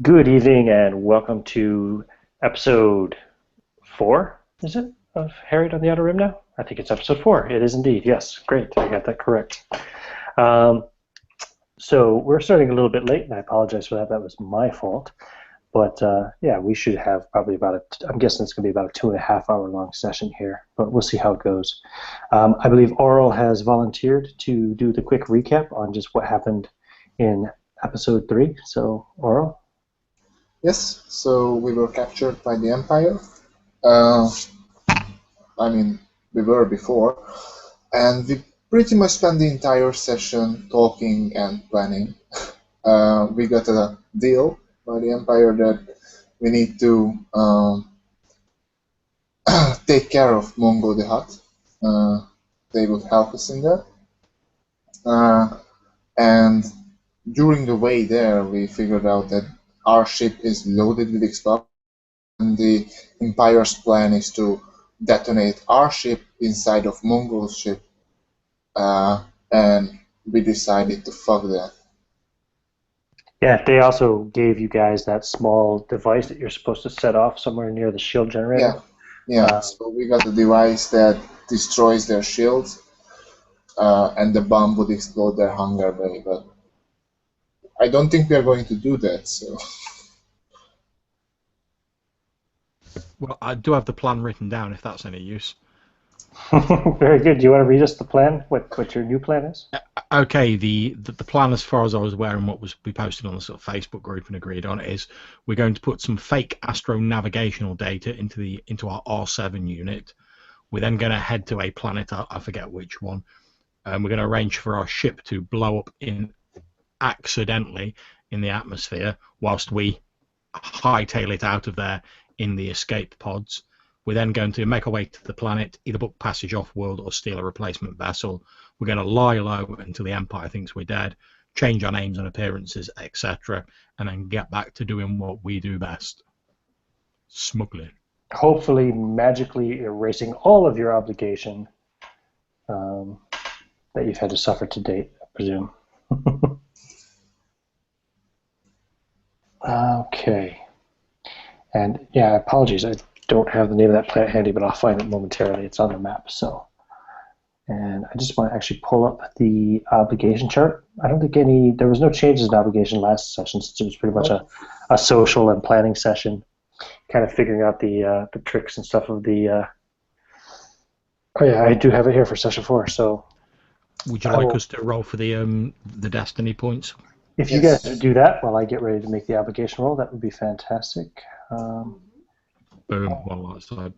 Good evening and welcome to episode 4, is it, of Harried on the Outer Rim now? I think it's episode 4. It is indeed, yes. Great, I got that correct. Um, so we're starting a little bit late, and I apologize for that. That was my fault. But yeah, we should have probably I'm guessing it's going to be about a 2.5 hour long session here, but we'll see how it goes. I believe Oral has volunteered to do the quick recap on just what happened in episode 3. So, Oral? Yes, so we were captured by the Empire. Uh, I mean, we were before, and we pretty much spent the entire session talking and planning. We got a deal by the Empire that we need to take care of Mongo the Hutt. They would help us in that. And during the way there, we figured out that our ship is loaded with explosives. And the Empire's plan is to detonate our ship inside of Mongol's ship, and we decided to fuck that. Yeah, they also gave you guys that small device that you're supposed to set off somewhere near the shield generator. Yeah. So we got a device that destroys their shields, and the bomb would explode their hangar bay. But I don't think we are going to do that. So. Well, I do have the plan written down, if that's any use. Very good. Do you want to read us the plan? What your new plan is? Okay, the plan, as far as I was aware, and what we posted on the sort of Facebook group and agreed on, is we're going to put some fake astro-navigational data into our R7 unit. We're then going to head to a planet, I forget which one, and we're going to arrange for our ship to blow up accidentally in the atmosphere whilst we hightail it out of there in the escape pods. We're then going to make our way to the planet, either book passage off-world or steal a replacement vessel. We're going to lie low until the Empire thinks we're dead, change our names and appearances, etc., and then get back to doing what we do best. Smuggling. Hopefully magically erasing all of your obligation that you've had to suffer to date, I presume. Okay. And yeah, apologies. I don't have the name of that planet handy, but I'll find it momentarily. It's on the map. So, and I just want to actually pull up the obligation chart. I don't think there was no changes in obligation last session, since it was pretty much a social and planning session, kind of figuring out the tricks and stuff of the. Oh yeah, I do have it here for session 4. So, would you like us to roll for the destiny points? If you guys do that while I get ready to make the obligation roll, that would be fantastic. Boom, one light side.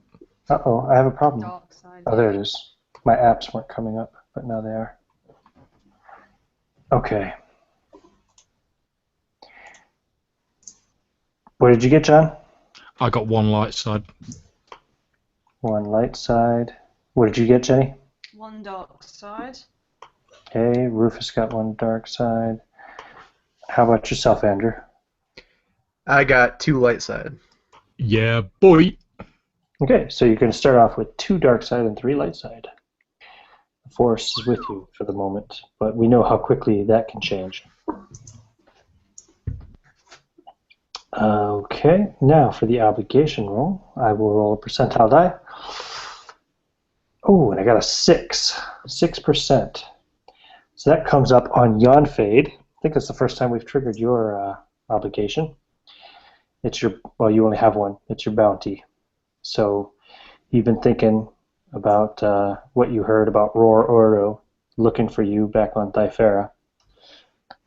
Uh-oh, I have a problem. Dark side. Oh, there it is. My apps weren't coming up, but now they are. Okay. What did you get, John? I got one light side. One light side. What did you get, Jenny? One dark side. Okay, Rufus got one dark side. How about yourself, Andrew? I got 2 light side. Yeah, boy. Okay, so you're going to start off with 2 dark side and 3 light side. The Force is with you for the moment, but we know how quickly that can change. Okay, now for the obligation roll, I will roll a percentile die. Oh, and I got a 6. 6%. So that comes up on Yon Fade. I think that's the first time we've triggered your obligation. It's you only have one. It's your bounty. So you've been thinking about what you heard about Roar Oro looking for you back on Thyfera.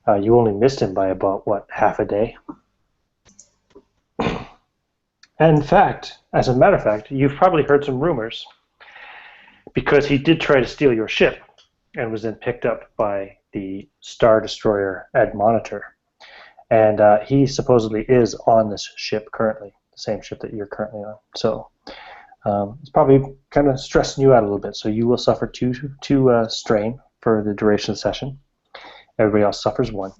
You only missed him by about, half a day? And in fact, as a matter of fact, you've probably heard some rumors, because he did try to steal your ship and was then picked up by the Star Destroyer Admonitor. And he supposedly is on this ship currently, the same ship that you're currently on. So it's probably kind of stressing you out a little bit. So you will suffer two strain for the duration of the session. Everybody else suffers 1.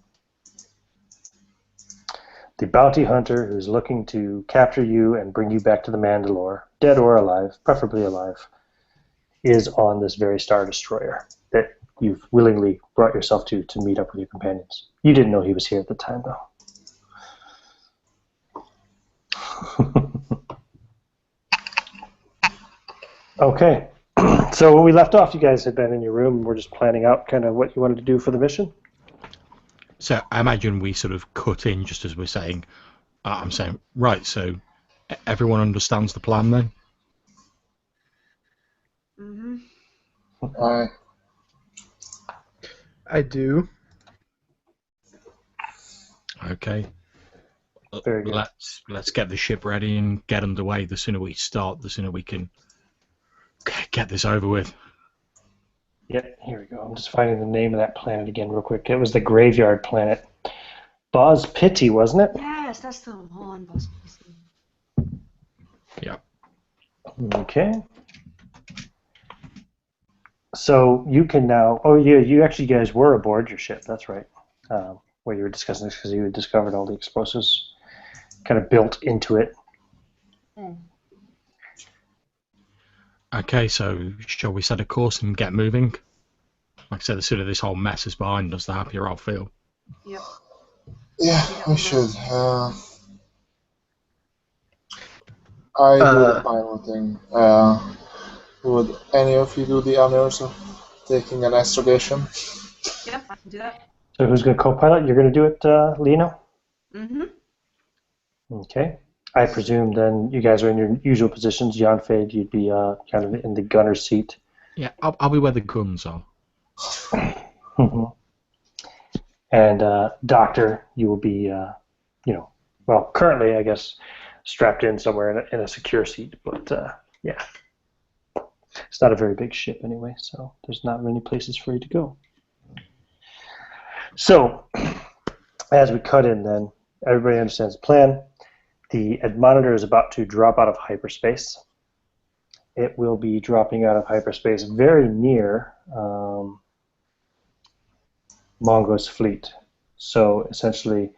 The bounty hunter who's looking to capture you and bring you back to the Mandalore, dead or alive, preferably alive, is on this very Star Destroyer that you've willingly brought yourself to meet up with your companions. You didn't know he was here at the time, though. Okay. So when we left off, you guys had been in your room and we're just planning out kind of what you wanted to do for the mission. So I imagine we sort of cut in just as we're saying. I'm saying, right, so everyone understands the plan then? Mm-hmm. I do. Okay. Very good. Let's get the ship ready and get underway. The sooner we start, the sooner we can get this over with. Yeah, here we go. I'm just finding the name of that planet again real quick. It was the graveyard planet. Boz Pitti, wasn't it? Yes, that's the one, Boss. Yeah. Okay. So you can now. Oh yeah, you guys were aboard your ship. That's right. Where you were discussing this because you had discovered all the explosives kind of built into it. Okay, so shall we set a course and get moving? Like I said, the sooner this whole mess is behind us, the happier I'll feel. Yep. Yeah, we should. I do the piloting. Would any of you do the honors of taking an astrogation? Yep, I can do that. So who's going to co-pilot? You're going to do it, Lino? Mm-hmm. Okay. I presume then you guys are in your usual positions. Jan Fade, you'd be kind of in the gunner's seat. Yeah, I'll be where the guns are. And Doctor, you will be, well, currently, I guess, strapped in somewhere in a secure seat. But, yeah. It's not a very big ship anyway, so there's not many places for you to go. So, as we cut in then, everybody understands the plan. The Admonitor is about to drop out of hyperspace. It will be dropping out of hyperspace very near Mongo's fleet. So essentially,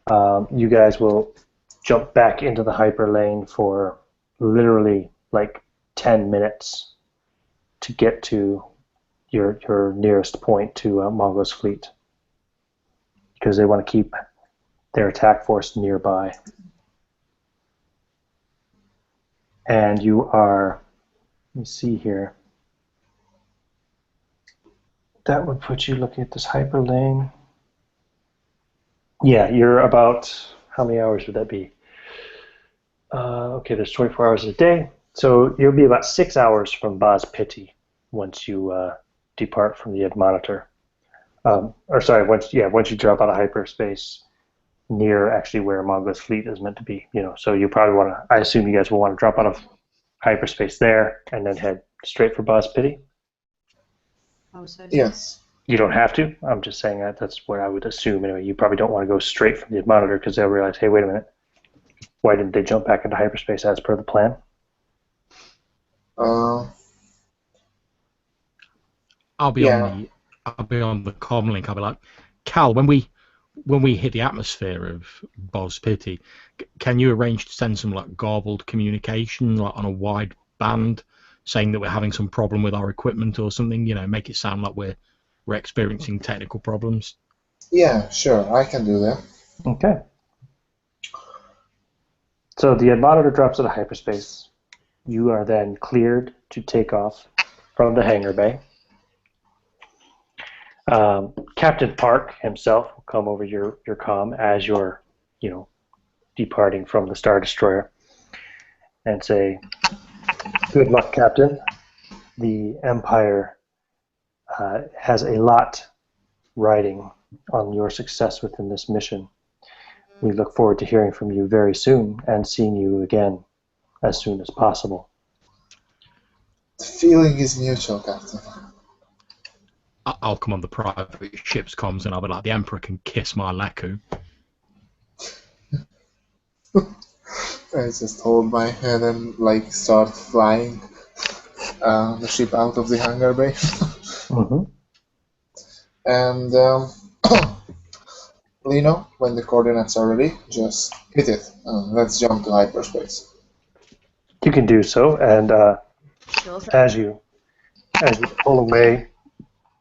you guys will jump back into the hyperlane for literally like 10 minutes to get to your nearest point to Mongo's fleet, because they want to keep their attack force nearby. And you are, let me see here, that would put you looking at this hyperlane. Yeah, you're about, how many hours would that be? Okay, there's 24 hours a day, so you'll be about 6 hours from Boz Pitti once you depart from the Admonitor. Once you drop out of hyperspace near actually where Mongo's fleet is meant to be, so you probably want to, I assume you guys will want to drop out of hyperspace there and then head straight for Boz Pitti. Oh, so Yes. You don't have to. I'm just saying that's what I would assume anyway. You probably don't want to go straight from the Admonitor because they'll realize, hey, wait a minute, why didn't they jump back into hyperspace as per the plan? I'll be on the comm link. I'll be like, Cal, when we hit the atmosphere of Boz Pitti, can you arrange to send some like garbled communication like on a wide band, saying that we're having some problem with our equipment or something? Make it sound like we're experiencing technical problems. Yeah, sure, I can do that. Okay. So the Admonitor drops out of hyperspace. You are then cleared to take off from the hangar bay. Captain Park himself will come over your comm as you're, departing from the Star Destroyer and say, "Good luck, Captain. The Empire has a lot riding on your success within this mission. We look forward to hearing from you very soon and seeing you again as soon as possible." The feeling is mutual, Captain. I'll come on the private ship's comms and I'll be like, the Emperor can kiss my Leku. I just hold my head and start flying the ship out of the hangar bay. Mm-hmm. And Lino, when the coordinates are ready, just hit it. Let's jump to hyperspace. You can do so, and sure. as you pull away,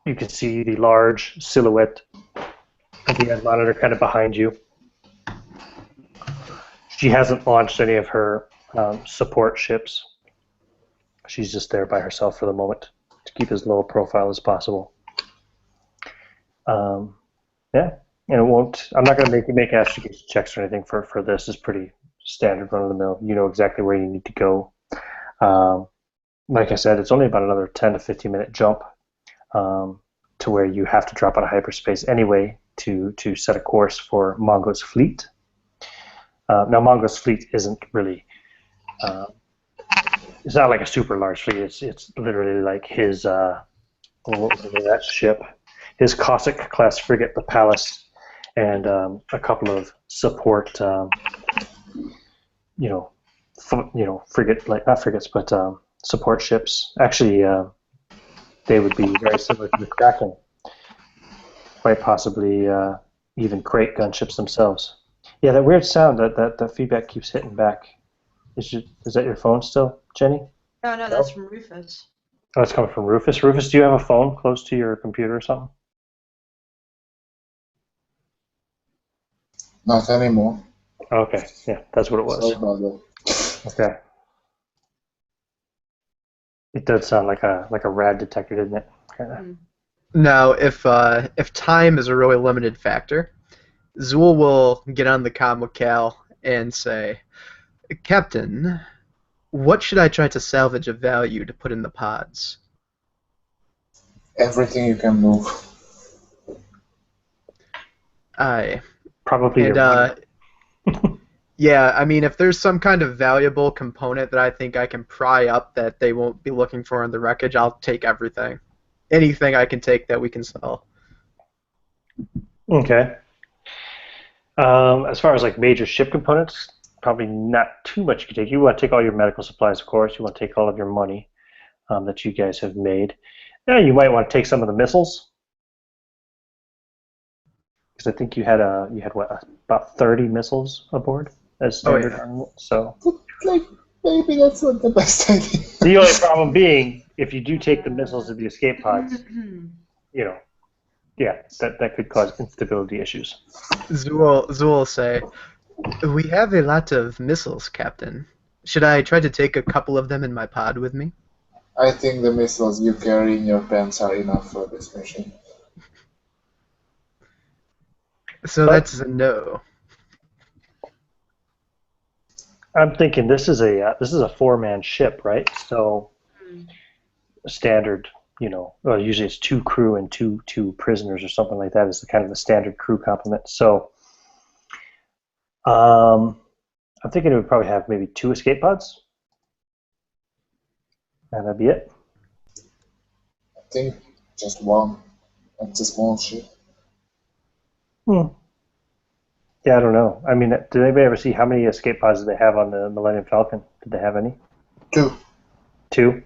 you can see the large silhouette of the Admonitor kind of behind you. She hasn't launched any of her support ships. She's just there by herself for the moment to keep as low a profile as possible. Yeah, and it won't. I'm not going to make you make investigation checks or anything for this. It's pretty standard, run of the mill. You know exactly where you need to go. Like I said, it's only about another 10 to 15 minute jump to where you have to drop out of hyperspace anyway to set a course for Mongo's fleet. Now, Mongo's fleet isn't really. It's not like a super large fleet. It's literally like his. What was the name of that ship? His Cossack class frigate, the Palace, and a couple of support. Frigate, like not frigates, but support ships. Actually, they would be very similar to the Kraken. Quite possibly even crate gunships themselves. Yeah, that weird sound, that feedback keeps hitting back. Is that your phone still, Jenny? No, that's from Rufus. Oh, it's coming from Rufus. Rufus, do you have a phone close to your computer or something? Not anymore. Okay, yeah, that's what it was. Sorry about that. Okay. It does sound like a rad detector, doesn't it? Kinda. Now, if time is a really limited factor, Zool will get on the comm with Cal and say, Captain, what should I try to salvage of value to put in the pods? Everything you can move. Aye. Probably And, your money. yeah, I mean, if there's some kind of valuable component that I think I can pry up that they won't be looking for in the wreckage, I'll take everything. Anything I can take that we can sell. Okay. As far as like major ship components, probably not too much you can take. You want to take all your medical supplies, of course. You want to take all of your money that you guys have made. Yeah, you might want to take some of the missiles, because I think you had what, about 30 missiles aboard as standard armament. So Like, maybe that's not the best idea. the only problem being, if you do take the missiles of the escape pods, yeah, that could cause instability issues. Zool will say, we have a lot of missiles, Captain. Should I try to take a couple of them in my pod with me? I think the missiles you carry in your pants are enough for this mission. So that's a no. I'm thinking this is a four-man ship, right? So standard, well, usually it's 2 crew and two prisoners or something like that is the kind of the standard crew complement. So I'm thinking it would probably have maybe 2 escape pods, and that'd be it. I think just one. It's a small ship. Yeah, I don't know. I mean, did anybody ever see how many escape pods did they have on the Millennium Falcon? Did they have any? 2. 2?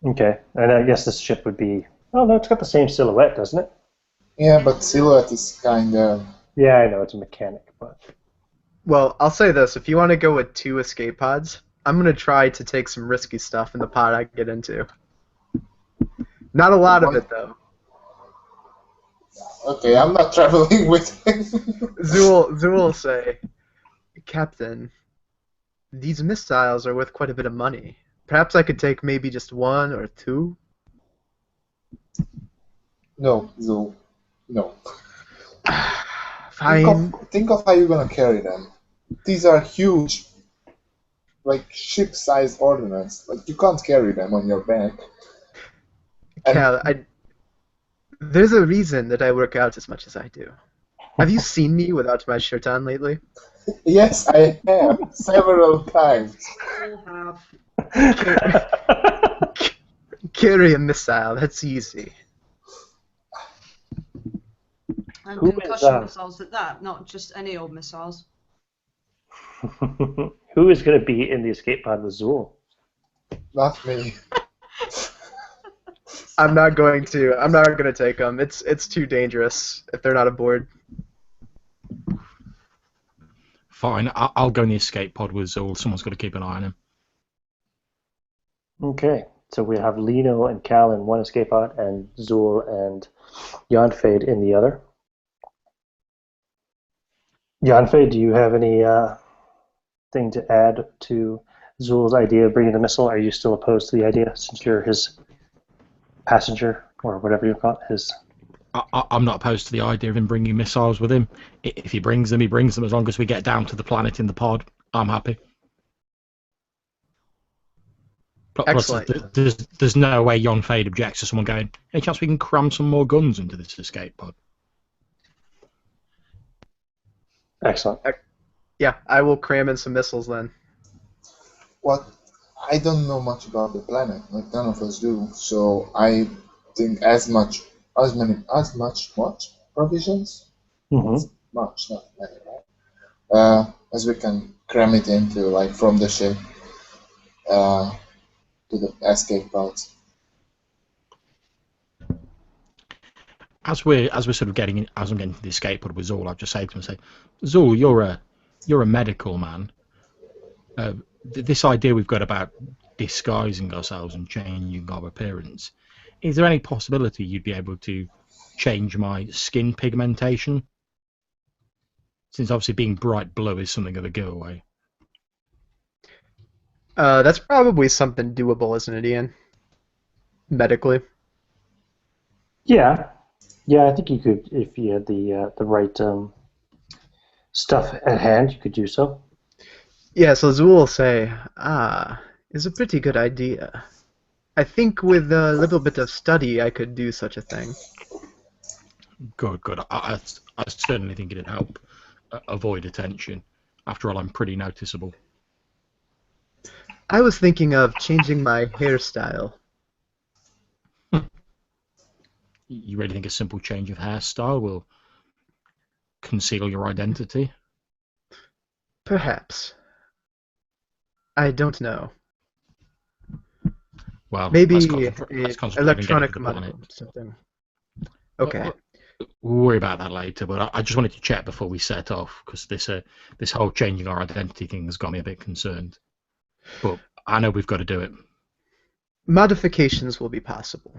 Okay, and I guess this ship would be... Oh, no, it's got the same silhouette, doesn't it? Yeah, but silhouette is kind of... Yeah, I know, it's a mechanic, but... Well, I'll say this. If you want to go with 2 escape pods, I'm going to try to take some risky stuff in the pod I get into. Not a lot of it, though. Okay, I'm not traveling with him. Zool will say, Captain, these missiles are worth quite a bit of money. Perhaps I could take maybe just 1 or 2? No, Zul. No. Fine. Think of how you're gonna carry them. These are huge, like ship-sized ordnance. Like you can't carry them on your back. Cal, there's a reason that I work out as much as I do. Have you seen me without my shirt on lately? Yes, I have several times. All have. Carry a missile, that's easy. And Who concussion is, missiles at that, not just any old missiles. Who is going to be in the escape pod with Zool? Not me. I'm not going to take them. It's too dangerous if they're not aboard. Fine, I'll go in the escape pod with Zool. Someone's got to keep an eye on him. Okay, so we have Lino and Cal in one escape pod, and Zool and Yonfade in the other. Yanfei, do you have any thing to add to Zul's idea of bringing the missile? Are you still opposed to the idea since you're his passenger or whatever you call it? His. I'm not opposed to the idea of him bringing missiles with him. If he brings them, he brings them. As long as we get down to the planet in the pod, I'm happy. Plus, Excellent. there's no way Yon Fade objects to someone going, any chance we can cram some more guns into this escape pod? Excellent. Yeah, I will cram in some missiles then. What? I don't know much about the planet, like none of us do. So I think as much provisions, Mm-hmm. much, not many, right? As we can cram it into, like from the ship to the escape pods. As we're sort of getting in, as I'm getting to the escape pod with Zul, I'll just say to him, Zul, you're a medical man. This idea we've got about disguising ourselves and changing our appearance, is there any possibility you'd be able to change my skin pigmentation? Since obviously being bright blue is something of a giveaway. That's probably something doable, isn't it, Ian? Medically. Yeah, I think you could if you had the right stuff at hand. You could do so. Yeah, so Zool will say, it's a pretty good idea. I think with a little bit of study I could do such a thing. Good. I certainly think it'd help avoid attention. After all, I'm pretty noticeable. I was thinking of changing my hairstyle. You really think a simple change of hairstyle will conceal your identity? Perhaps. I don't know. Well, Maybe let's concentrate on electronic getting to the planet. something. Okay. We'll worry about that later, but I just wanted to check before we set off, because this whole changing our identity thing has got me a bit concerned. But I know we've got to do it. Modifications will be possible.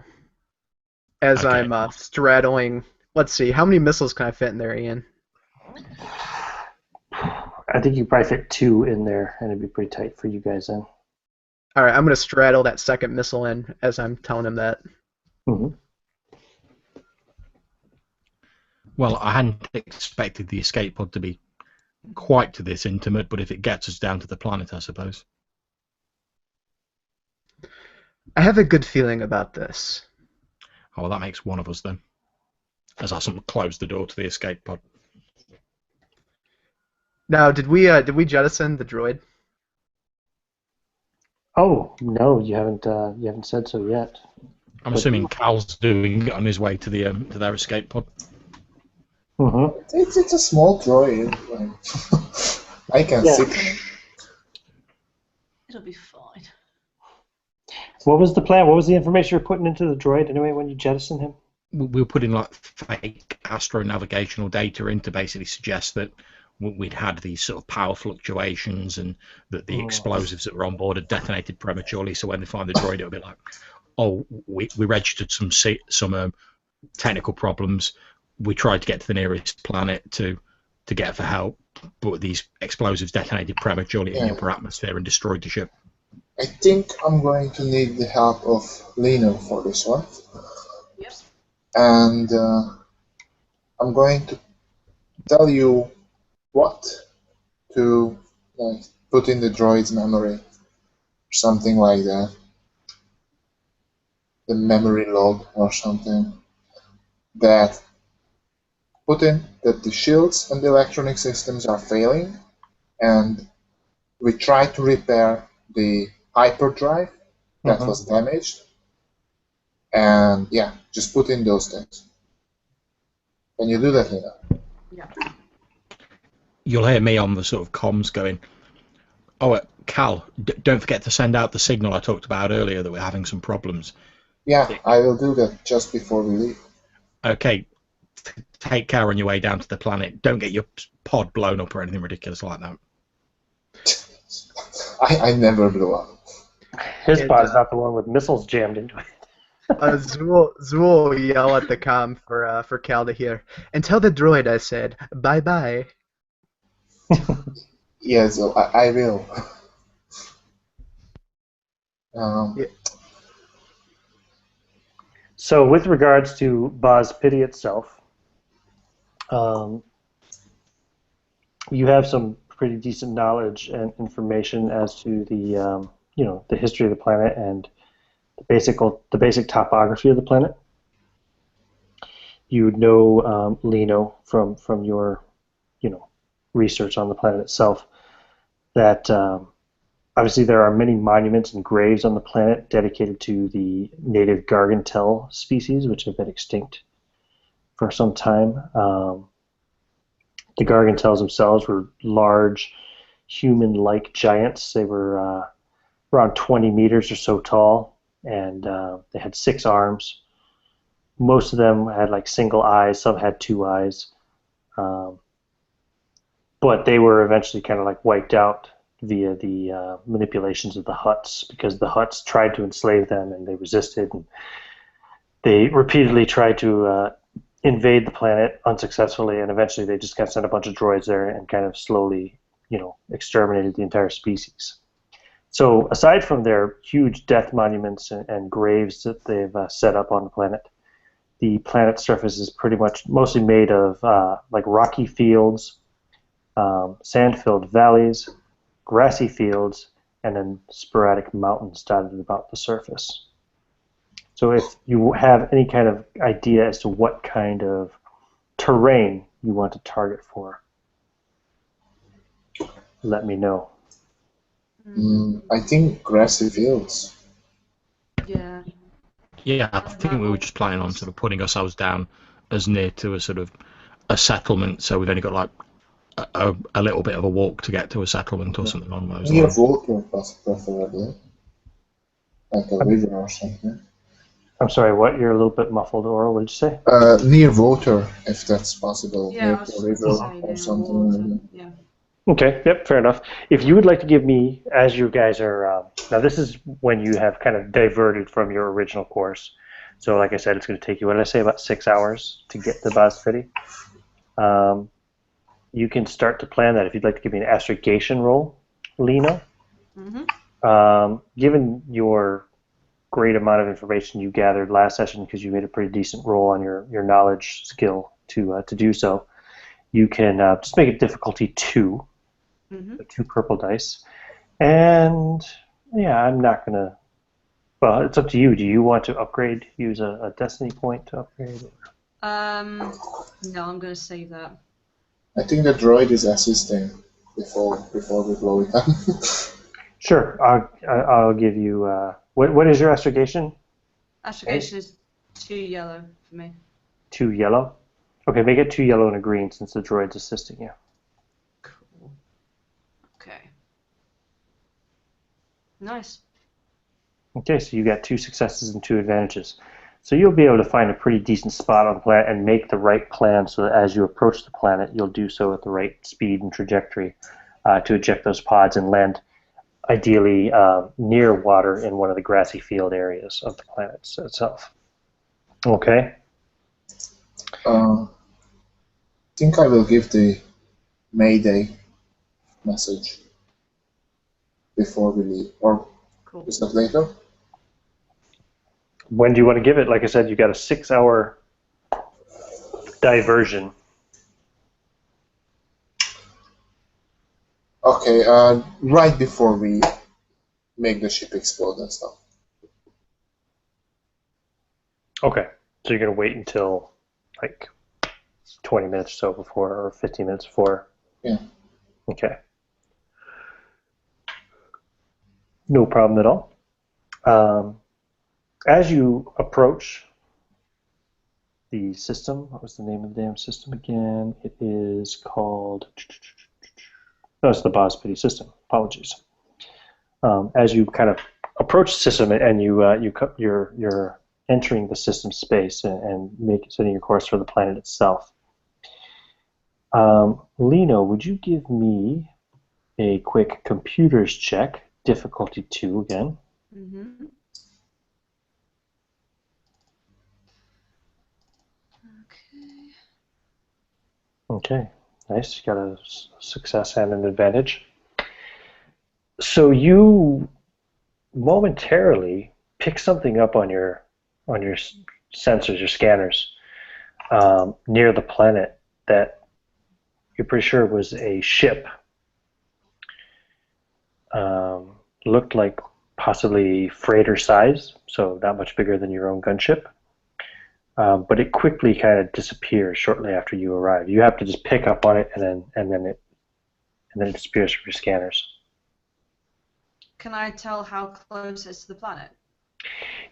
As Okay. I'm straddling... Let's see, how many missiles can I fit in there, Ian? I think you probably fit 2 in there, and it'd be pretty tight for you guys then. Alright, I'm going to straddle that second missile in as I'm telling him that. Mm-hmm. Well, I hadn't expected the escape pod to be quite to this intimate, but if it gets us down to the planet, I suppose. I have a good feeling about this. Oh, well, that makes one of us then. As I sort of close the door to the escape pod. Now, did we jettison the droid? Oh no, you haven't said so yet. I'm assuming Cal's doing it on his way to the to their escape pod. Mm-hmm. It's a small droid. I can see. It'll be fine. What was the plan? What was the information you're putting into the droid anyway when you jettisoned him? We were putting like fake astronavigational data in to basically suggest that we'd had these sort of power fluctuations and that the explosives that were on board had detonated prematurely. So when they find the droid, it'll be like, oh, we registered some technical problems. We tried to get to the nearest planet to get for help, but these explosives detonated prematurely in the upper atmosphere and destroyed the ship. I think I'm going to need the help of Lino for this one. Yep. And I'm going to tell you what to put in the droid's memory, or something like that. The memory log or something. That put in that the shields and the electronic systems are failing, and we try to repair the hyperdrive that was damaged. And yeah, just put in those things. Can you do that, Lina? Yeah. You'll hear me on the sort of comms going, oh, Cal, don't forget to send out the signal I talked about earlier that we're having some problems. Yeah, I will do that just before we leave. Okay, take care on your way down to the planet. Don't get your pod blown up or anything ridiculous like that. I never blew up. His pod's not the one with missiles jammed into it. Zool will yell at the comm for Cal to hear. And tell the droid I said, bye-bye. Yes, I will. Um, Yeah. So with regards to Boz Pity itself, um, you have some pretty decent knowledge and information as to the the history of the planet and the basic topography of the planet. You know Lino from your research on the planet itself that obviously there are many monuments and graves on the planet dedicated to the native Gargantel species, which have been extinct for some time. The Gargantels themselves were large, human-like giants. They were around 20 meters or so tall, and they had 6 arms. Most of them had like single eyes. Some had 2 eyes, um, but they were eventually kind of like wiped out via the manipulations of the Hutts because the Hutts tried to enslave them and they resisted. And they repeatedly tried to invade the planet unsuccessfully, and eventually they just kind of sent a bunch of droids there and kind of slowly, exterminated the entire species. So aside from their huge death monuments and graves that they've set up on the planet's surface is pretty much mostly made of like rocky fields, sand-filled valleys, grassy fields, and then sporadic mountains dotted about the surface. So if you have any kind of idea as to what kind of terrain you want to target for, let me know. I think grassy fields. Yeah. Yeah, I think we were just planning on sort of putting ourselves down as near to a sort of a settlement, so we've only got like a little bit of a walk to get to a settlement or something on those Near lines. water, preferably. Like a river or something. I'm sorry, what? You're a little bit muffled, Oral. What did you say? Near water, if that's possible. Yeah, Near I was a just river going to say or near something water. like that. Yeah. Okay, yep, fair enough. If you would like to give me, as you guys are, now this is when you have kind of diverted from your original course. So, like I said, it's going to take you, what did I say, about 6 hours to get to Bosfity. Um, you can start to plan that if you'd like to give me an astrogation roll, Lena. Mhm. Given your great amount of information you gathered last session, because you made a pretty decent roll on your knowledge skill to do so, you can just make it difficulty 2, Mhm. so 2 purple dice. And yeah, I'm not gonna. Well, it's up to you. Do you want to upgrade? Use a destiny point to upgrade? No, I'm going to save that. I think the droid is assisting before we blow it up. Sure. I'll give you. What is your astrogation? Astrogation is 2 yellow for me. 2 yellow. Okay, make it 2 yellow and a green since the droid's assisting you. Cool. Okay. Nice. Okay, so you got 2 successes and 2 advantages. So you'll be able to find a pretty decent spot on the planet and make the right plan so that as you approach the planet, you'll do so at the right speed and trajectory to eject those pods and land ideally near water in one of the grassy field areas of the planet itself. Okay? I think I will give the Mayday message before we leave. Or Cool. is that later? When do you want to give it? Like I said, you got a 6-hour diversion. Okay, right before we make the ship explode and stuff. Okay. So you're going to wait until like 20 minutes or so before, or 15 minutes before? Yeah. Okay. No problem at all. As you approach the system, what was the name of the damn system again? It is called. No, it's the Bospity system. Apologies. As you kind of approach the system and you're entering the system space and setting your course for the planet itself. Lino, would you give me a quick computers check, difficulty 2 again? Mhm. Okay. Okay. Nice. You got a success and an advantage. So you momentarily pick something up on your sensors, your scanners, near the planet that you're pretty sure was a ship. Looked like possibly freighter size, so not much bigger than your own gunship. But it quickly kind of disappears shortly after you arrive. You have to just pick up on it, and then it disappears from your scanners. Can I tell how close it's to the planet?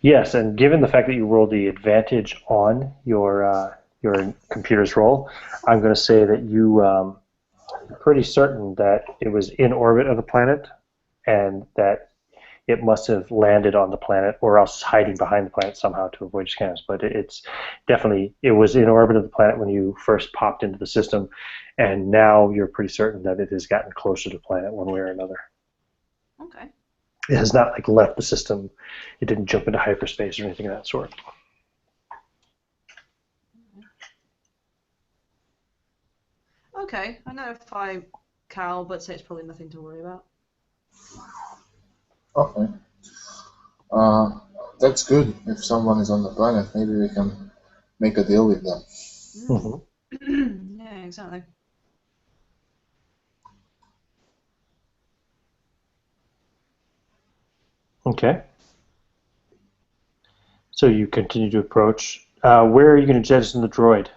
Yes, and given the fact that you rolled the advantage on your computer's roll, I'm going to say that you are pretty certain that it was in orbit of the planet, and that it must have landed on the planet, or else hiding behind the planet somehow to avoid scanners. But it's definitely, it was in orbit of the planet when you first popped into the system, and now you're pretty certain that it has gotten closer to the planet one way or another. Okay. It has not like left the system. It didn't jump into hyperspace or anything of that sort. Okay, I notify Cal, but say it's probably nothing to worry about. Okay. That's good. If someone is on the planet, maybe we can make a deal with them. Mm-hmm. Yeah, exactly. Okay. So you continue to approach. Where are you going to jettison the droid?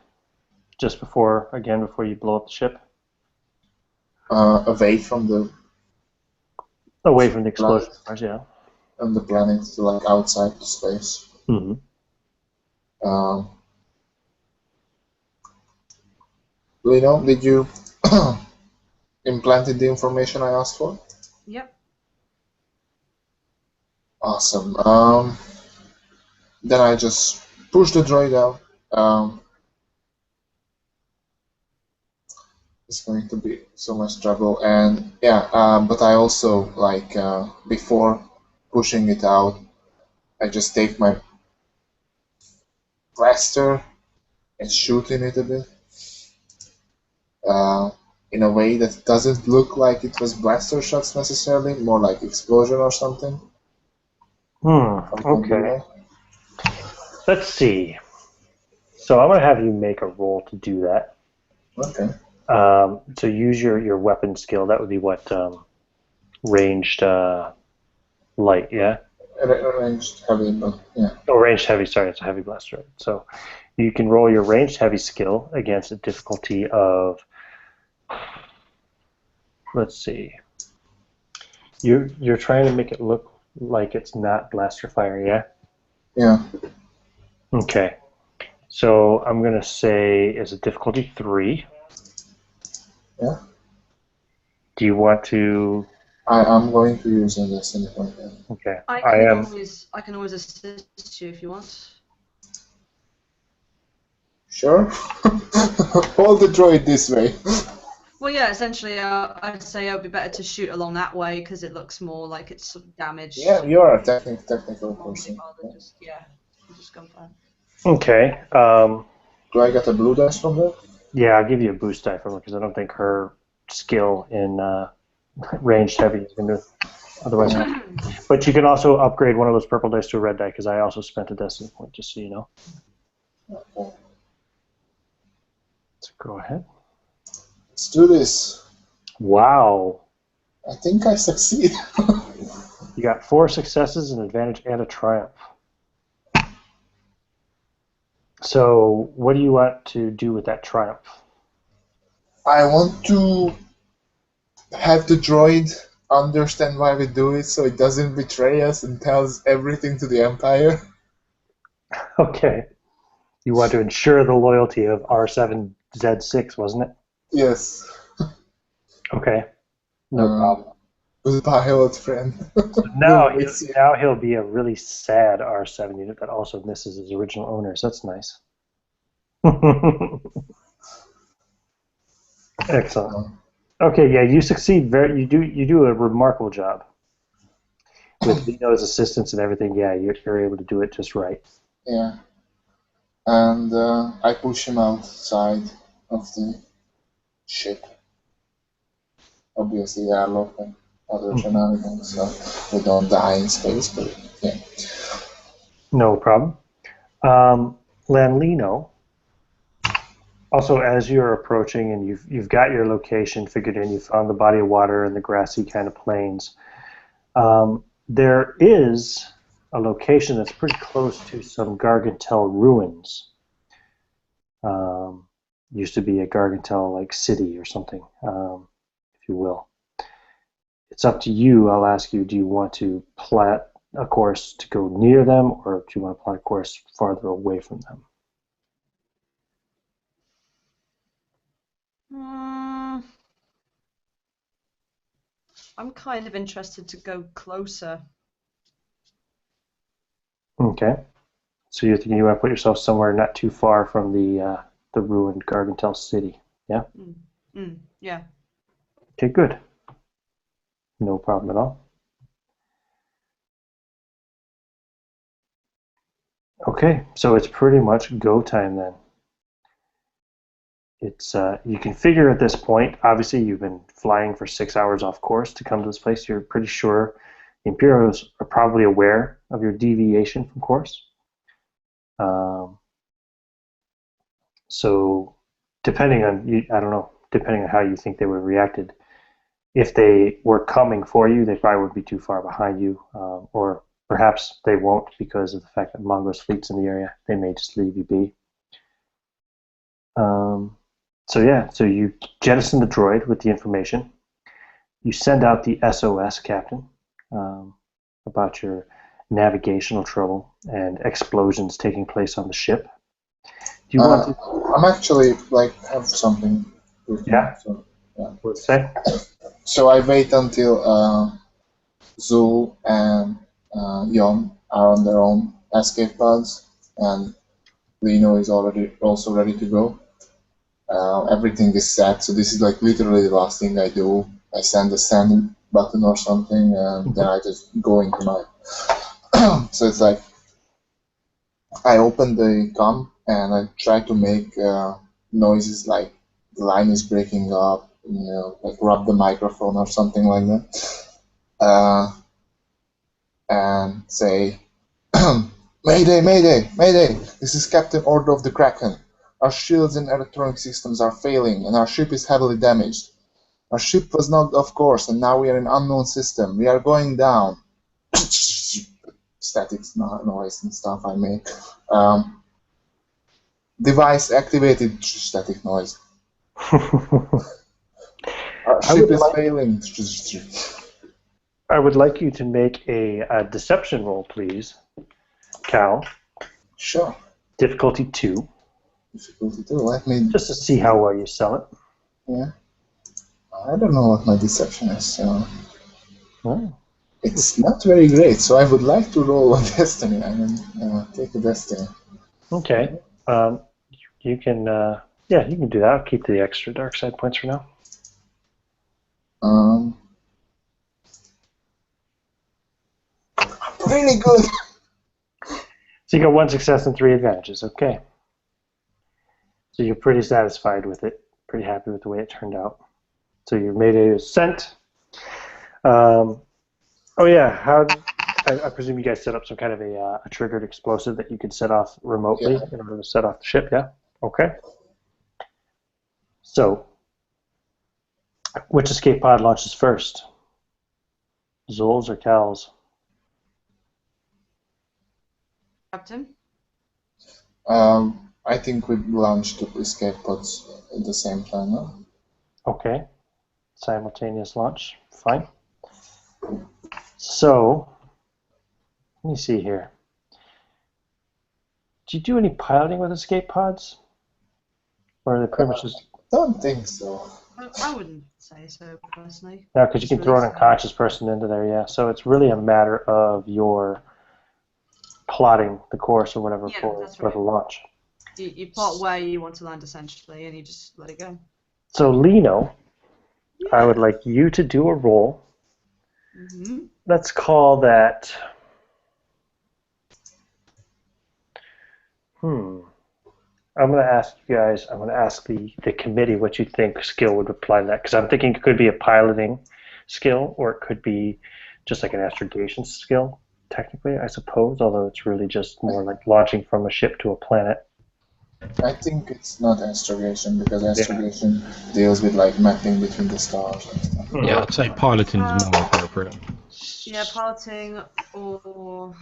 Just before you blow up the ship? Away from the Away from the planet, explosion, yeah. and the planet to like outside the space. Mm-hmm. Lino, did you implanted the information I asked for? Yep. Awesome. Then I just push the droid out. It's going to be so much trouble, and yeah. But I also like before pushing it out, I just take my blaster and shoot in it a bit. In a way that doesn't look like it was blaster shots necessarily, more like explosion or something. Okay. Let's see. So I'm going to have you make a roll to do that. Okay. So use your weapon skill. That would be what? Ranged light, yeah? Ranged heavy, but yeah. Oh, ranged heavy, sorry, it's a heavy blaster. Right? So you can roll your ranged heavy skill against a difficulty of, let's see. You're trying to make it look like it's not blaster fire, yeah? Yeah. Okay. So I'm going to say it's a difficulty 3. Yeah. Do you want to? I'm going to use a destiny point. Yeah. Okay. I can always assist you if you want. Sure. Hold the droid this way. Well, yeah, essentially, I'd say it would be better to shoot along that way because it looks more like it's sort of damaged. Yeah, you are a technical person. Yeah. Just gunfire. Okay. Do I get a blue dice from that? Yeah, I'll give you a boost die from her because I don't think her skill in ranged heavy is going to otherwise happen. But you can also upgrade one of those purple dice to a red die because I also spent a destiny point, just so you know. Okay. So go ahead. Let's do this. Wow. I think I succeed. You got 4 successes, an advantage, and a triumph. So what do you want to do with that triumph? I want to have the droid understand why we do it so it doesn't betray us and tells everything to the Empire. Okay. You want to ensure the loyalty of R7Z6, wasn't it? Yes. Okay. No problem. Goodbye, old friend. Now he'll be a really sad R7 unit that also misses his original owners. That's nice. Excellent. Okay, yeah, you succeed. You do a remarkable job with Lino's assistance and everything. Yeah, you're able to do it just right. Yeah. And I push him outside of the ship. Obviously, airlock and other shenanigans, so we don't die in space, but yeah. No problem. Lanlino, also as you're approaching and you've got your location figured in, you found the body of water and the grassy kind of plains. There is a location that's pretty close to some Gargantel ruins. Used to be a Gargantel like city or something, if you will. It's up to you. I'll ask you, do you want to plot a course to go near them, or do you want to plot a course farther away from them? I'm kind of interested to go closer. Okay. So you're thinking you want to put yourself somewhere not too far from the ruined Gargantel city, yeah? Yeah. Okay, good. No problem at all. Okay, so it's pretty much go time then. It's you can figure at this point, obviously you've been flying for 6 hours off course to come to this place. You're pretty sure the Imperials are probably aware of your deviation from course. So depending on, I don't know, depending on how you think they would have reacted, if they were coming for you, they probably wouldn't be too far behind you, or perhaps they won't because of the fact that Mongo's fleet's in the area. They may just leave you be. So yeah, so you jettison the droid with the information. You send out the SOS captain about your navigational trouble and explosions taking place on the ship. Do you want to? I'm actually have something. Yeah. So, yeah. Let's say. So I wait until Zul and Yon are on their own escape pods, and Lino is also ready to go. Everything is set, so this is literally the last thing I do. I send a send button or something, and then I just go into my. So it's I open the comm and I try to make noises like the line is breaking up, rub the microphone or something like that, and say, "Mayday, Mayday, Mayday! This is Captain Order of the Kraken. Our shields and electronic systems are failing, and our ship is heavily damaged. Our ship was knocked off course, and now we are in an unknown system. We are going down." Static noise and stuff I make. Device activated. Static noise. Our ship is failing. I would like you to make a deception roll, please, Cal. Sure. Difficulty 2. Difficulty 2. Let me. Just to see how well you sell it. Yeah. I don't know what my deception is, so. Oh. It's not very great, so I would like to roll a destiny. I mean, take a destiny. Okay. You can, yeah, you can do that. I'll keep the extra dark side points for now. Really good. So you got 1 success and 3 advantages. Okay. So you're pretty satisfied with it. Pretty happy with the way it turned out. So your mayday is sent. Oh yeah, I presume you guys set up some kind of a triggered explosive that you could set off remotely in order to set off the ship, yeah? Okay. So, which escape pod launches first? Zul's or Cal's? Captain? I think we launched the escape pods at the same time, no? Okay. Simultaneous launch. Fine. So, let me see here. Do you do any piloting with escape pods? Or are they pretty much just... I don't think so. I wouldn't say so, personally. No, because you can throw an unconscious person into there, yeah. So it's really a matter of your plotting the course or whatever for the launch. You plot where you want to land, essentially, and you just let it go. So, Lino, I would like you to do a roll. Mm-hmm. Let's call that... I'm going to ask you guys. I'm going to ask the committee what you think skill would apply to that, because I'm thinking it could be a piloting skill, or it could be just like an astrogation skill. Technically, I suppose, although it's really just more like launching from a ship to a planet. I think it's not astrogation because astrogation deals with like mapping between the stars and stuff. Yeah, I'd say piloting is more appropriate. Yeah, piloting or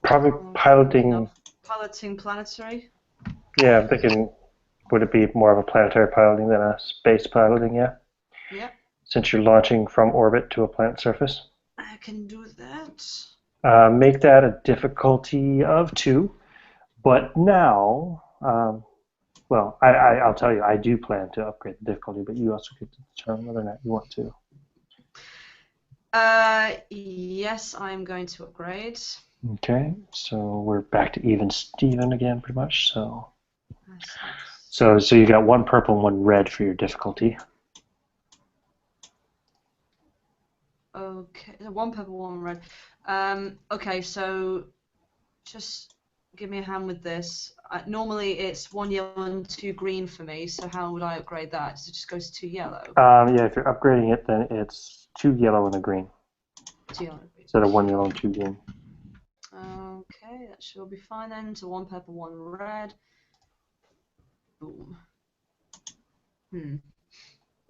Probably piloting. piloting planetary. Yeah, I'm thinking, would it be more of a planetary piloting than a space piloting? Yeah. Yeah. Since you're launching from orbit to a planet surface. I can do that. Make that a difficulty of 2. But now, well, I'll tell you, I do plan to upgrade the difficulty, but you also get to determine whether or not you want to. Yes, I'm going to upgrade. Okay, so we're back to even Steven again, pretty much. So you got 1 purple and 1 red for your difficulty. Okay, 1 purple, 1 red. Okay, so just give me a hand with this. Normally it's 1 yellow and 2 green for me, so how would I upgrade that? So it just goes to 2 yellow? Yeah, if you're upgrading it, then it's 2 yellow and a green. 2 yellow and green. Instead of 1 yellow and 2 green. Okay, that should be fine then. So 1 purple, 1 red. Boom.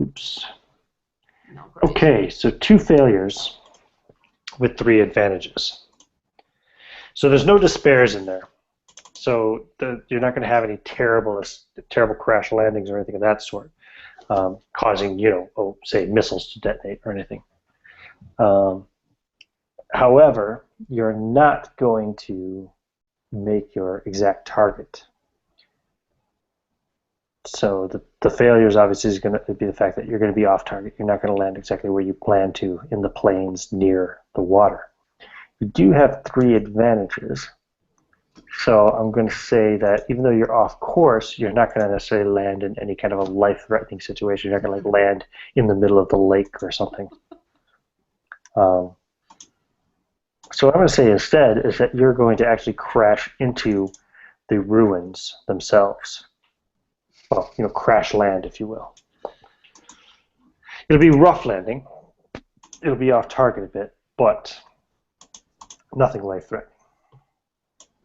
Oops. Not great. Okay, so 2 failures with 3 advantages. So there's no despairs in there. So you're not going to have any terrible crash landings or anything of that sort, causing, say, missiles to detonate or anything. However, you're not going to make your exact target. So the failures obviously is going to be the fact that you're going to be off target. You're not going to land exactly where you plan to in the plains near the water. You do have 3 advantages. So I'm going to say that even though you're off course, you're not going to necessarily land in any kind of a life-threatening situation. You're not going to land in the middle of the lake or something. So what I'm going to say instead is that you're going to actually crash into the ruins themselves. Well, crash land, if you will. It'll be rough landing. It'll be off target a bit, but nothing life-threatening.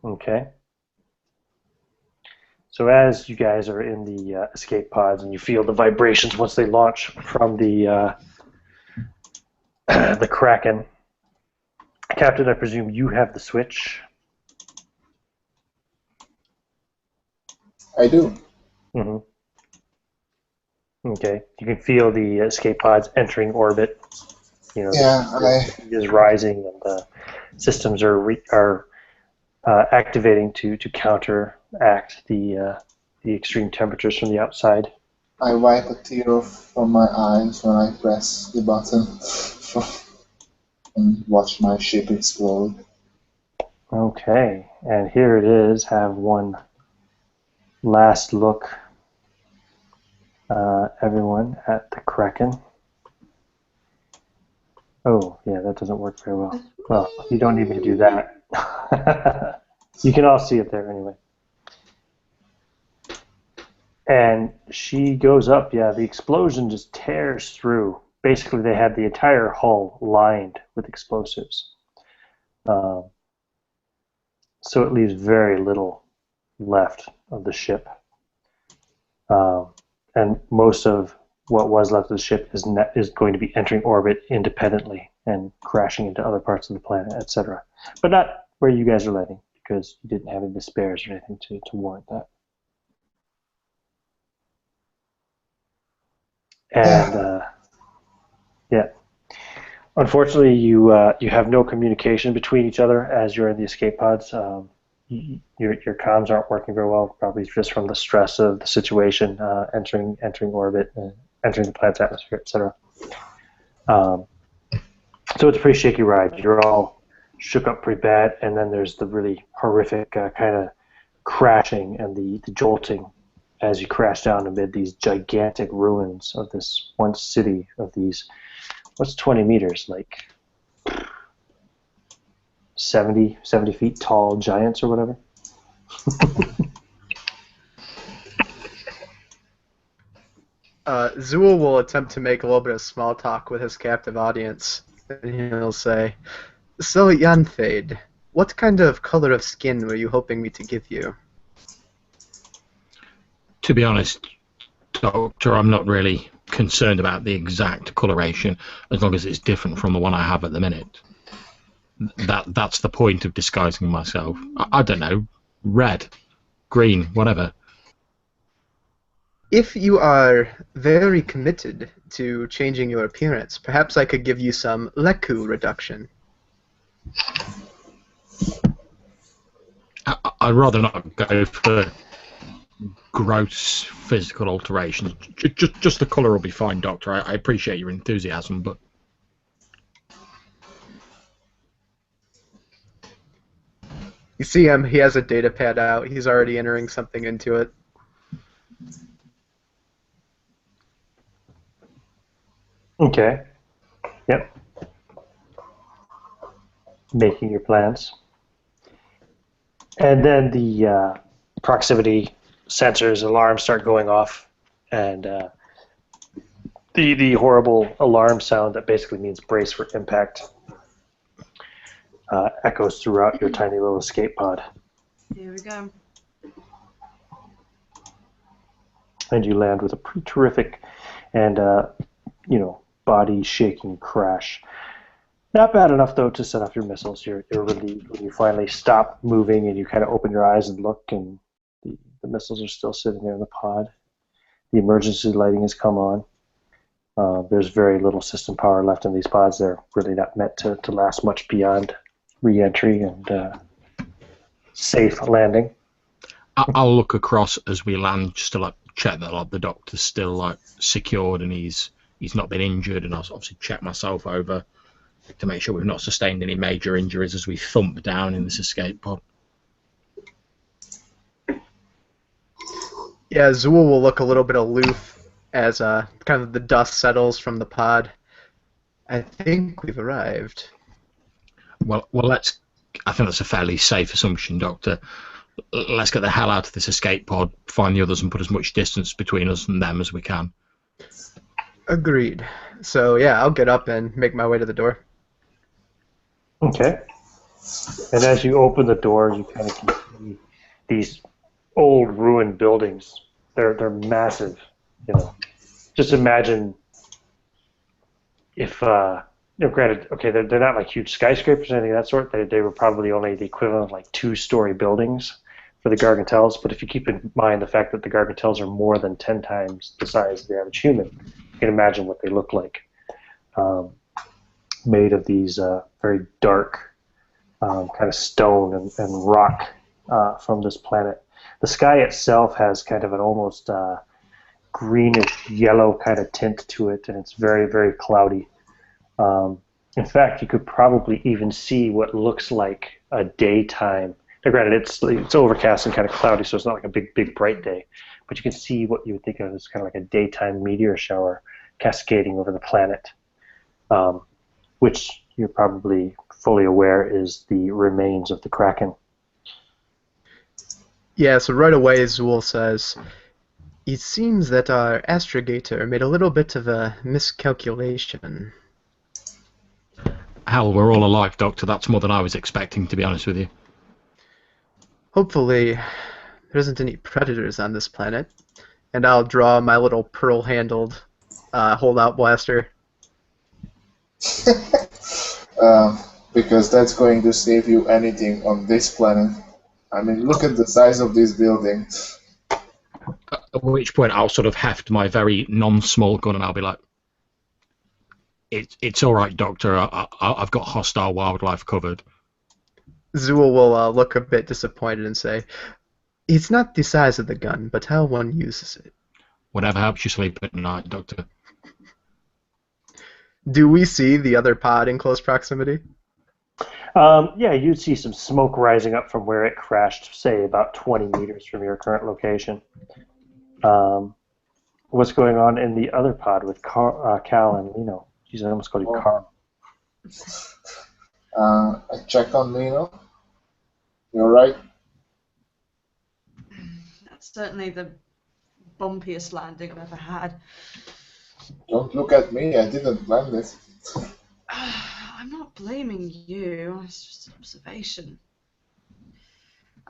Okay. So as you guys are in the escape pods and you feel the vibrations once they launch from the the Kraken, Captain, I presume you have the switch. I do. Mm-hmm. Okay. You can feel the escape pods entering orbit. The speed is rising, and the systems are activating to counteract the extreme temperatures from the outside. I wipe a tear from my eyes when I press the button and watch my ship explode. Okay, and here it is. Have one last look, everyone, at the Kraken. Oh, yeah, that doesn't work very well. Well, you don't need me to do that. You can all see it there anyway. And she goes up, yeah, the explosion just tears through. Basically, they had the entire hull lined with explosives. So it leaves very little left of the ship. And most of what was left of the ship is going to be entering orbit independently and crashing into other parts of the planet, etc. But not where you guys are landing, because you didn't have any spares or anything to warrant that. And yeah, unfortunately, you have no communication between each other as you're in the escape pods. Your comms aren't working very well, probably just from the stress of the situation, entering orbit, entering the planet's atmosphere, etc. So it's a pretty shaky ride. You're all shook up pretty bad, and then there's the really horrific kind of crashing and the jolting as you crash down amid these gigantic ruins of this once city of these, what's 20 meters, like 70 feet tall giants or whatever. Zool will attempt to make a little bit of small talk with his captive audience. And he'll say, "So, Yanfade, what kind of color of skin were you hoping me to give you?" To be honest, Doctor, I'm not really concerned about the exact coloration as long as it's different from the one I have at the minute. That's the point of disguising myself. I don't know, red, green, whatever. If you are very committed to changing your appearance, perhaps I could give you some Leku reduction. I'd rather not go for gross physical alterations. Just the colour will be fine, Doctor. I appreciate your enthusiasm, but You see him, he has a data pad out, he's already entering something into it. Okay. Yep. Making your plans. And then the proximity sensors alarms start going off, and the horrible alarm sound that basically means brace for impact echoes throughout your tiny little escape pod. Here we go. And you land with a pretty terrific and body-shaking crash. Not bad enough though to set off your missiles. You're relieved when you finally stop moving and you kind of open your eyes and look, and the missiles are still sitting there in the pod. The emergency lighting has come on. There's very little system power left in these pods. They're really not meant to last much beyond re-entry and safe landing. I'll look across as we land just to like check that the doctor's still like secured and he's not been injured, and I'll obviously check myself over to make sure we've not sustained any major injuries as we thump down in this escape pod. Yeah, Zool will look a little bit aloof as kind of the dust settles from the pod. I think we've arrived. Well, I think that's a fairly safe assumption, Doctor. Let's get the hell out of this escape pod, find the others, and put as much distance between us and them as we can. Agreed. So yeah, I'll get up and make my way to the door. Okay. And as you open the door, you kind of can see these old ruined buildings. They're massive. Just imagine if granted, okay, they're not like huge skyscrapers or anything of that sort. They were probably only the equivalent of like 2-story buildings for the Gargantels. But if you keep in mind the fact that the Gargantels are more than 10 times the size of the average human, you can imagine what they look like. Made of these very dark kind of stone and rock from this planet. The sky itself has kind of an almost greenish yellow kind of tint to it, and it's very, very cloudy. In fact, you could probably even see what looks like a daytime. Now, granted, it's overcast and kind of cloudy, so it's not like a big bright day, but you can see what you would think of as kind of like a daytime meteor shower cascading over the planet. Which you're probably fully aware is the remains of the Kraken. Yeah, so right away Zool says, "It seems that our astrogator made a little bit of a miscalculation." Hell, we're all alive, Doctor. That's more than I was expecting, to be honest with you. Hopefully there isn't any predators on this planet. And I'll draw my little pearl-handled holdout blaster. Because that's going to save you anything on this planet. I mean, look at the size of this building. At which point I'll sort of heft my very non-small gun and I'll be like, it's all right, Doctor. I've got hostile wildlife covered. Zool will look a bit disappointed and say, "It's not the size of the gun, but how one uses it." Whatever helps you sleep at night, Doctor. Do we see the other pod in close proximity? Yeah, you'd see some smoke rising up from where it crashed, say about 20 meters from your current location. What's going on in the other pod with Cal and Lino? Jeez, I almost called you Carl. I check on Lino. You're right. That's certainly the bumpiest landing I've ever had. Don't look at me, I didn't plan this. I'm not blaming you. It's just an observation.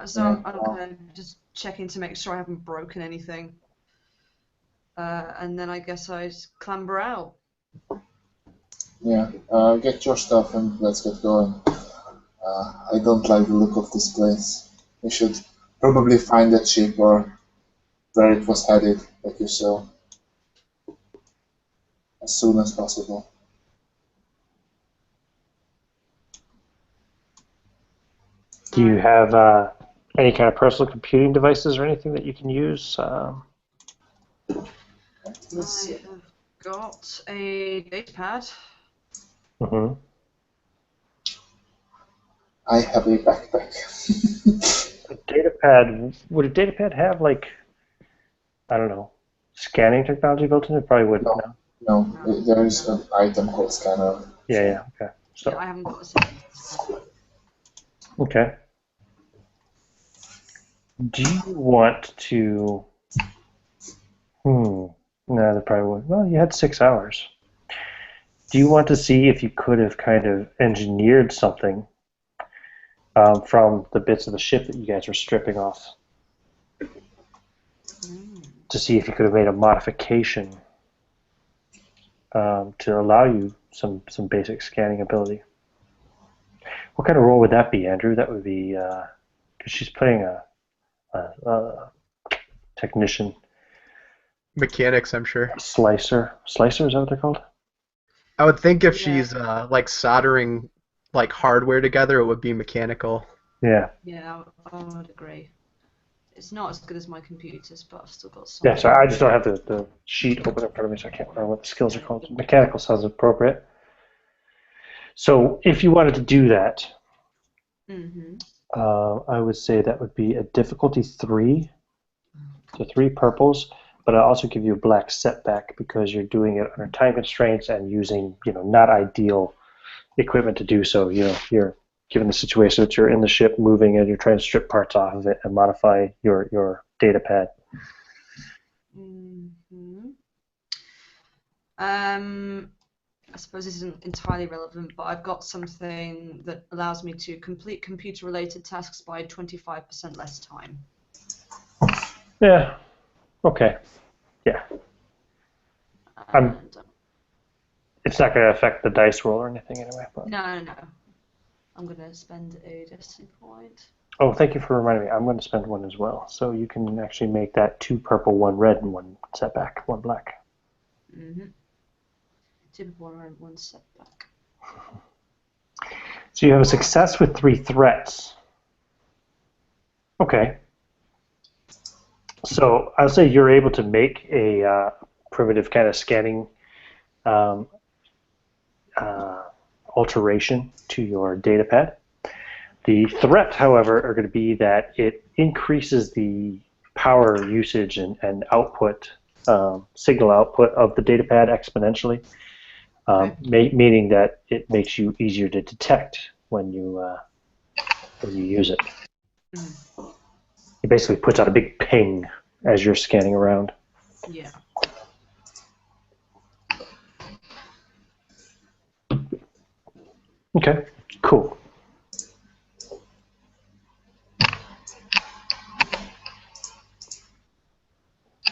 So Yeah, I'm kind of just checking to make sure I haven't broken anything. And then I guess I just clamber out. yeah. Get your stuff and let's get going. I don't like the look of this place. We should probably find that ship or where it was headed, like you saw, as soon as possible. Do you have any kind of personal computing devices or anything that you can use? Let's I see. have got a datapad. Mm-hmm. I have a backpack. A datapad, would a datapad have, like, I don't know, scanning technology built in? It probably wouldn't. No. No. No, there is an item called scanner. Yeah, okay. So, Yeah, I haven't got a second. okay. Do you want to? No, they probably wouldn't. Well, you had 6 hours. Do you want to see if you could have kind of engineered something from the bits of the ship that you guys were stripping off? To see if you could have made a modification to allow you some basic scanning ability. What kind of role would that be, Andrew? That would be because she's playing a technician, Mechanics, I'm sure. slicer. Slicer, is that what they're called? I would think if Yeah. she's like soldering like hardware together, it would be mechanical. Yeah. Yeah, I would agree. It's not as good as my computers, but I've still got some. Yeah, sorry, I just don't have the sheet open in front of me, so I can't remember what the skills are called. Mechanical sounds appropriate. So if you wanted to do that, Mm-hmm. I would say that would be a difficulty 3, so 3 purples, but I'll also give you a black setback because you're doing it under time constraints and using, not ideal equipment to do so. You're given the situation that you're in the ship moving and you're trying to strip parts off of it and modify your data pad. Mm-hmm. I suppose this isn't entirely relevant, but I've got something that allows me to complete computer-related tasks by 25% less time. Yeah. Okay. Yeah. And, It's not going to affect the dice roll or anything anyway. But. no. I'm going to spend a destiny point. Oh, thank you for reminding me. I'm going to spend 1 as well. So you can actually make that 2 purple, 1 red, and 1 setback, 1 black. Mm-hmm. 2 purple, 1 red, 1 setback. So you have a success with 3 threats. Okay. So I'll say you're able to make a primitive kind of scanning alteration to your data pad. The threat, however, are going to be that it increases the power usage and output, signal output of the data pad exponentially, meaning that it makes you easier to detect when you use it. Mm. It basically puts out a big ping as you're scanning around. Yeah. Okay, cool.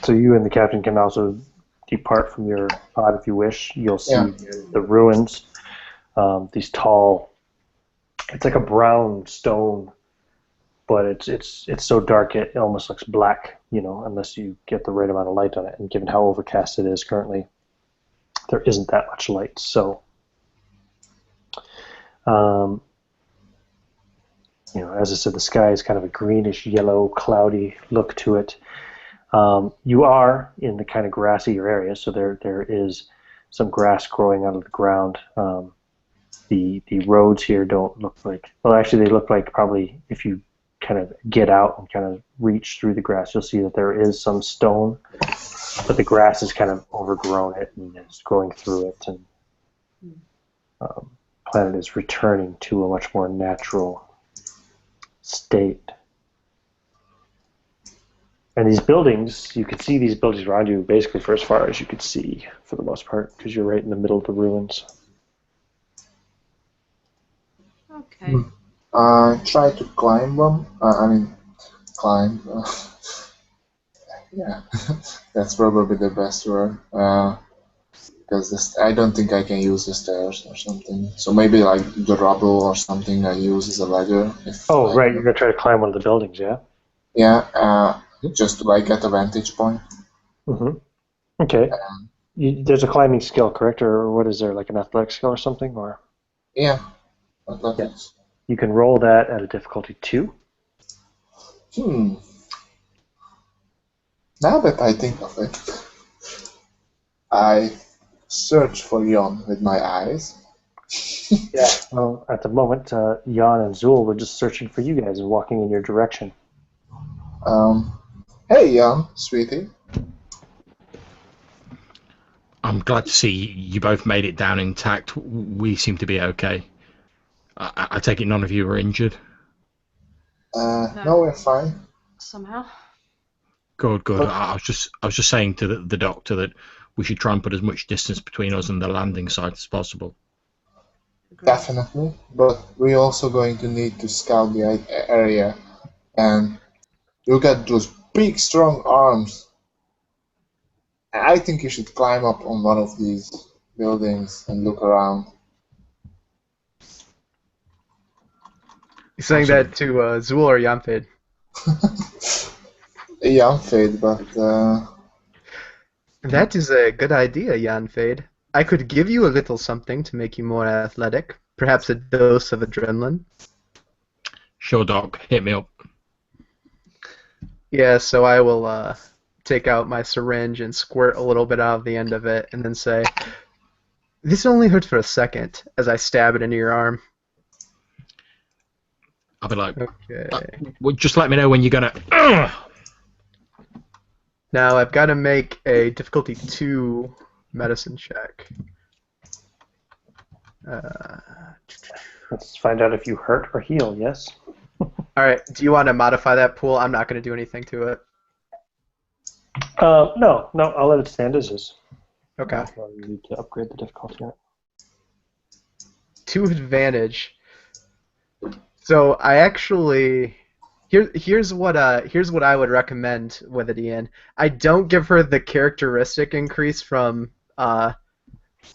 So you and the captain can also depart from your pod if you wish. You'll see the ruins, these tall, it's like a brown stone, but it's so dark it almost looks black, unless you get the right amount of light on it. And given how overcast it is currently, there isn't that much light. So, as I said, the sky is kind of a greenish yellow, cloudy look to it. You are in the kind of grassier area, so there is some grass growing out of the ground. The roads here don't look like, well, actually they look like probably if you kind of get out and kind of reach through the grass, you'll see that there is some stone, but the grass has kind of overgrown it and is growing through it, and planet is returning to a much more natural state. And these buildings, you can see these buildings around you basically for as far as you could see, for the most part, because you're right in the middle of the ruins. Okay. Try to climb them. I mean, climb. Yeah, that's probably the best word. Because I don't think I can use the stairs or something. So maybe like the rubble or something I use as a ladder. Oh, right, you're going to try to climb one of the buildings, yeah? Yeah, just to like get a vantage point. Mm-hmm. Okay. There's a climbing skill, correct? Or what is there, like an athletic skill or something? Or Yeah, yeah. athletics. You can roll that at a difficulty 2. Now that I think of it, I search for Yon with my eyes. Yeah. Well, at the moment, Jan and Zool were just searching for you guys and walking in your direction. Hey, Yon, sweetie. I'm glad to see you both made it down intact. We seem to be okay. I take it none of you were injured? No, we're fine. Somehow. Good. I was just saying to the doctor that we should try and put as much distance between us and the landing site as possible. Definitely, but we're also going to need to scout the area, and you got those big, strong arms. I think you should climb up on one of these buildings and look around. You saying Awesome. that to Zool or Yamfid? Yeah, I'm fade, but That is a good idea, Yanfade. I could give you a little something to make you more athletic. Perhaps a dose of adrenaline. Sure, Doc. Hit me up. Yeah, so I will take out my syringe and squirt a little bit out of the end of it, and then say, "This only hurt for a second," as I stab it into your arm. I'll be like, Okay. well, just let me know when you're gonna. Now I've got to make a difficulty 2 medicine check. Let's find out if you hurt or heal, yes? Alright, do you want to modify that pool? I'm not going to do anything to it. No, I'll let it stand as is. Okay. You need to upgrade the difficulty on it. 2 advantage. So I actually here's what I would recommend with it, Ian. I don't give her the characteristic increase from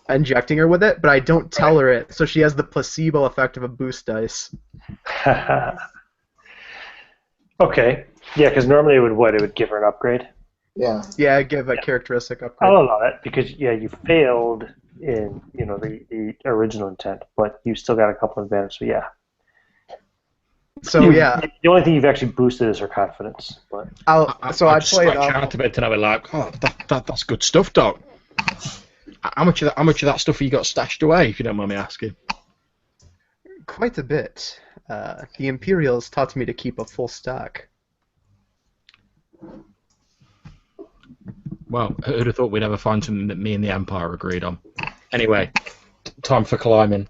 injecting her with it, but I don't tell her it, so she has the placebo effect of a boost dice. Okay. Yeah, because normally it would give her an upgrade. yeah. Yeah, give a characteristic upgrade. I'll allow it because you failed in the original intent, but you still got a couple of advantages. So yeah. So yeah, The only thing you've actually boosted is her confidence. But I'd play it off. Chat a bit and I'll be like, oh, that's good stuff, Doc. How much of that stuff have you got stashed away, if you don't mind me asking? Quite a bit. The Imperials taught me to keep a full stock. Well, who'd have thought we'd ever find something that me and the Empire agreed on? Anyway, time for climbing.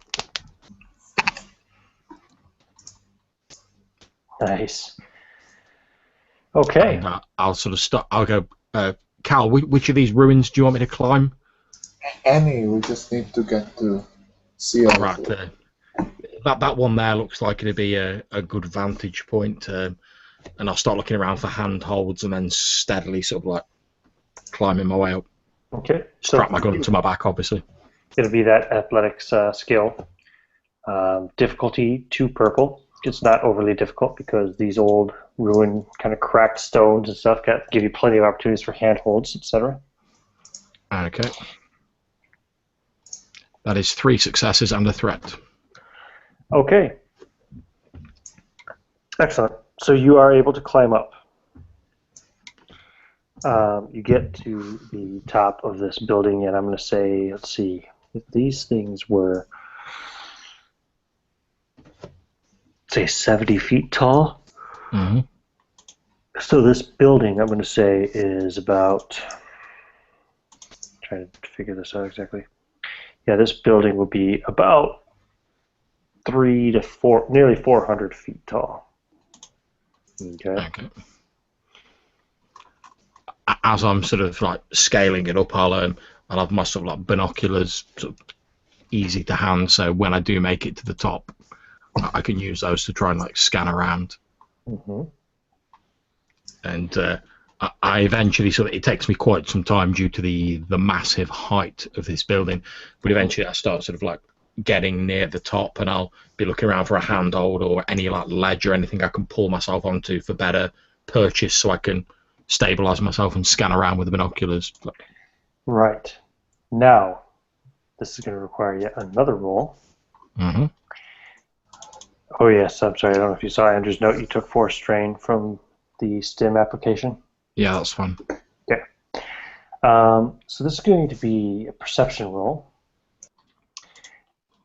nice. Okay. And, I'll sort of stop. I'll go, Cal, which of these ruins do you want me to climb? Any, we just need to get to see all Right, of it. that one there looks like it'd be a good vantage point, and I'll start looking around for handholds and then steadily sort of like climbing my way up. Okay. So Strap my gun to my back, obviously. it'll be that athletics skill. Difficulty 2 purple. It's not overly difficult because these old ruined kind of cracked stones and stuff give you plenty of opportunities for handholds, etc. Okay. That is 3 successes and a threat. Okay. Excellent. So you are able to climb up. You get to the top of this building, and I'm going to say, let's see, if these things were, say, 70 feet tall. Mm-hmm. So this building, I'm going to say, is about, trying to figure this out exactly. Yeah, this building will be about 3 to 4, nearly 400 feet tall. Okay. as I'm sort of like scaling it up, I'll have my sort of like binoculars sort of easy to hand, so when I do make it to the top, I can use those to try and like scan around. Mm-hmm. And I eventually sort of, it takes me quite some time due to the massive height of this building, but eventually I start sort of like getting near the top, and I'll be looking around for a handhold or any like ledge or anything I can pull myself onto for better purchase, so I can stabilize myself and scan around with the binoculars. Right. Now, this is going to require yet another roll. Mm-hmm. Oh yes, I'm sorry, I don't know if you saw Andrew's note, you took 4 strain from the STEM application. Yeah, that's fine. Okay. So this is going to be a perception roll.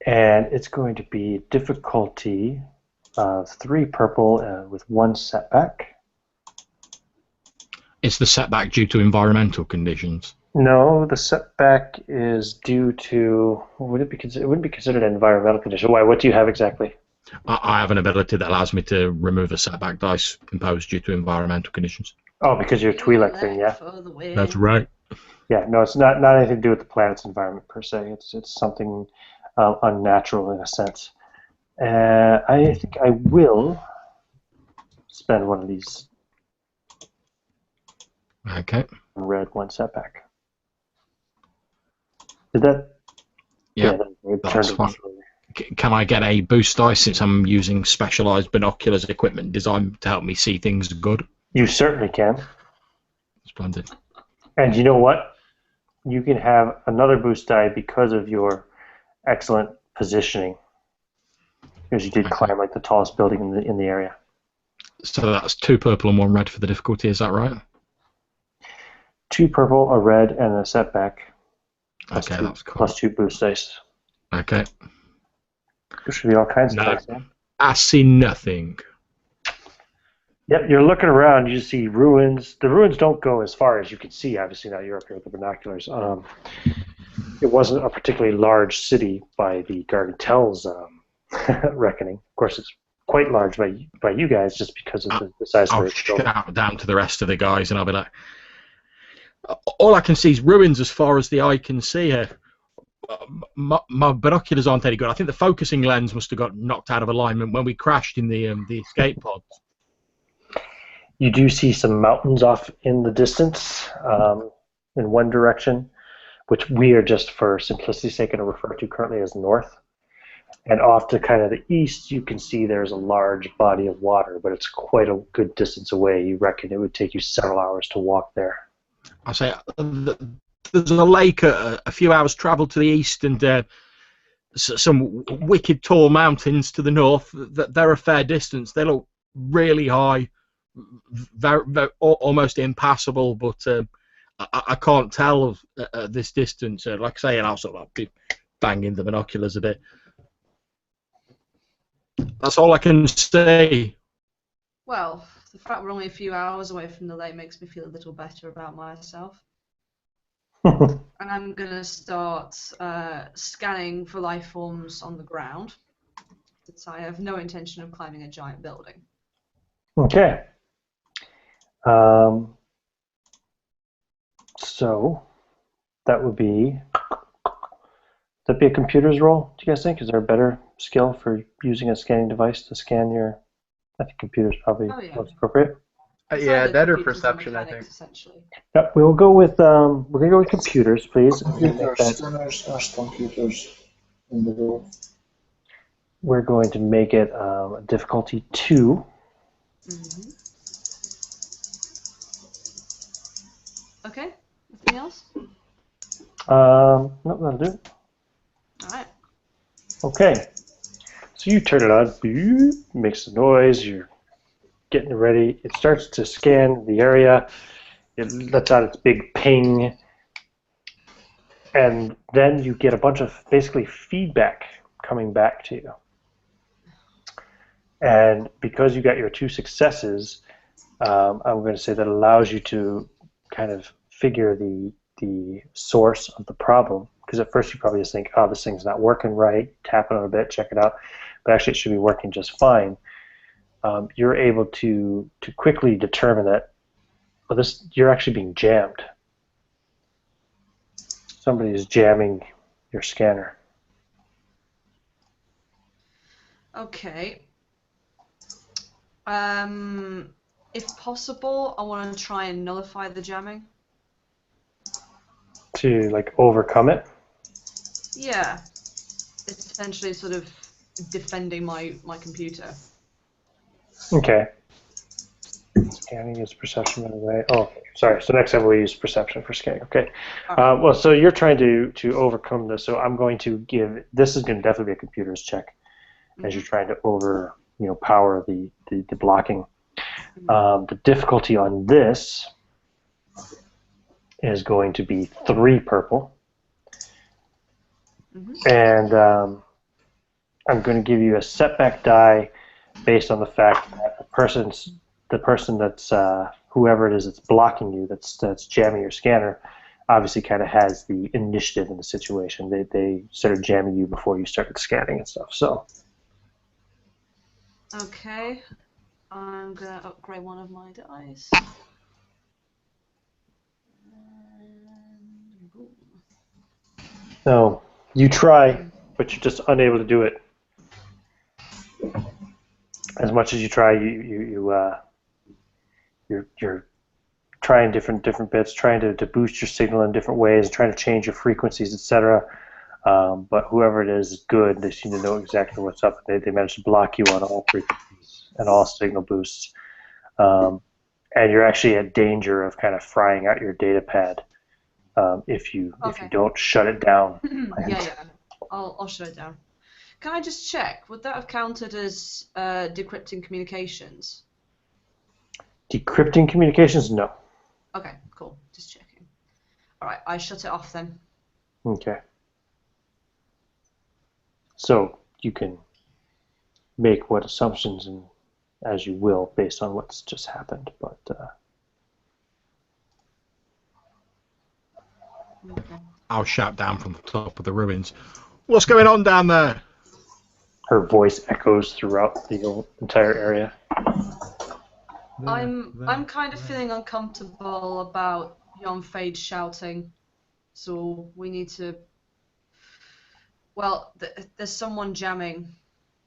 And it's going to be difficulty of 3 purple with 1 setback. It's the setback due to environmental conditions. No, the setback is due to, it wouldn't be considered an environmental condition. Why? What do you have exactly? I have an ability that allows me to remove a setback dice imposed due to environmental conditions. Oh, because you're a Twi'lek thing, yeah? That's right. Yeah, no, it's not anything to do with the planet's environment per se. It's something unnatural in a sense. I think I will spend one of these. Okay. Red, 1 setback. Did that? Yeah, it that's turned fine. Can I get a boost dice since I'm using specialized binoculars equipment designed to help me see things good? You certainly can. Splendid. And you know what? You can have another boost die because of your excellent positioning, because you did climb like the tallest building in the area. So that's 2 purple and 1 red for the difficulty. Is that right? 2 purple, a red, and a setback. Okay, that's cool. Plus 2 boost dice. Okay. There should be all kinds of dice. I see nothing. Yep, you're looking around, you see ruins. The ruins don't go as far as you can see, obviously, now you're up here with the binoculars. It wasn't a particularly large city by the Gargantel's reckoning. Of course, it's quite large by you guys just because of the size of I'll the building. shout down to the rest of the guys and I'll be like, all I can see is ruins as far as the eye can see here. My binoculars aren't any good. I think the focusing lens must have got knocked out of alignment when we crashed in the escape pods. You do see some mountains off in the distance in one direction, which we are just for simplicity's sake going to refer to currently as north. And off to kind of the east, you can see there's a large body of water, but it's quite a good distance away. You reckon it would take you several hours to walk there. I say there's a lake a few hours travel to the east, and some wicked tall mountains to the north. They're a fair distance. They look really high, very, almost impassable, but I can't tell at this distance. Like I say, and I'll sort of be banging the binoculars a bit. That's all I can say. Well, the fact we're only a few hours away from the lake makes me feel a little better about myself. And I'm going to start scanning for life forms on the ground. Since I have no intention of climbing a giant building. Okay. So that would be a computer's role, do you guys think? Is there a better skill for using a scanning device to scan your... I think computer's probably most appropriate. Yeah, that or perception, I think. Yep, we'll go with we're gonna go with computers, please. Computers, scanners, computers in the room. We're going to make it difficulty 2. Mm-hmm. Okay. Anything else? No, that'll do. All right. Okay. So you turn it on, boop, makes the noise, you're getting it ready. It starts to scan the area. It lets out its big ping. And then you get a bunch of basically feedback coming back to you. And because you got your 2 successes, I'm going to say that allows you to kind of figure the source of the problem. Because at first you probably just think, oh, this thing's not working right, tap it on a bit, check it out. But actually it should be working just fine. You're able to quickly determine that Well, you're actually being jammed. Somebody is jamming your scanner. Okay. If possible, I want to try and nullify the jamming. To like overcome it. Yeah. It's essentially sort of defending my computer. Okay. Scanning is perception by the way. Oh, sorry. So next time we'll use perception for scanning. Okay. Well, so you're trying to overcome this. So I'm going to give. This is going to definitely be a computer's check as you're trying to power the blocking. The difficulty on this is going to be 3 purple, and I'm going to give you a setback die based on the fact that the person that's whoever it is that's blocking you, that's jamming your scanner, obviously kind of has the initiative in the situation. They started jamming you before you started scanning and stuff. So. Okay. I'm gonna upgrade one of my dice. And boom. No, you try, but you're just unable to do it. As much as you try, you're trying different bits, trying to boost your signal in different ways, trying to change your frequencies, etc. But whoever it is good. They seem to know exactly what's up. They managed to block you on all frequencies and all signal boosts. And you're actually at danger of kind of frying out your data pad if you don't shut it down. Yeah. I'll shut it down. Can I just check? Would that have counted as decrypting communications? Decrypting communications? No. Okay, cool. Just checking. All right, I shut it off then. Okay. So you can make what assumptions and as you will based on what's just happened, but. Okay. I'll shout down from the top of the ruins. What's going on down there? Her voice echoes throughout the entire area. I'm kind of feeling uncomfortable about Yon Fade shouting, so we need to. Well, there's someone jamming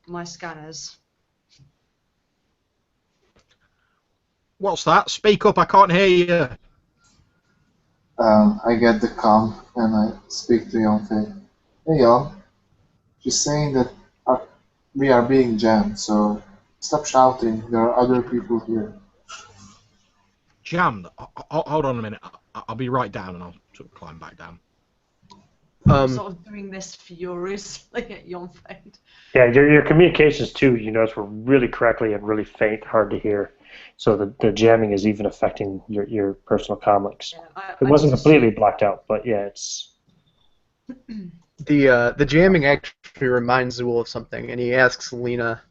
my scanners. What's that? Speak up, I can't hear you. I get the comm and I speak to Yonfei. Hey Yon, she's saying that we are being jammed, so stop shouting. There are other people here. Jammed? Hold on a minute. I'll be right down and I'll sort of climb back down. Sort of doing this furiously at Yon Fade. Yeah, your communications too, you notice, were really crackly and really faint, hard to hear. So the jamming is even affecting your personal comm links. Yeah, It wasn't completely blocked out, but yeah, it's. The jamming actually reminds Zool of something, and he asks Lena,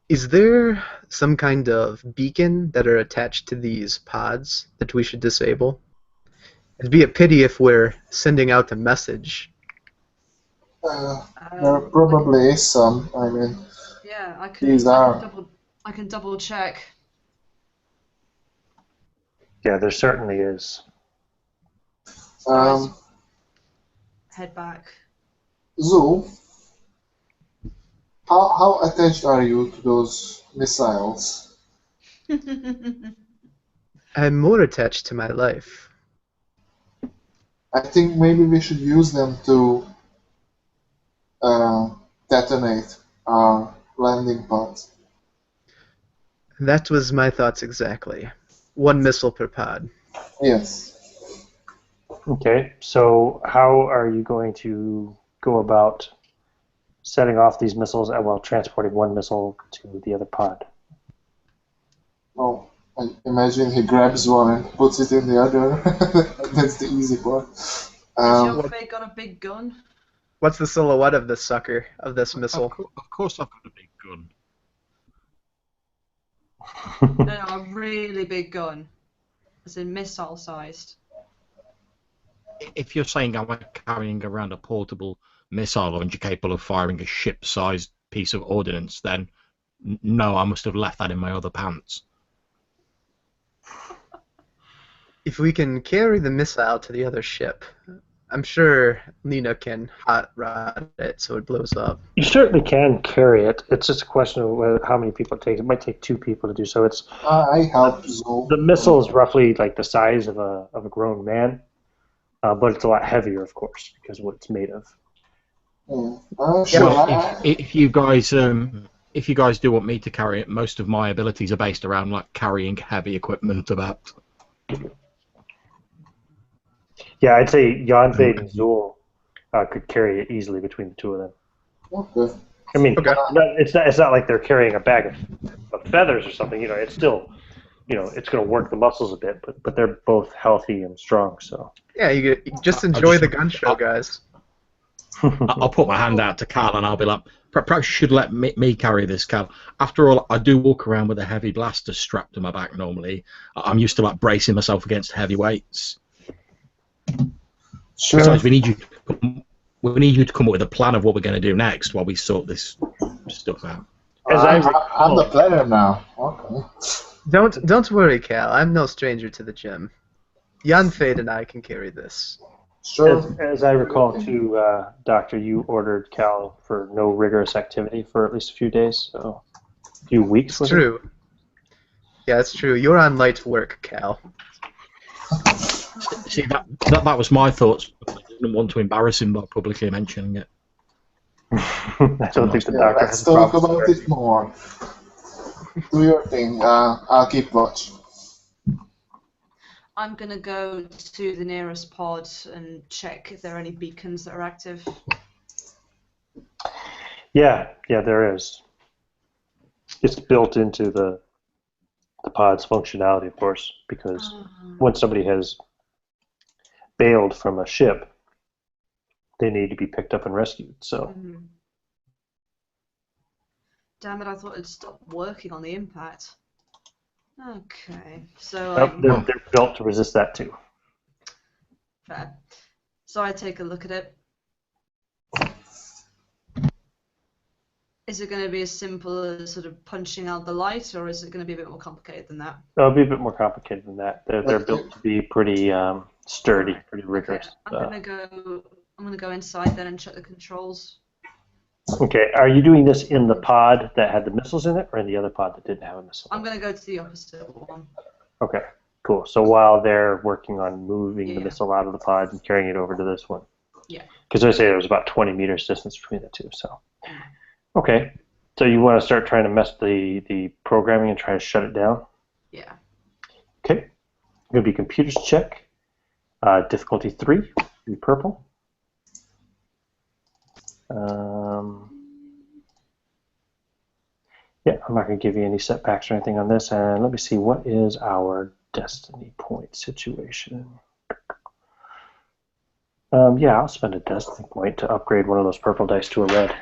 is there some kind of beacon that are attached to these pods that we should disable? It'd be a pity if we're sending out a message. There probably is some. I mean, yeah, I can double check. Yeah, there certainly is. Head back. Zoo, how attached are you to those missiles? I'm more attached to my life. I think maybe we should use them to detonate our landing pods. That was my thoughts exactly. 1 missile per pod. Yes. Okay, so how are you going to go about setting off these missiles and while transporting 1 missile to the other pod? Oh, I imagine he grabs one and puts it in the other. That's the easy part. Has Yon Fade got a big gun? What's the silhouette of this sucker, of this missile? Of course I've got a big gun. No, a really big gun. As in missile-sized. If you're saying I'm carrying around a portable missile launcher capable of firing a ship-sized piece of ordnance, then no, I must have left that in my other pants. if we can carry the missile to the other ship, I'm sure Lena can hot rod it so it blows up. You certainly can carry it. It's just a question of how many people it takes. It might take 2 people to do so. It's I help Zul. the missile is roughly like the size of a grown man, but it's a lot heavier, of course, because of what it's made of. Sure. Well, if you guys do want me to carry it, most of my abilities are based around like carrying heavy equipment about. Yeah, I'd say Yanfei and Zul could carry it easily between the 2 of them. Okay. I mean, Okay. it's not like they're carrying a bag of feathers or something. You know, it's still, it's going to work the muscles a bit, but they're both healthy and strong. So Yeah, you just enjoy the gun show, guys. I'll put my hand out to Cal and I'll be like, perhaps you should let me carry this, Cal. After all, I do walk around with a heavy blaster strapped to my back normally. I'm used to like bracing myself against heavy weights. Sure. Besides, we need you to come up with a plan of what we're going to do next while we sort this stuff out. I'm the player now. Okay. Don't worry, Cal. I'm no stranger to the gym. Yanfei and I can carry this. Sure. as I recall, too, Doctor, you ordered Cal for no rigorous activity for at least a few days, so a few weeks. It's true. Yeah, it's true. You're on light work, Cal. See, that was my thoughts. I didn't want to embarrass him by publicly mentioning it. I don't think the doctor Let's has a talk problem. about it more. Do your thing. I'll keep watch. I'm gonna go to the nearest pod and check if there are any beacons that are active. Yeah, there is. It's built into the pod's functionality, of course, because when somebody has bailed from a ship, they need to be picked up and rescued. So. Damn it! I thought it'd stop working on the impact. Okay, so They're built to resist that too. fair. So I take a look at it. Is it going to be as simple as sort of punching out the light, or is it going to be a bit more complicated than that? It'll be a bit more complicated than that. They're built to be pretty sturdy, pretty rigorous. Okay. I'm gonna go inside then and check the controls. Okay, are you doing this in the pod that had the missiles in it, or in the other pod that didn't have a missile? I'm gonna go to the opposite one. Okay, cool. So while they're working on moving the missile out of the pod and carrying it over to this one. Yeah. Because I say there was about 20 meters distance between the two. So. Okay, so you want to start trying to mess the programming and try to shut it down? Yeah. Okay, going to be computers check. Difficulty 3, be purple. Yeah, I'm not going to give you any setbacks or anything on this. And let me see, what is our destiny point situation? Yeah, I'll spend a destiny point to upgrade one of those purple dice to a red.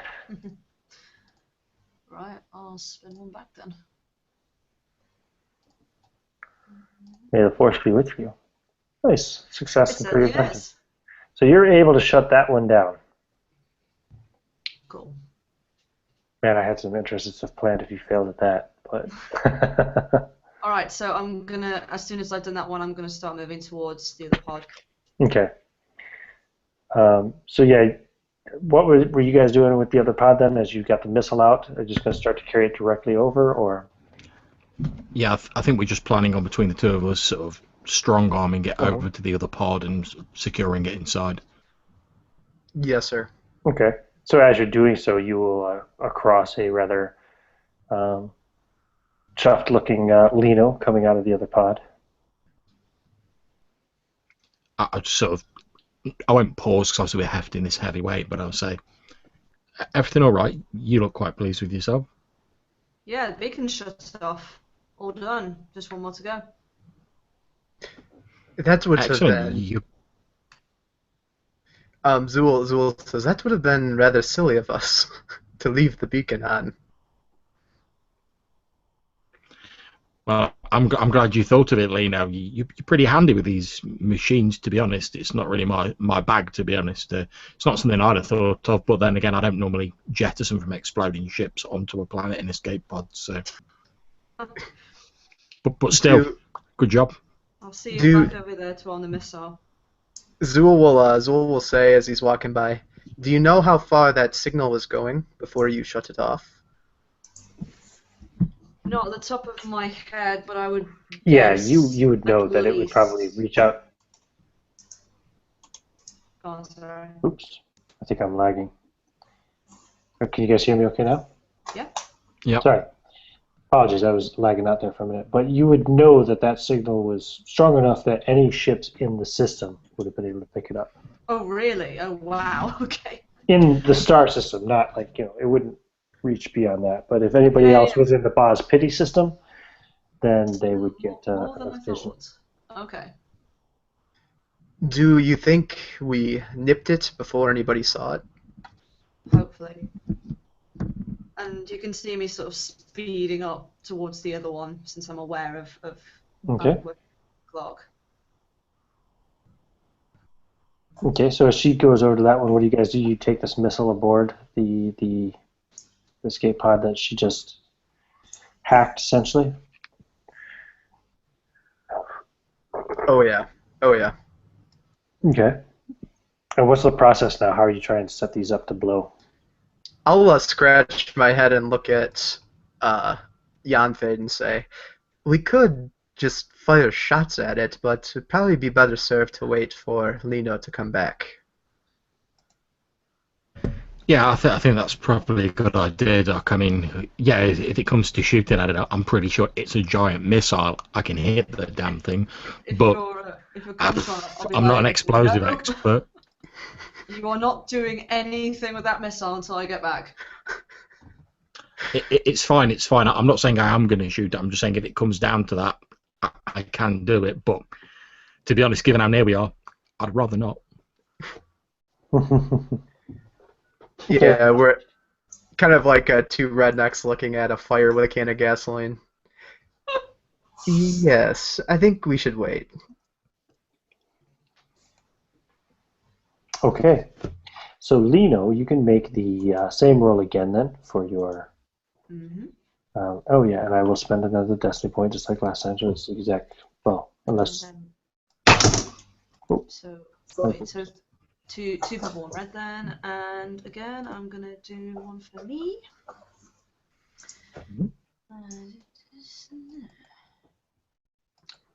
Right, I'll spin one back then. May the force be with you. Nice. Success in career adventure. Yes. So you're able to shut that one down. Cool. Man, I had some interesting stuff planned if you failed at that, but... Alright, so I'm gonna, as soon as I've done that one, I'm gonna start moving towards the other pod. Okay. So yeah, what were you guys doing with the other pod then as you got the missile out? Are you just going to start to carry it directly over, or? Yeah, I think we're just planning on between the 2 of us sort of strong-arming it over to the other pod and securing it inside. Yes, sir. Okay. So as you're doing so, you will cross a rather chuffed-looking Lino coming out of the other pod. I just sort of, I won't pause because obviously we're hefting this heavy weight, but I'll say, everything all right? You look quite pleased with yourself. Yeah, the beacon shut off. All done. Just one more to go. That would have Excellent. been. Zool says that would have been rather silly of us to leave the beacon on. Well, I'm glad you thought of it, Lino. You're pretty handy with these machines, to be honest. It's not really my bag, to be honest. It's not something I'd have thought of, but then again, I don't normally jettison from exploding ships onto a planet in escape pods. So, but still, good job. I'll see you Do back over there to on the missile. Zool will say as he's walking by, "Do you know how far that signal was going before you shut it off?" Not at the top of my head, but I would Yeah, guess you would know at that it would probably least. reach out. Oh, sorry. Oops, I think I'm lagging. Can you guys hear me okay now? Yeah. Yep. Sorry. Apologies, I was lagging out there for a minute. But you would know that that signal was strong enough that any ships in the system would have been able to pick it up. Oh, really? Oh, wow. Okay. In the star system, not like, it wouldn't reach beyond that. But if anybody Yeah, else was in the Boz Pity system, then they would get more than I enough vision. thought. Okay. Do you think we nipped it before anybody saw it? Hopefully. And you can see me sort of speeding up towards the other one, since I'm aware of Okay. the clock. Okay, so as she goes over to that one, what do you guys do? You take this missile aboard the escape pod that she just hacked, essentially? Oh yeah. Oh yeah. Okay. And what's the process now? How are you trying to set these up to blow? I'll scratch my head and look at Yanfade and say, we could just fire shots at it, but it'd probably be better served to wait for Lino to come back. Yeah, I think that's probably a good idea, Doc. I mean, yeah, if it comes to shooting at it, I'm pretty sure it's a giant missile. I can hit the damn thing, If but you're Commissar, I'll be I'm not an like, explosive "No, expert. you are not doing anything with that missile until I get back." It's fine. It's fine. I'm not saying I am going to shoot it. I'm just saying if it comes down to that, I can do it. But to be honest, given how near we are, I'd rather not. Yeah, we're kind of like two rednecks looking at a fire with a can of gasoline. Yes, I think we should wait. Okay. So, Lino, you can make the same roll again then for your... Mm-hmm. oh, yeah, and I will spend another destiny point just like last time, so it's the exact... Well, unless... Oh. So, wait, so two purple, one red then, and again, I'm gonna do one for me.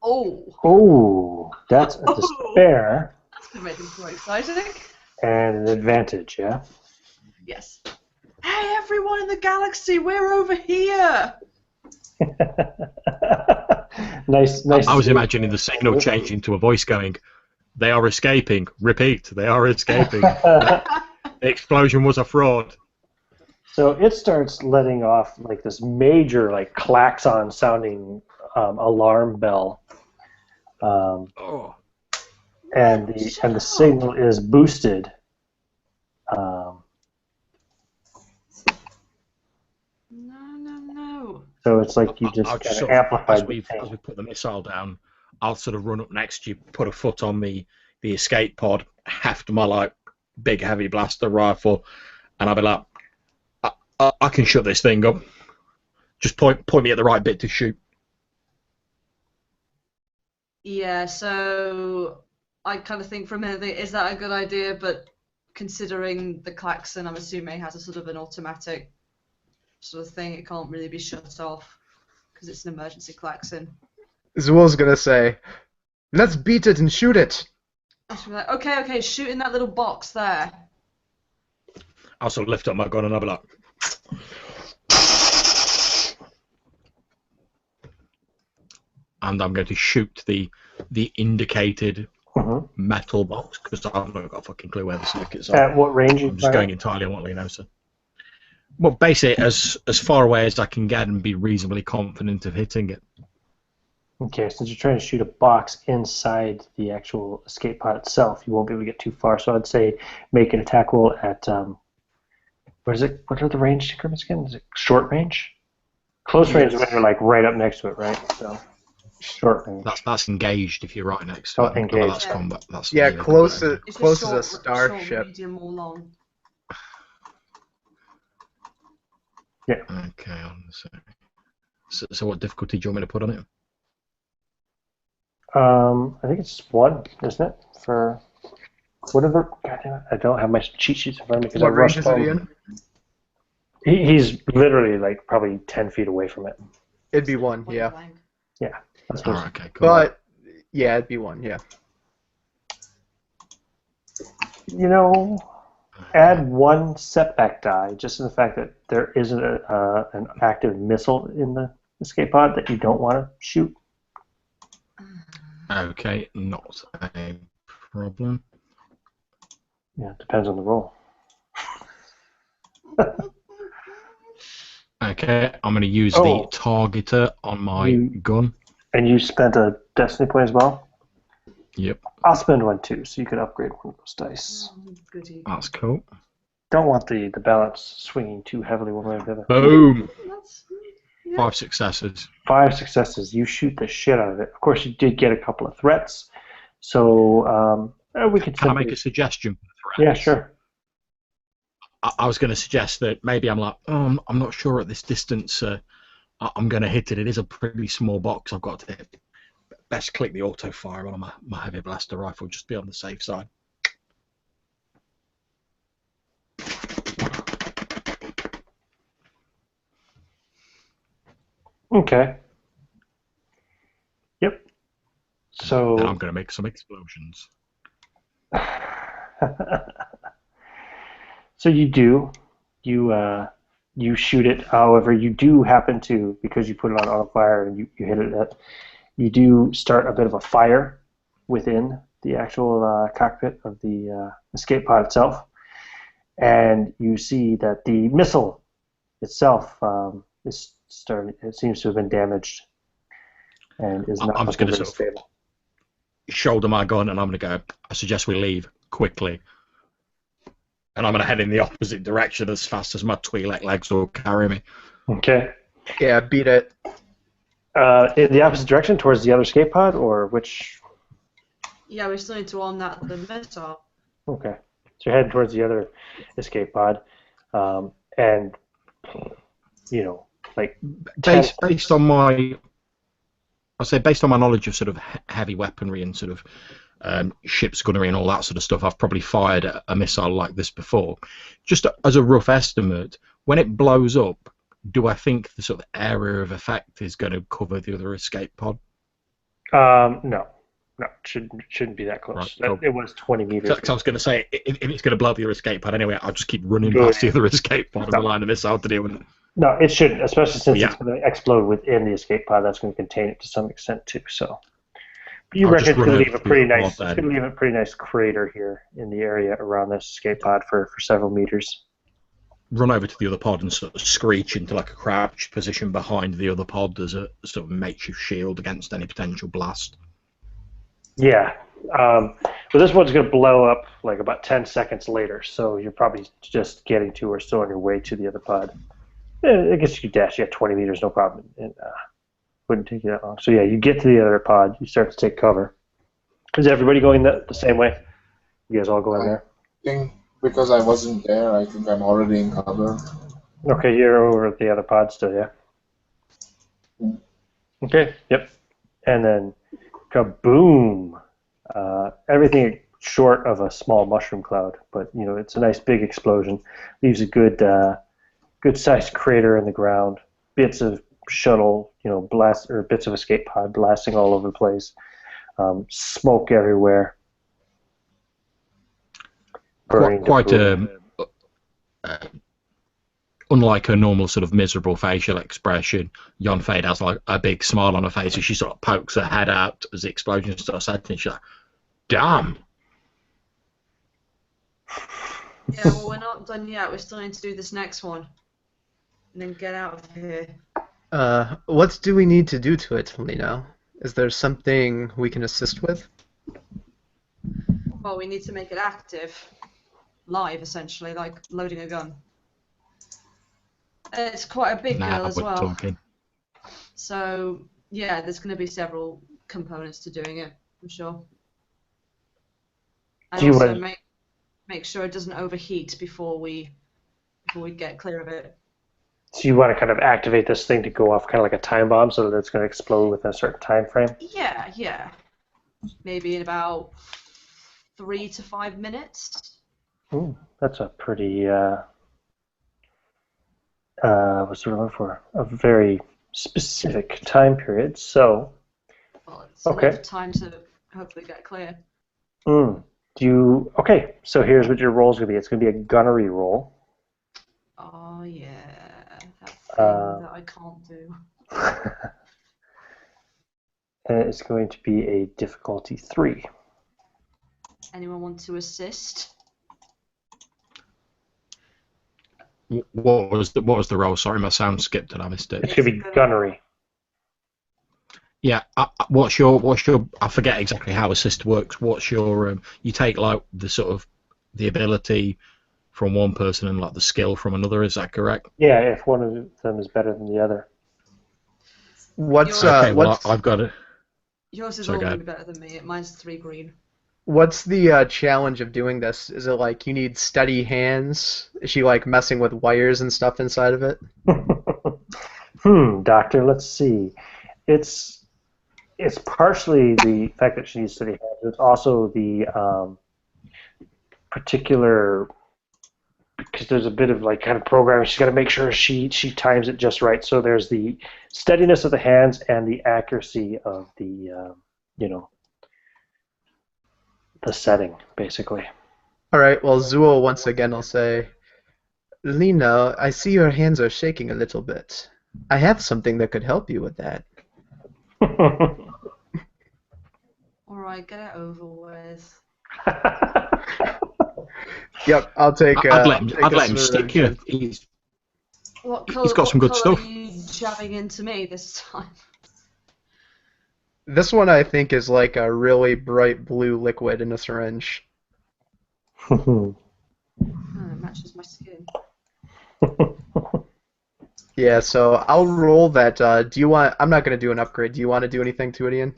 Oh, that's a despair. To make them so exciting. And an advantage, yeah? Yes. Hey, everyone in the galaxy, we're over here! nice. I was imagining the signal changing to a voice going, "They are escaping. Repeat, they are escaping." The explosion was a fraud. So it starts letting off like this major, like klaxon sounding alarm bell, Oh. and the signal is boosted. No. So it's like you just I'll kind of sort amplified as we the thing. put the missile down, I'll sort of run up next to you, put a foot on the escape pod, heft my like big heavy blaster rifle, and I'll be like, I can shut this thing up. Just point me at the right bit to shoot. Yeah, so I kind of think for a minute, is that a good idea? But considering the klaxon, I'm assuming has a sort of an automatic sort of thing. It can't really be shut off because it's an emergency klaxon. Zool's gonna say, "Let's beat it and shoot it." I should be like, okay, shoot in that little box there. I'll sort of lift up my gun and I'll be like, and I'm going to shoot the indicated metal box because I've not got a fucking clue where the circuits are. At what range? I'm just going entirely on what Lino said. Well, basically, as far away as I can get and be reasonably confident of hitting it. Okay, since you're trying to shoot a box inside the actual escape pod itself, you won't be able to get too far. So I'd say make an attack roll at what is it? What are the range increments again? Is it short range? Close range is when you're like right up next to it, right? So short range. That's engaged if you're right next to it. Engaged. No, that's combat. That's Yeah, melee close combat. as Short, a starship. Short, medium, or long. Yeah. Okay, so what difficulty do you want me to put on it? I think it's 1, isn't it? For whatever. God damn it, I don't have my cheat sheets in front of me because I What range rushed is it home. in? He's literally like probably 10 feet away from it. It'd be 1, Point yeah. blank. Yeah, that's All what. right, okay, cool. But yeah, it'd be 1, yeah. Add 1 setback die just in the fact that there isn't an active missile in the escape pod that you don't want to shoot. Okay, not a problem. Yeah, it depends on the roll. Okay, I'm going to use Oh. the targeter on my gun. And you spent a destiny point as well? Yep, I'll spend 1 too, so you could upgrade one of those dice. Oh, goody. that's cool. Don't want the balance swinging too heavily one way or the other. Boom! That's, yeah. 5 successes. 5 successes. You shoot the shit out of it. Of course, you did get a couple of threats, so we could. Can I make a suggestion? Yeah, sure. I was going to suggest that maybe I'm like, I'm not sure at this distance I'm going to hit it. It is a pretty small box. I've got to hit. Best click the auto fire on my heavy blaster rifle, just be on the safe side. Okay. Yep. So. Then I'm going to make some explosions. So you do, you shoot it. However, you do happen to, because you put it on auto fire and you hit it, you do start a bit of a fire within the actual cockpit of the escape pod itself, and you see that the missile itself is starting. It seems to have been damaged, and is not I'm just going to looking very stable. Shoulder my gun, and I'm going to go. I suggest we leave quickly. And I'm going to head in the opposite direction as fast as my Twi'lek legs will carry me. Okay. Yeah, beat it. In the opposite direction, towards the other escape pod, or which? Yeah, we still need to arm the missile. Okay. So you're heading towards the other escape pod, and like based on my, I'll say based on my knowledge of sort of heavy weaponry and sort of ship's gunnery and all that sort of stuff, I've probably fired a missile like this before. Just as a rough estimate, when it blows up, do I think the sort of area of effect is going to cover the other escape pod? No, it shouldn't be that close. Right, cool. It was 20 meters. So I was going to say, if it's going to blow up the other escape pod anyway, I'll just keep running past the other escape pod and relying on the missile to deal with it. No, it shouldn't, especially since Yeah. it's going to explode within the escape pod. That's going to contain it to some extent too. So, but you I'll reckon just it's going run to leave over a pretty to the nice. pod It's then. going to leave a pretty nice crater here in the area around this escape pod for several meters. Run over to the other pod and sort of screech into like a crouched position behind the other pod as a sort of makeshift shield against any potential blast. Yeah. But this one's going to blow up like about 10 seconds later, so you're probably just getting to or still on your way to the other pod. I guess you could dash. You have 20 meters, no problem. It wouldn't take you that long. So yeah, you get to the other pod. You start to take cover. Is everybody going the same way? You guys all go in there? I think because I wasn't there, I think I'm already in cover. Okay, you're over at the other pod still, yeah? Okay, yep. And then kaboom! Everything short of a small mushroom cloud, but it's a nice big explosion. Leaves a good-sized crater in the ground. Bits of shuttle, blast or bits of escape pod blasting all over the place. Smoke everywhere. Burning Quite debris. unlike her normal sort of miserable facial expression, Yon Fade has like a big smile on her face as she sort of pokes her head out as the explosion starts happening. She's like, damn. Yeah, well, we're not done yet. We're still need to do this next one. And then get out of here. What do we need to do to it, Lino? Is there something we can assist with? Well, we need to make it active. Live, essentially, like loading a gun. It's quite a big girl as we're well. talking. So, yeah, there's going to be several components to doing it, I'm sure. And Do you also want- make sure it doesn't overheat before we get clear of it. So you want to kind of activate this thing to go off kind of like a time bomb so that it's going to explode within a certain time frame? Yeah. maybe in about 3 to 5 minutes. Ooh, that's a pretty, what's the word for? A very specific time period. So, Well, it's okay. enough time to hopefully get clear. Okay, so here's what your roll's going to be. It's going to be a gunnery roll. Oh, yeah. That thing that I can't do. And it's going to be a difficulty 3. Anyone want to assist? What was the roll? Sorry, my sound skipped and I missed it. It's going to be gunnery. Yeah, what's your? I forget exactly how assist works. What's your? You take like the ability from one person and like the skill from another. Is that correct? Yeah, if one of them is better than the other. What's Okay, well what's I've got it. Yours is Sorry, all go going to ahead. be better than me. Mine's 3 green. what's the challenge of doing this? Is it like you need steady hands? Is she like messing with wires and stuff inside of it? Doctor, let's see. It's partially the fact that she needs steady hands. It's also the particular, because there's a bit of like kind of programming. She's got to make sure she times it just right. So there's the steadiness of the hands and the accuracy of the the setting, basically. All right. Well, Zool once again will say, Lena, I see your hands are shaking a little bit. I have something that could help you with that. Alright, get it over with. Yep, I'll take. I'd let I'll take him a stick you. surrender. What He's colour, got some good colour stuff. are you jabbing into me this time? This one I think is like a really bright blue liquid in a syringe. Oh, it matches my skin. Yeah, so I'll roll that. Do you want? I'm not going to do an upgrade. Do you want to do anything to it, Ian?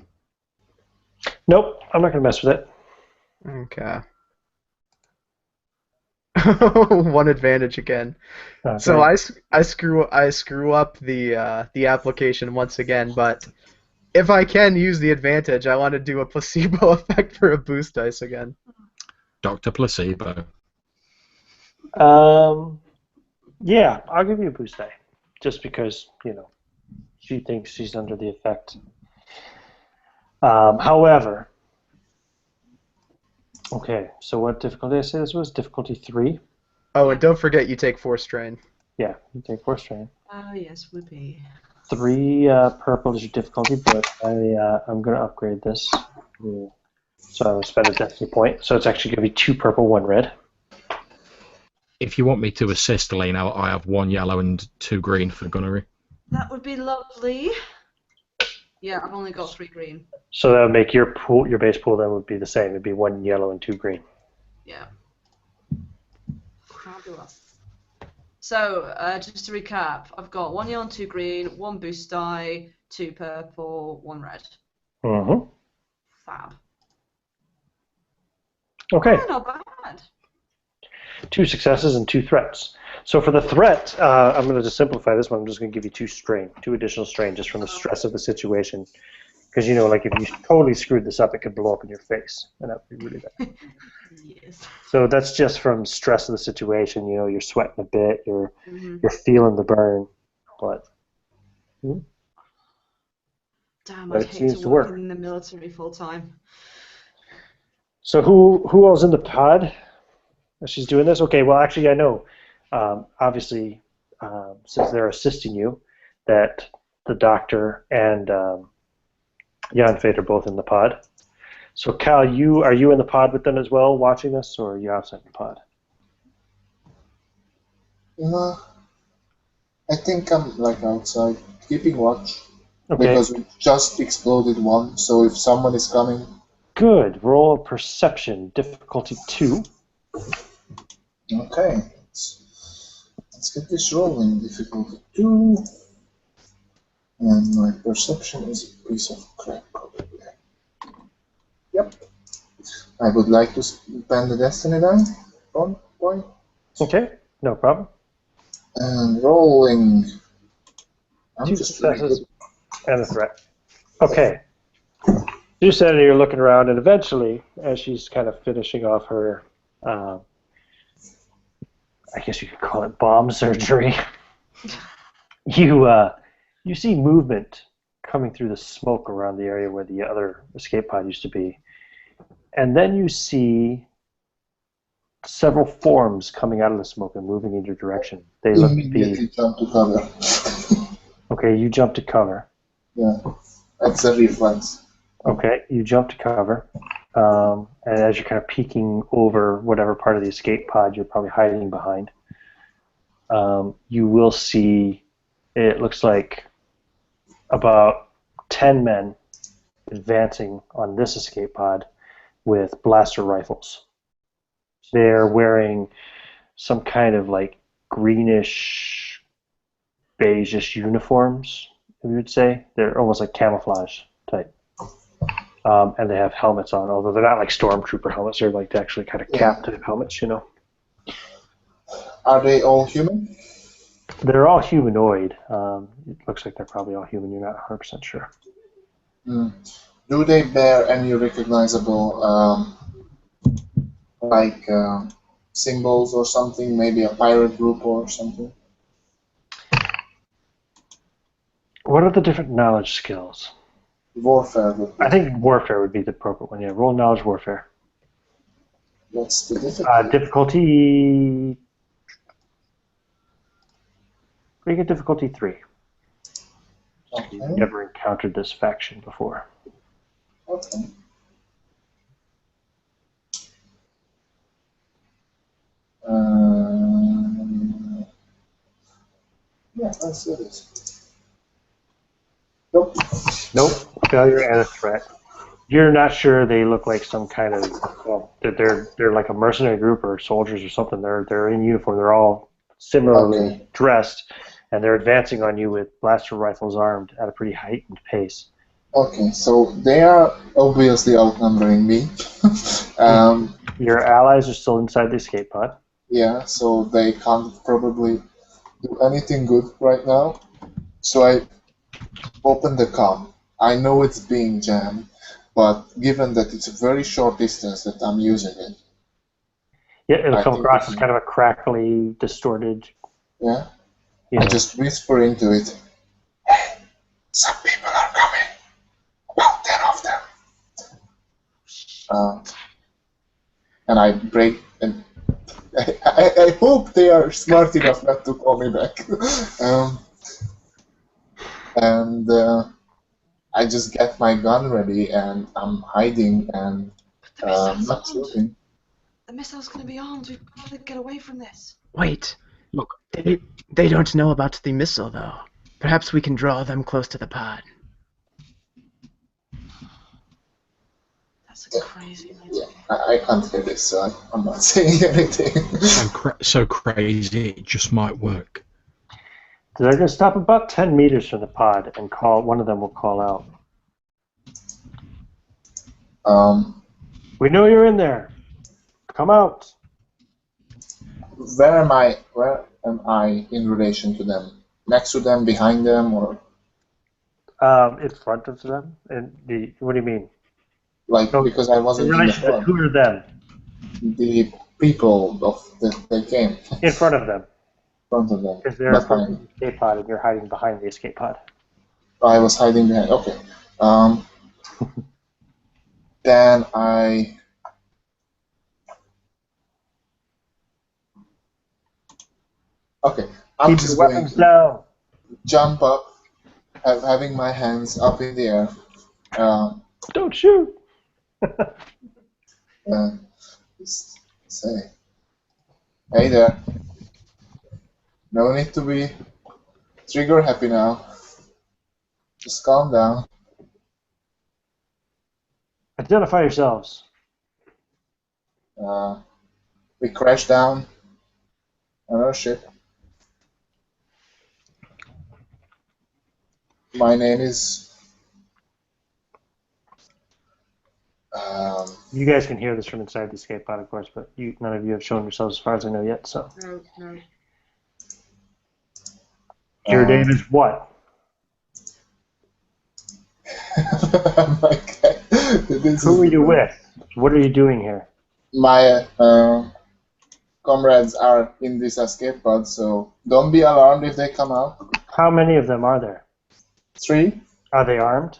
Nope, I'm not going to mess with it. Okay. One advantage again. So Okay. I screw up the application once again, but if I can use the advantage, I want to do a placebo effect for a boost dice again. Dr. Placebo. Yeah, I'll give you a boost die, just because she thinks she's under the effect. However, okay. So what difficulty did I say this was? Difficulty 3. Oh, and don't forget you take 4 strain. Yeah, you take 4 strain. Oh, yes, whoopee. 3 purple is your difficulty, but I'm going to upgrade this. Yeah. So I'm going to spend a destiny point. So it's actually going to be 2 purple, 1 red. If you want me to assist, Lena, I have 1 yellow and 2 green for gunnery. That would be lovely. Yeah, I've only got 3 green. So that would make your base pool then would be the same. It'd be 1 yellow and 2 green. Yeah. Fabulous. So, just to recap, I've got 1 yellow and 2 green, 1 boost die, 2 purple, 1 red. Mm-hmm. Fab. Okay. Yeah, not bad. 2 successes and 2 threats. So for the threat, I'm going to just simplify this one. I'm just going to give you 2 additional strain, just from the stress of the situation. Because, like if you totally screwed this up, it could blow up in your face, and that would be really bad. Yes. So that's just from stress of the situation. You're sweating a bit, you're feeling the burn, but Damn, But I'd it hate seems to to work work. in the military full time. So who else in the pod as she's doing this? Okay, well actually I know. Obviously, since they're assisting you, that the doctor and Jan Fate are both in the pod. So Cal, are you in the pod with them as well, watching this, or are you outside the pod? I think I'm like outside, keeping watch. Okay. Because we just exploded one, so if someone is coming. Good. Roll perception, difficulty 2. Okay. Let's get this rolling. Difficulty 2. And my perception is a piece of crap, probably. Yep. I would like to spend the destiny die on point. Okay, no problem. And rolling. I'm 2 just really successes good. and a threat. Okay. You said you're looking around, and eventually, as she's kind of finishing off her, I guess you could call it bomb surgery, you see movement coming through the smoke around the area where the other escape pod used to be, and then you see several forms coming out of the smoke and moving in your direction. They look to Immediately be jump to cover. okay. You jump to cover. Yeah, that's a reflex. Okay, you jump to cover, and as you're kind of peeking over whatever part of the escape pod you're probably hiding behind, you will see, it looks like about 10 men advancing on this escape pod with blaster rifles. They're wearing some kind of like greenish, beigeish uniforms, you would say. They're almost like camouflage type. And they have helmets on, although they're not like stormtrooper helmets. They're like actually kind of cap type helmets, you know. Are they all human? They're all humanoid. It looks like they're probably all human. You're not 100% sure. Mm. Do they bear any recognizable, symbols or something? Maybe a pirate group or something? What are the different knowledge skills? Warfare would be. I think warfare would be the appropriate one. Yeah, roll knowledge warfare. What's the difficulty? Difficulty. Make it difficulty 3. Okay. You've never encountered this faction before. Okay. Yeah, let's do this. Nope. Nope. Failure and a threat. You're not sure they look like some kind of, well, they're like a mercenary group or soldiers or something. They're in uniform. They're all similarly dressed, and they're advancing on you with blaster rifles armed at a pretty heightened pace. Okay, so they are obviously outnumbering me. Your allies are still inside the escape pod. Yeah, so they can't probably do anything good right now. So I open the comm. I know it's being jammed, but given that it's a very short distance that I'm using it. Yeah, it'll I come think across it's- as kind of a crackly, distorted. Yeah. You I know. just whisper into it. Hey, some people are coming. About 10 of them. And I break and I hope they are smart enough not to call me back. I just get my gun ready and I'm hiding and The missile's not armed. shooting. The missile's going to be armed. We've got to get away from this. Wait. Look. They don't know about the missile, though. Perhaps we can draw them close to the pod. That's a crazy idea. I can't hear this, so I'm not saying anything. So crazy, it just might work. They're going to stop about 10 meters from the pod and call. One of them will call out. We know you're in there. Come out. Where am I in relation to them? Next to them, behind them, or In front of them. And what do you mean? like No, because I In wasn't in the relation to front. who are them? The people that came In front of them. in front of them. Because they're in front of Behind. the escape pod and you're hiding behind the escape pod. I was hiding behind. Okay. Then I. Okay. I'm Keep just your going weapons to down. jump up, having my hands up in the air. Don't shoot. Just say, hey there. No need to be trigger happy now. Just calm down. Identify yourselves. We crashed down on our ship. My name is. You guys can hear this from inside the escape pod, of course, but none of you have shown yourselves as far as I know yet. So No. your name is what? Okay. Who are you with? What are you doing here? My comrades are in this escape pod, so don't be alarmed if they come out. How many of them are there? 3. Are they armed?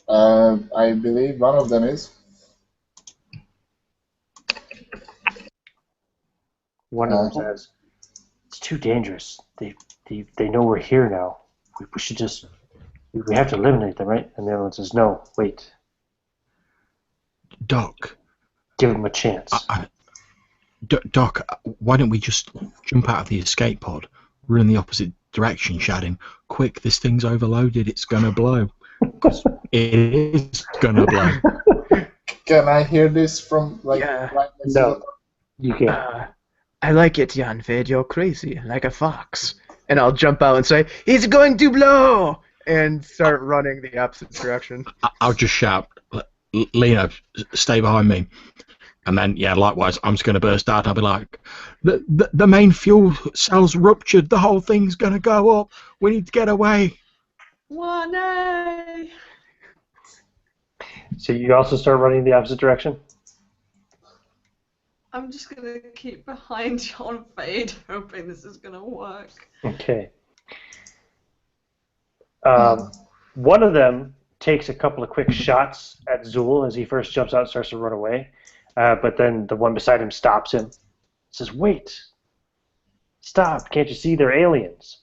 I believe one of them is. One of them says, "It's too dangerous. They know we're here now. We should just we have to eliminate them, right?" And the other one says, "No, wait. Doc, Give them a chance." Doc, why don't we just jump out of the escape pod, run in the opposite direction, shouting, "Quick, this thing's overloaded, it's gonna blow." 'Cause it is gonna blow. Can I hear this from right next to No, you can't. I like it, Jan Fade. You're crazy, like a fox. And I'll jump out and say, "It's going to blow!" and start running the opposite direction. I'll just shout, "Lena, stay behind me." And then, yeah, likewise, I'm just going to burst out. I'll be like, the main fuel cell's ruptured. The whole thing's going to go up. We need to get away. One A. So you also start running the opposite direction? I'm just gonna keep behind John Fade, hoping this is gonna work. Okay. One of them takes a couple of quick shots at Zool as he first jumps out and starts to run away. But then the one beside him stops him. Says, "Wait. Stop. Can't you see they're aliens?"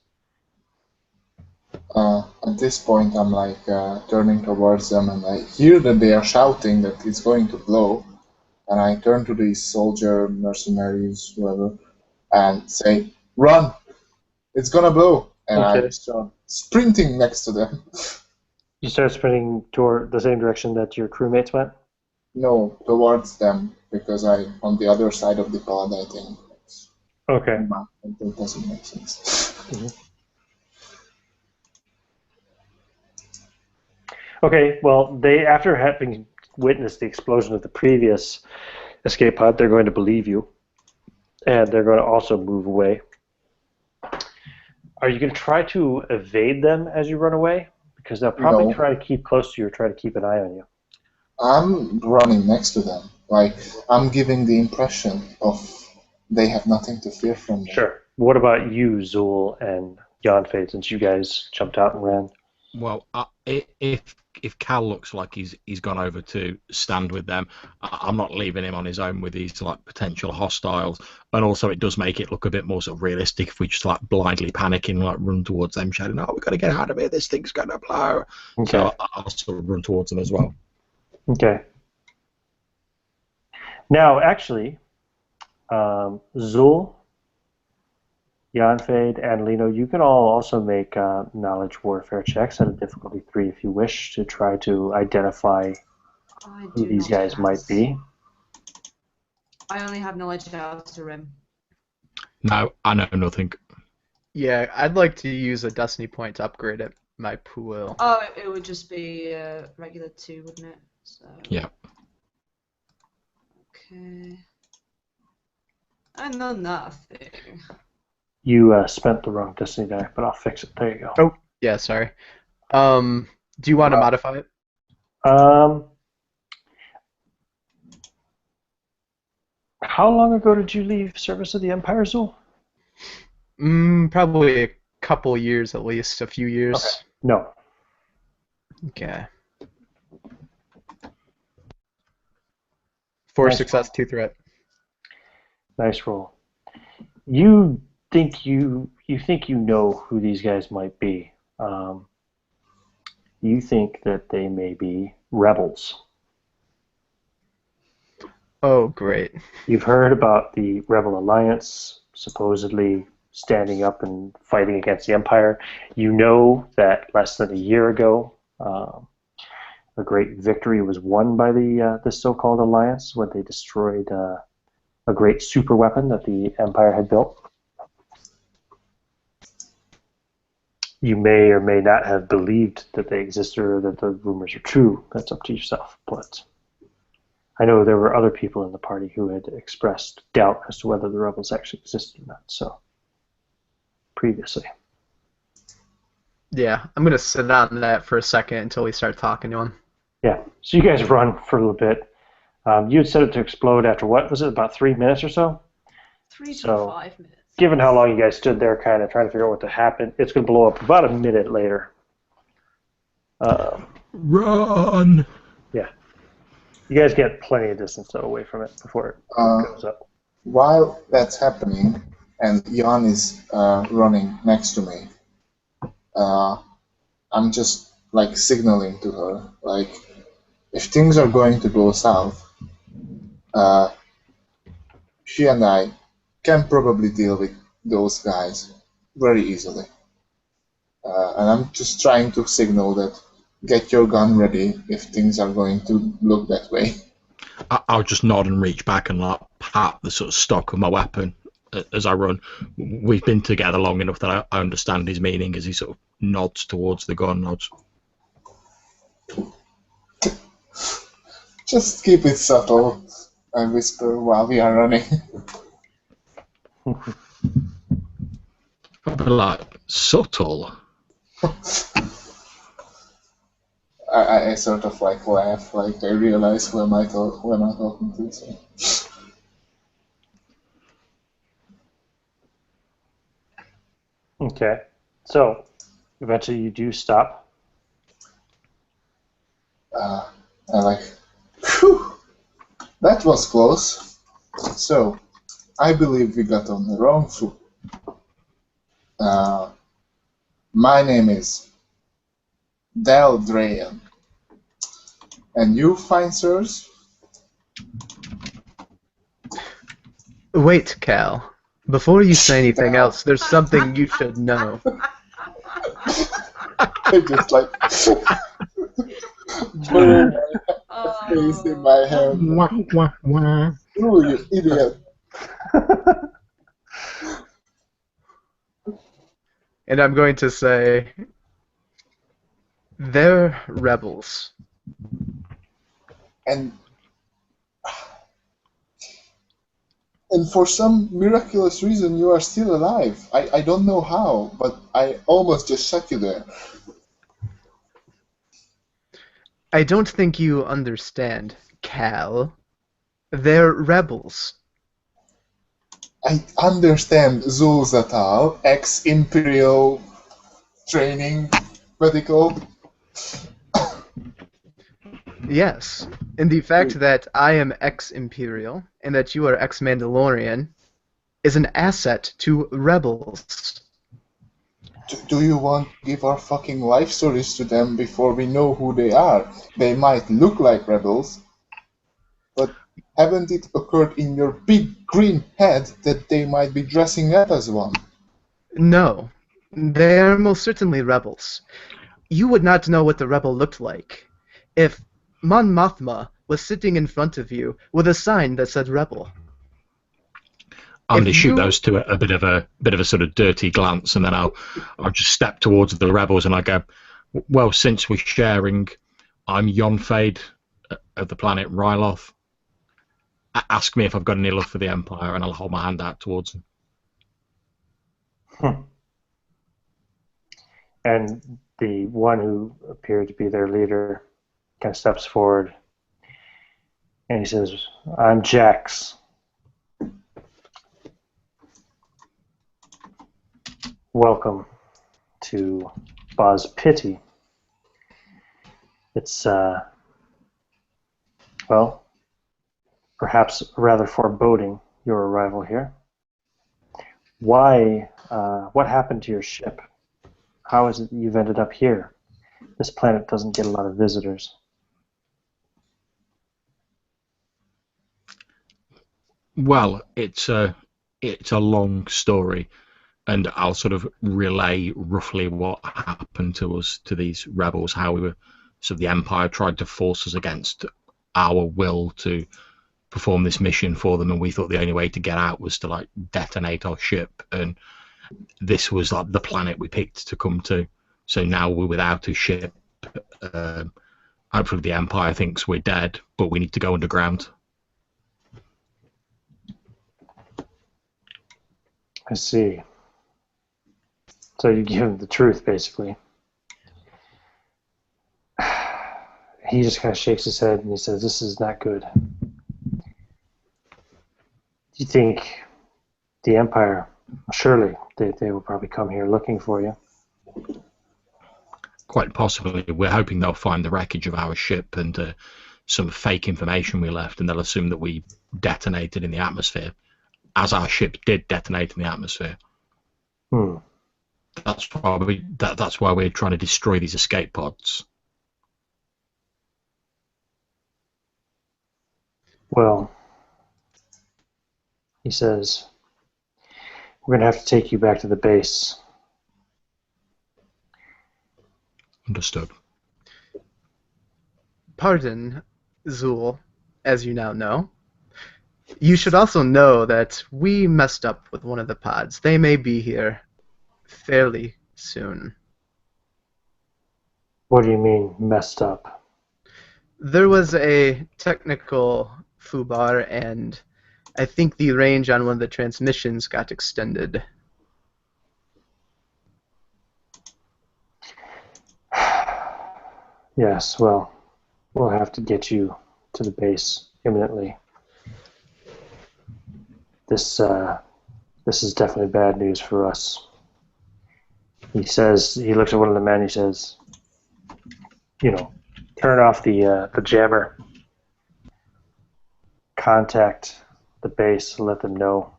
At this point, I'm like turning towards them, and I hear that they are shouting that it's going to blow. And I turn to these soldier mercenaries, whoever, and say, "Run! It's gonna blow!" And Okay. I start sprinting next to them. You start sprinting toward the same direction that your crewmates went? No, towards them, because I'm on the other side of the pod, I think. Okay. It doesn't make sense. Okay, well, they, after having witnessed the explosion of the previous escape pod, they're going to believe you. And they're going to also move away. Are you going to try to evade them as you run away? Because they'll probably No. try to keep close to you or try to keep an eye on you. I'm running next to them. Like, I'm giving the impression of they have nothing to fear from me. Sure. What about you, Zool and Yonfade, since you guys jumped out and ran? Well, if Cal looks like he's gone over to stand with them, I'm not leaving him on his own with these like potential hostiles. And also, it does make it look a bit more sort of realistic if we just like blindly panicking, like run towards them, shouting, "Oh, we've got to get out of here! This thing's gonna blow!" Okay. So I'll sort of run towards them as well. Okay. Now, actually, Zool, Yonfade, and Lino, you can all also make knowledge warfare checks at a difficulty 3 if you wish to try to identify I who do these not guys have- might be. I only have knowledge outer rim. No, I know nothing. Yeah, I'd like to use a destiny point to upgrade it, my pool. Oh, it would just be regular 2, wouldn't it? So. Yeah. Okay. I know nothing. You spent the wrong destiny die, but I'll fix it. There you go. Oh, yeah, sorry. Do you want to modify it? How long ago did you leave service of the Empire, Zool? Probably a couple years at least, a few years. Okay. No. Okay. 4 Nice. success, 2 threat. Nice roll. You think you know who these guys might be. You think that they may be rebels. Oh, great. You've heard about the Rebel Alliance supposedly standing up and fighting against the Empire. You know that less than a year ago, a great victory was won by the so-called Alliance when they destroyed a great super weapon that the Empire had built. You may or may not have believed that they existed or that the rumors are true. That's up to yourself. But I know there were other people in the party who had expressed doubt as to whether the rebels actually existed or not. So, previously. Yeah, I'm going to sit on that for a second until we start talking to him. Yeah. So you guys run for a little bit. You had set it to explode after what was it? About 3 minutes or so. 3 to So, 5 minutes. given how long you guys stood there, kind of trying to figure out what to happen, it's going to blow up about a minute later. Run! Yeah. You guys get plenty of distance though away from it before it goes up. While that's happening, and Jan is running next to me, I'm just like signaling to her, like, if things are going to go south, she and I can probably deal with those guys very easily. And I'm just trying to signal that get your gun ready if things are going to look that way. I'll just nod and reach back and like pat the sort of stock of my weapon as I run. We've been together long enough that I understand his meaning as he sort of nods towards the gun. Nods. Just keep it subtle, I whisper while we are running. I'd be like, subtle? I sort of like laugh, like I realize who am I talking to. So. Okay. So, eventually you do stop. I like, whew, that was close. So, I believe we got on the wrong foot. My name is Del Drayan. And you, fine sirs? Wait, Cal. Before you say anything else, there's something you should know. I just like bury my face in my hand. Wah, wah, wah. Ooh, you idiot. And I'm going to say, they're rebels. And for some miraculous reason, you are still alive. I don't know how, but I almost just shot you there. I don't think you understand, Cal. They're rebels. I understand Zulzatal, ex-Imperial training medical. Yes, and the fact that I am ex-Imperial and that you are ex-Mandalorian is an asset to rebels. Do you want to give our fucking life stories to them before we know who they are? They might look like rebels, but haven't it occurred in your big green head that they might be dressing up as one? No, they are most certainly rebels. You would not know what the rebel looked like if Mon Mothma was sitting in front of you with a sign that said rebel. I'm going to If shoot you- those two a bit of a sort of dirty glance, and then I'll just step towards the rebels and I go, well, since we're sharing, I'm Yonfade of the planet Ryloth. Ask me if I've got any love for the Empire, and I'll hold my hand out towards them. And the one who appeared to be their leader kind of steps forward and he says, I'm Jax. Welcome to Boz Pity. It's, well, perhaps rather foreboding your arrival here. Why, what happened to your ship? How is it that you've ended up here? This planet doesn't get a lot of visitors. Well, it's a long story, and I'll sort of relay roughly what happened to us, to these rebels, how we were, so the Empire tried to force us against our will to perform this mission for them, and we thought the only way to get out was to like detonate our ship, and this was like the planet we picked to come to. So now we're without a ship. Hopefully the Empire thinks we're dead, but we need to go underground. I see. So you give him the truth, basically. he just kind of shakes his head and he says, "This is not good. Do you think the Empire, surely they will probably come here looking for you?" Quite possibly. We're hoping they'll find the wreckage of our ship and some fake information we left, and they'll assume that we detonated in the atmosphere, as our ship did detonate in the atmosphere. Hmm. That's why we're trying to destroy these escape pods. Well, he says, "We're going to have to take you back to the base." Understood. Pardon, Zool, as you now know. You should also know that we messed up with one of the pods. They may be here fairly soon. What do you mean, messed up? There was a technical foobar, and I think the range on one of the transmissions got extended. Yes, well, we'll have to get you to the base imminently. This is definitely bad news for us. He says, he looks at one of the men, he says, turn off the jammer, contact the base, let them know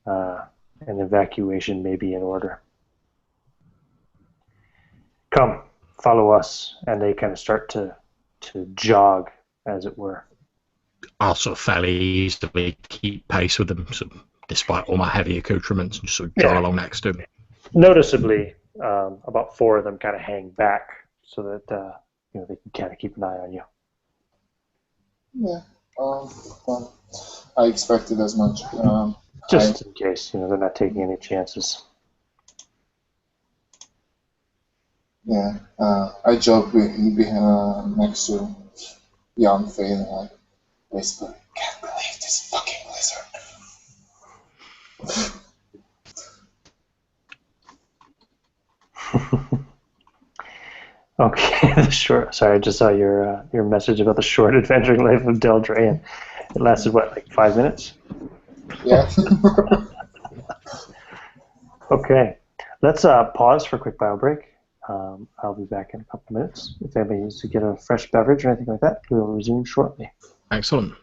an evacuation may be in order. Come, follow us. And they kind of start to jog, as it were. I'll sort of fairly easily keep pace with them, despite all my heavy accoutrements, and just sort of jog along next to them. Noticeably, about 4 of them kind of hang back so that they can kind of keep an eye on you. Yeah. Well, I expected as much. Just in case, they're not taking any chances. Yeah. I jog behind next to young Faye and I whisper, "Can't believe this fucking blizzard." Okay, sorry, I just saw your message about the short adventuring life of Del Drayan. It lasted, what, like 5 minutes? Yeah. Okay, let's pause for a quick bio break. I'll be back in a couple of minutes. If anybody needs to get a fresh beverage or anything like that, we will resume shortly. Excellent.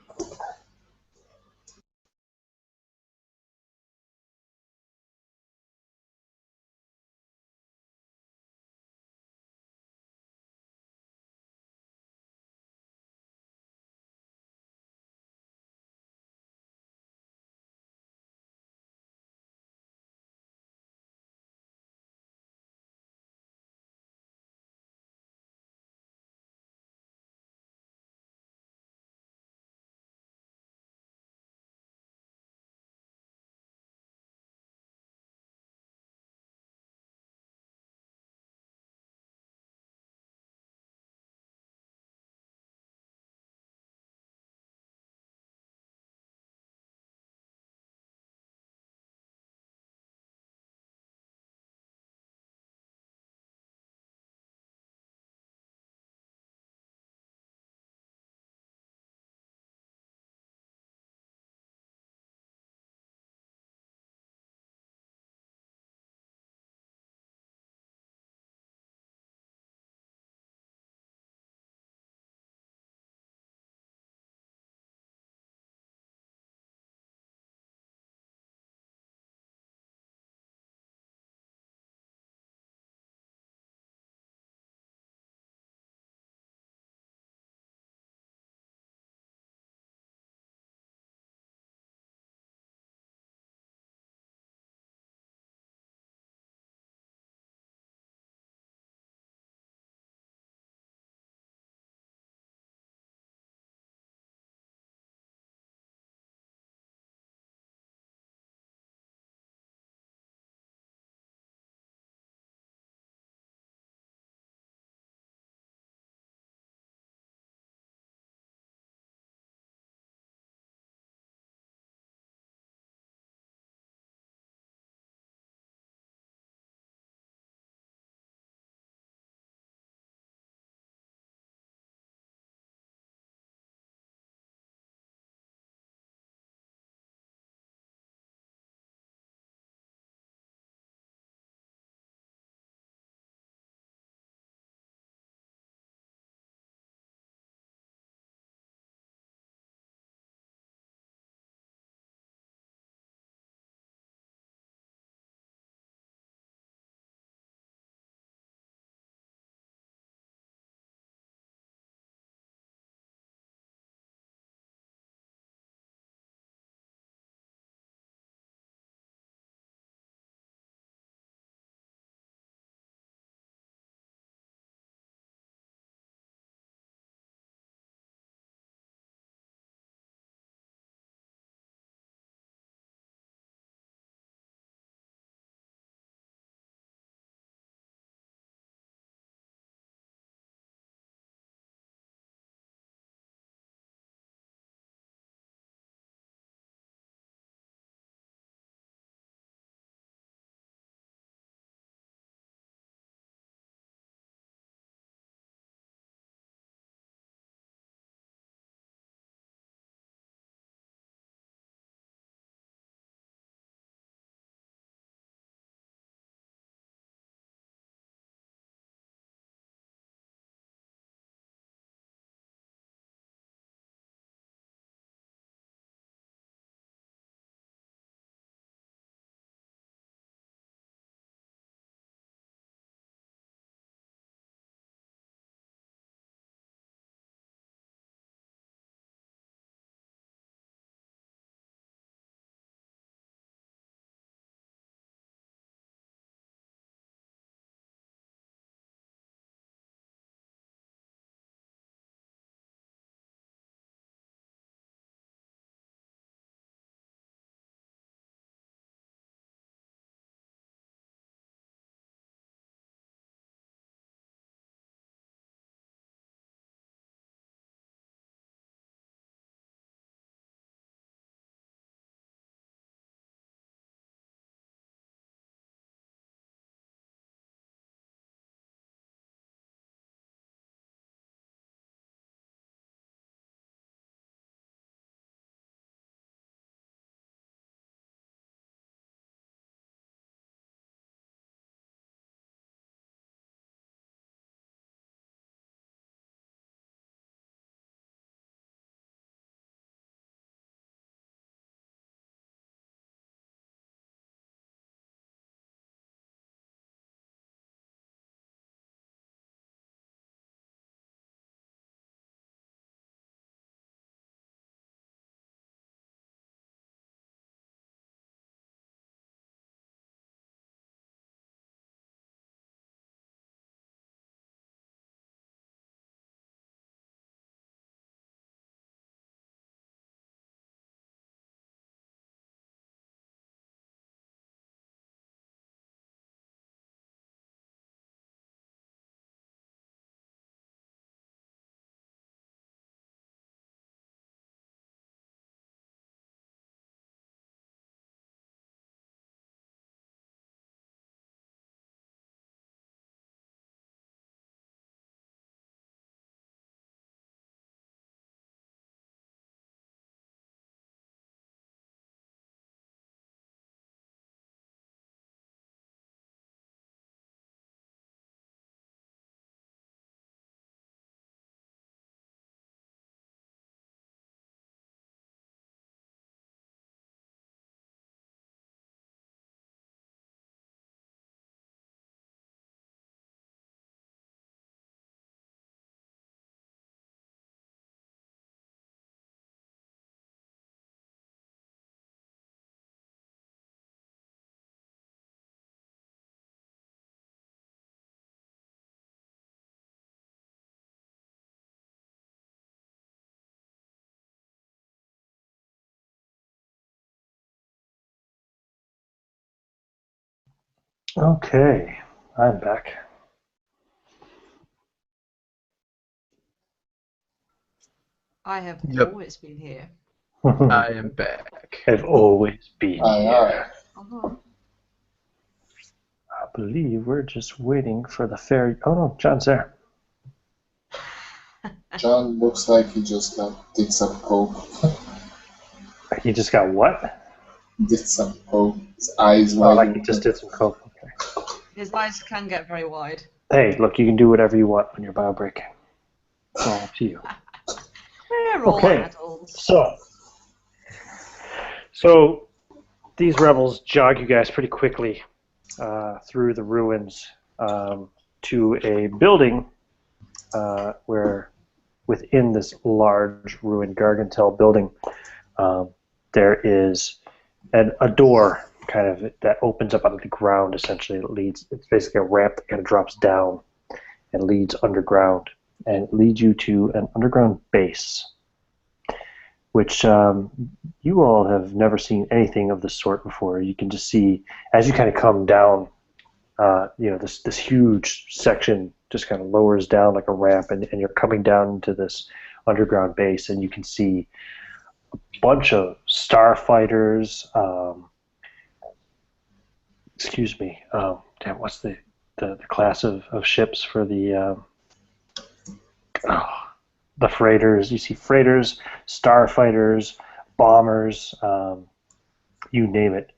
Okay, I'm back. I have Yep. always been here. I am back. I've always been Aye, here. Uh-huh. I believe we're just waiting for the ferry. Oh no, John's there. John looks like he just did some coke. He just got what? Did some coke. His eyes Oh, wide like he open. just did some coke. Okay. His eyes can get very wide. Hey, look, you can do whatever you want when you're bio breaking. It's all up to you. We're all Okay. adults. So these rebels jog you guys pretty quickly through the ruins to a building where within this large ruined Gargantel building there is a door kind of that opens up out of the ground. Essentially, it's basically a ramp that kind of drops down and leads underground, and it leads you to an underground base, which you all have never seen anything of the sort before. You can just see as you kind of come down, this huge section just kind of lowers down like a ramp, and you're coming down into this underground base, and you can see a bunch of starfighters. Excuse me. What's the class of ships for the freighters? You see freighters, starfighters, bombers, you name it.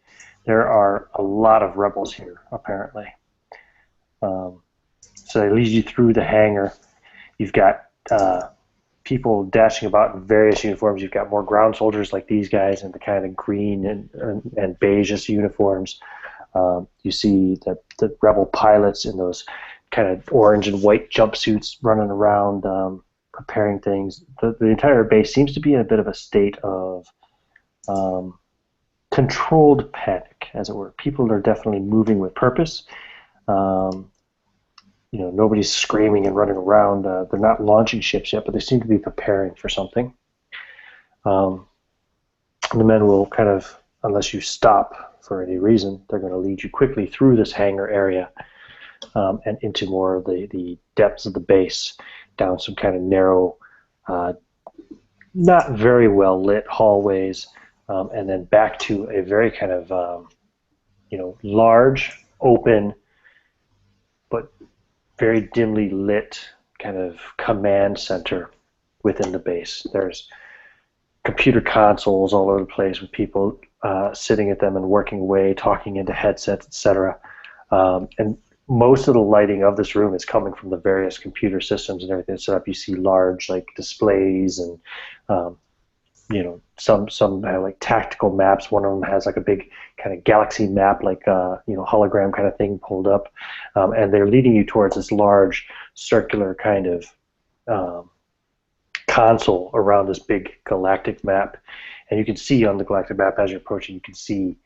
There are a lot of rebels here, apparently. So they lead you through the hangar. You've got people dashing about in various uniforms. You've got more ground soldiers like these guys in the kind of green and beige uniforms. You see the rebel pilots in those kind of orange and white jumpsuits running around preparing things. The entire base seems to be in a bit of a state of controlled panic, as it were. People are definitely moving with purpose. Nobody's screaming and running around. They're not launching ships yet, but they seem to be preparing for something. The men will kind of, unless you stop for any reason, they're going to lead you quickly through this hangar area and into more of the depths of the base, down some kind of narrow, not very well lit hallways, and then back to a very kind of large, open, but very dimly lit kind of command center within the base. There's computer consoles all over the place with people sitting at them and working away, talking into headsets, etc. And most of the lighting of this room is coming from the various computer systems and everything set up. You see large like displays and some have like tactical maps. One of them has like a big kind of galaxy map, like hologram kind of thing pulled up, and they're leading you towards this large circular kind of console around this big galactic map. And you can see on the galactic map as you're approaching, you can see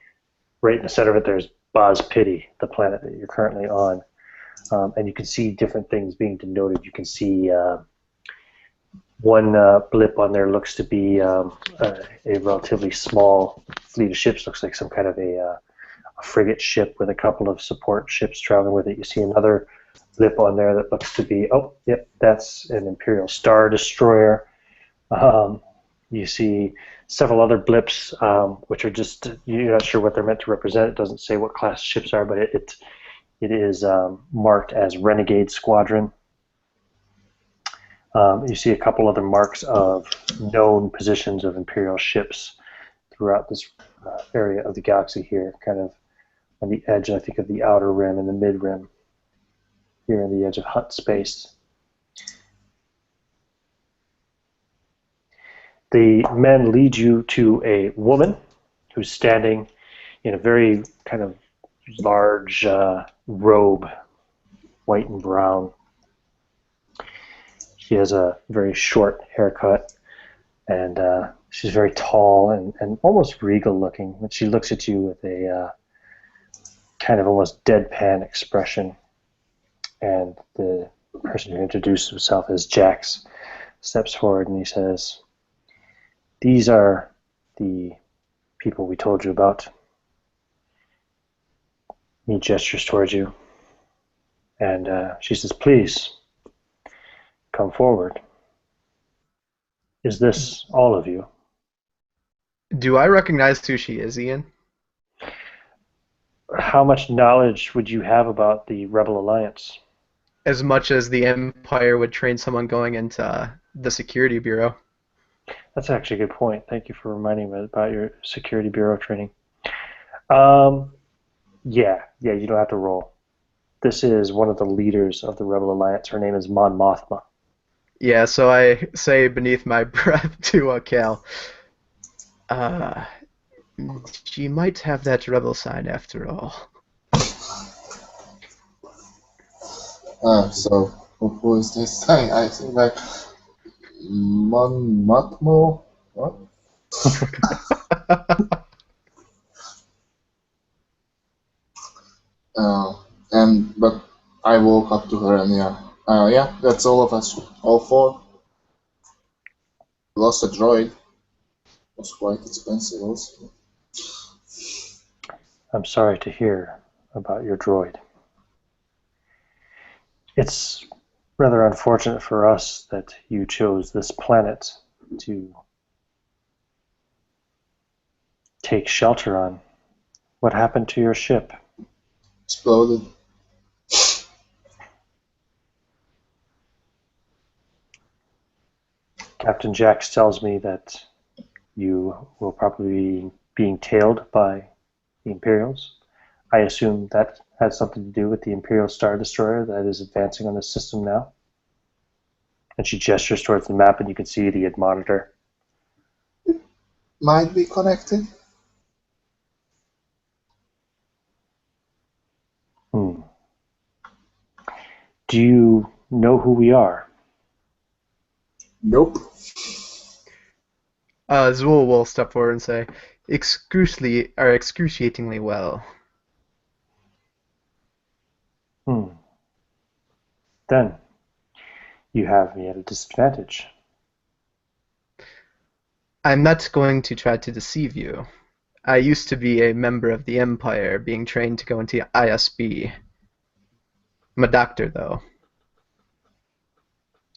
right in the center of it there's Boz Pity, the planet that you're currently on, and you can see different things being denoted. You can see one blip on there looks to be a relatively small fleet of ships. Looks like some kind of a frigate ship with a couple of support ships traveling with it. You see another blip on there that looks to be, that's an Imperial Star Destroyer. You see several other blips, which are just, you're not sure what they're meant to represent. It doesn't say what class ships are, but it is marked as Renegade Squadron. You see a couple other marks of known positions of Imperial ships throughout this area of the galaxy here, kind of on the edge, I think, of the outer rim and the mid rim, here on the edge of Hutt space. The men lead you to a woman who's standing in a very kind of large robe, white and brown. She has a very short haircut, and she's very tall and almost regal looking. And she looks at you with a kind of almost deadpan expression. And the person who introduced himself as Jax steps forward and he says, "These are the people we told you about. He gestures towards you, and she says, "Please, come forward. Is this all of you?" Do I recognize who she is, Ian? How much knowledge would you have about the Rebel Alliance? As much as the Empire would train someone going into the Security Bureau. That's actually a good point. Thank you for reminding me about your Security Bureau training. Yeah, you don't have to roll. This is one of the leaders of the Rebel Alliance. Her name is Mon Mothma. Yeah, so I say beneath my breath to Cal, she might have that rebel sign after all. So who is this? I think like Matmo. What? But I walk up to her and yeah, that's all of us, all four. We lost a droid. It was quite expensive also. I'm sorry to hear about your droid. It's rather unfortunate for us that you chose this planet to take shelter on. What happened to your ship? Exploded. Captain Jax tells me that you will probably be being tailed by the Imperials. I assume that has something to do with the Imperial Star Destroyer that is advancing on the system now. And she gestures towards the map, and you can see the monitor. Might be connected. Do you know who we are? Nope. Zool will step forward and say, excruciatingly well. Then you have me at a disadvantage. I'm not going to try to deceive you. I used to be a member of the Empire, being trained to go into ISB. I'm a doctor, though.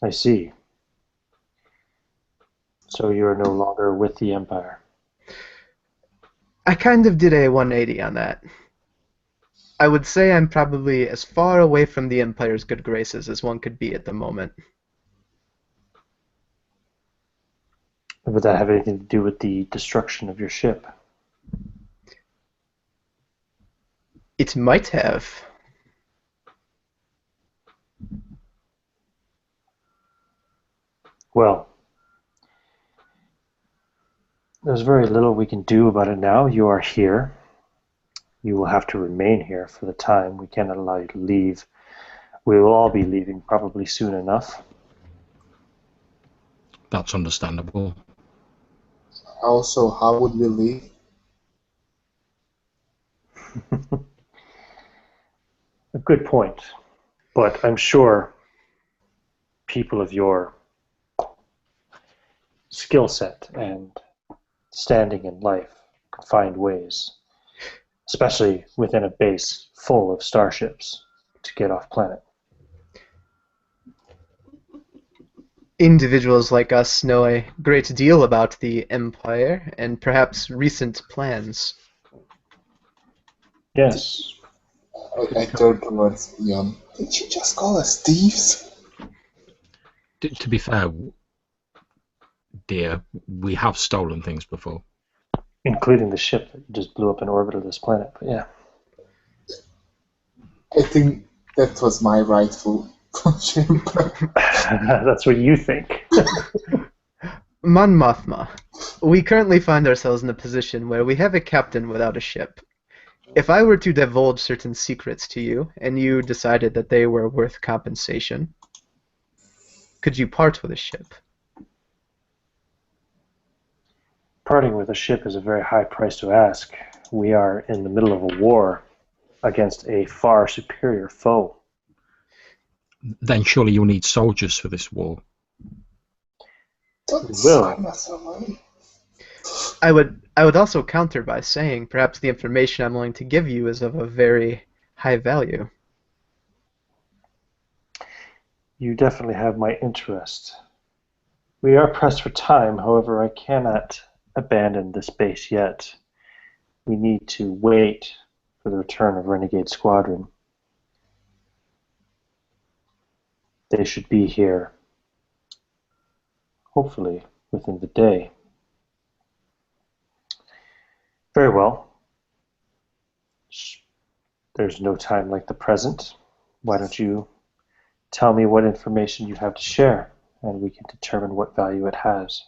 I see. So you are no longer with the Empire. I kind of did a 180 on that. I would say I'm probably as far away from the Empire's good graces as one could be at the moment. Would that have anything to do with the destruction of your ship? It might have. Well, there's very little we can do about it now. You are here. You will have to remain here for the time. We cannot allow you to leave. We will all be leaving probably soon enough. That's understandable. Also, how would we leave? A good point. But I'm sure people of your skill set and standing in life can find ways, especially within a base full of starships, to get off planet. Individuals like us know a great deal about the Empire and perhaps recent plans. Yes. I turn towards Leon. Did you just call us thieves? To be fair, dear, we have stolen things before. Including the ship that just blew up in orbit of this planet, but yeah. I think that was my rightful ship. That's what you think. Mon Mothma, we currently find ourselves in a position where we have a captain without a ship. If I were to divulge certain secrets to you, and you decided that they were worth compensation, could you part with a ship? Parting with a ship is a very high price to ask. We are in the middle of a war against a far superior foe. Then surely you'll need soldiers for this war. Don't will. scam us away. I would also counter by saying perhaps the information I'm willing to give you is of a very high value. You definitely have my interest. We are pressed for time, however, I cannot abandon this base yet. We need to wait for the return of Renegade Squadron. They should be here, hopefully, within the day. Very well. There's no time like the present. Why don't you tell me what information you have to share, and we can determine what value it has.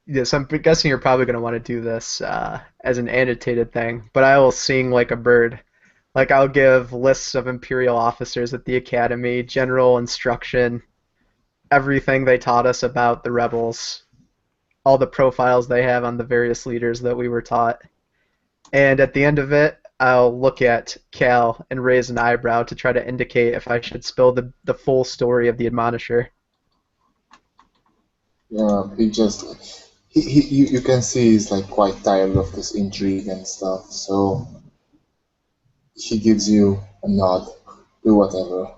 Yes, I'm guessing you're probably going to want to do this as an annotated thing, but I will sing like a bird. Like I'll give lists of Imperial officers at the Academy, general instruction, everything they taught us about the rebels, all the profiles they have on the various leaders that we were taught. And at the end of it, I'll look at Cal and raise an eyebrow to try to indicate if I should spill the full story of the Admonisher. Yeah, you can see he's like quite tired of this intrigue and stuff, so he gives you a nod, do whatever.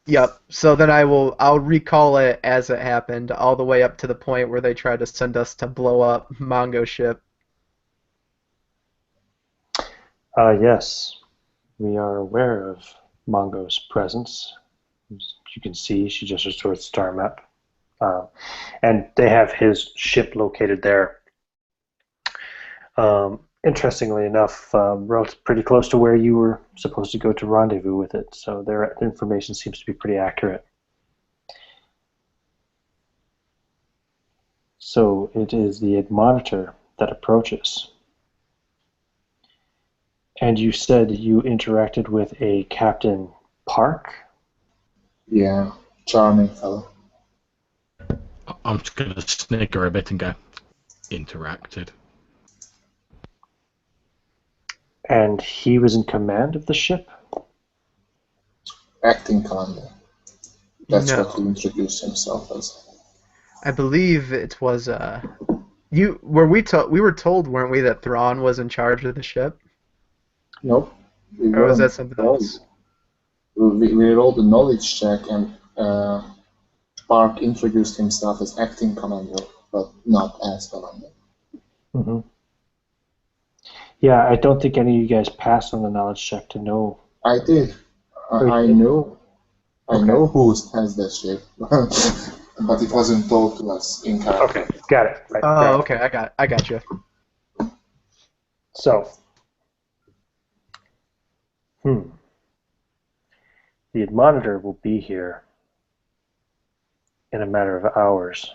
Yep. So then I'll recall it as it happened, all the way up to the point where they tried to send us to blow up Mongo's ship. Yes, we are aware of Mongo's presence. As you can see, she just restored the star map. And they have his ship located there. Interestingly enough, pretty close to where you were supposed to go to rendezvous with it, so their information seems to be pretty accurate. So it is the Admonitor that approaches. And you said you interacted with a Captain Park? Yeah, charming fellow. I'm just going to snicker a bit and go, interacted. And he was in command of the ship? Acting commander. That's No. what he introduced himself as. I believe it was we were told, weren't we, that Thrawn was in charge of the ship? Nope. We Or was that weren't something told. else? We rolled a knowledge check, and Park introduced himself as acting commander, but not as commander. Mm-hmm. Yeah, I don't think any of you guys passed on the knowledge check to know. I did. I did? know. I Okay. know who has that ship, but it wasn't told to us in character. Okay, got it. Right, Oh, fair okay, I got you. So, the Admonitor will be here in a matter of hours.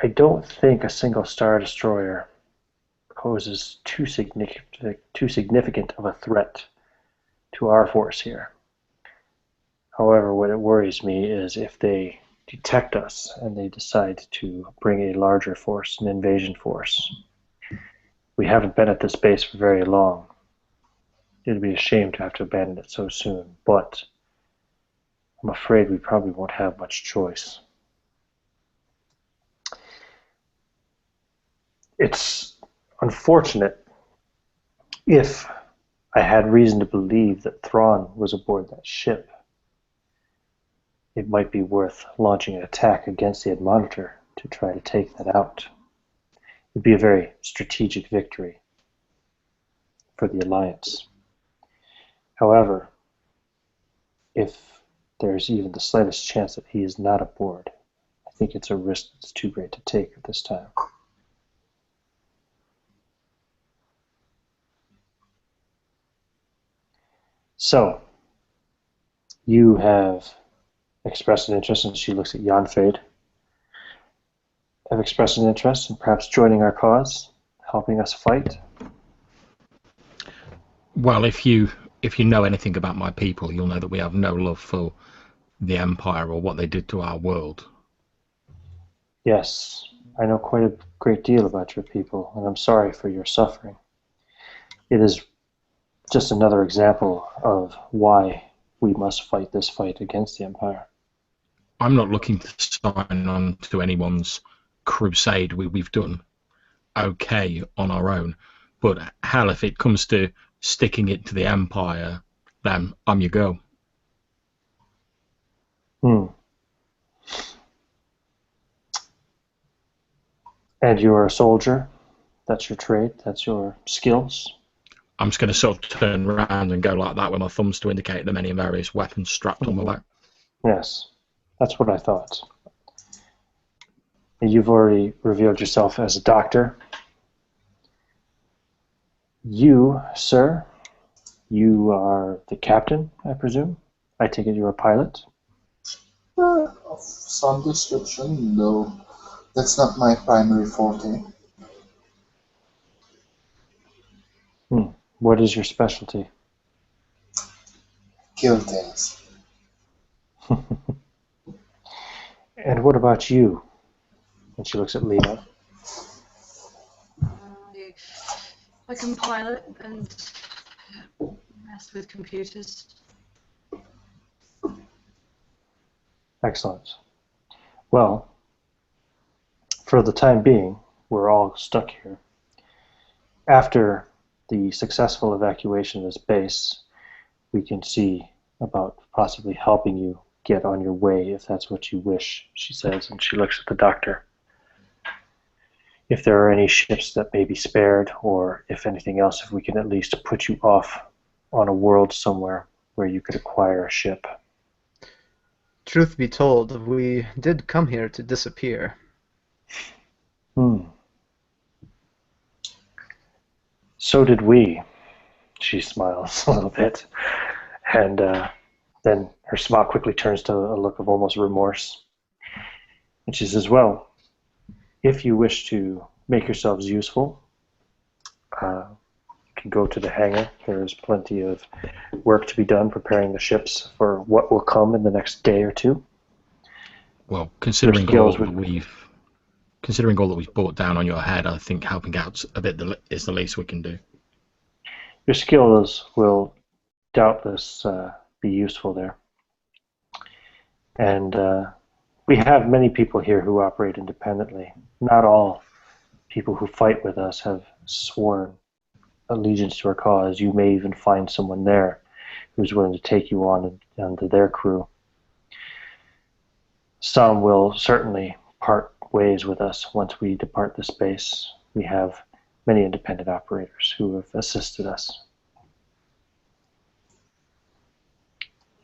I don't think a single Star Destroyer poses too significant of a threat to our force here. However, what it worries me is if they detect us and they decide to bring a larger force, an invasion force. We haven't been at this base for very long. It'd be a shame to have to abandon it so soon, but I'm afraid we probably won't have much choice. It's unfortunate. If I had reason to believe that Thrawn was aboard that ship, it might be worth launching an attack against the Admonitor to try to take that out. It would be a very strategic victory for the Alliance. However, if there's even the slightest chance that he is not aboard, I think it's a risk that's too great to take at this time. So, you have expressed an interest, and she looks at Yanfade. Have expressed an interest in perhaps joining our cause, helping us fight. Well, if you know anything about my people, you'll know that we have no love for the Empire or what they did to our world. Yes, I know quite a great deal about your people, and I'm sorry for your suffering. It is just another example of why we must fight this fight against the Empire. I'm not looking to sign on to anyone's crusade. We've done okay on our own, But hell, if it comes to sticking it to the Empire, then I'm your girl. Hmm. And you're a soldier? That's your trade? That's your skills? I'm just going to sort of turn around and go like that with my thumbs to indicate the many and various weapons strapped on my back. Yes, that's what I thought. You've already revealed yourself as a doctor. You, sir, you are the captain, I presume? I take it you're a pilot? Of some description, though that's not my primary forte. What is your specialty? Kill things. And what about you? And she looks at Lena. I can pilot and mess with computers. Excellent. Well, for the time being, we're all stuck here. After the successful evacuation of this base, we can see about possibly helping you get on your way if that's what you wish, she says, and she looks at the doctor. If there are any ships that may be spared, or if anything else, if we can at least put you off on a world somewhere where you could acquire a ship. Truth be told, we did come here to disappear. So did we. She smiles a little bit, and then her smile quickly turns to a look of almost remorse. And she says, well, if you wish to make yourselves useful, you can go to the hangar. There is plenty of work to be done preparing the ships for what will come in the next day or two. Well, considering all skills that we've brought down on your head, I think helping out a bit is the least we can do. Your skills will doubtless be useful there. And we have many people here who operate independently. Not all people who fight with us have sworn allegiance to our cause. You may even find someone there who's willing to take you on onto their crew. Some will certainly part ways with us once we depart the space. We have many independent operators who have assisted us.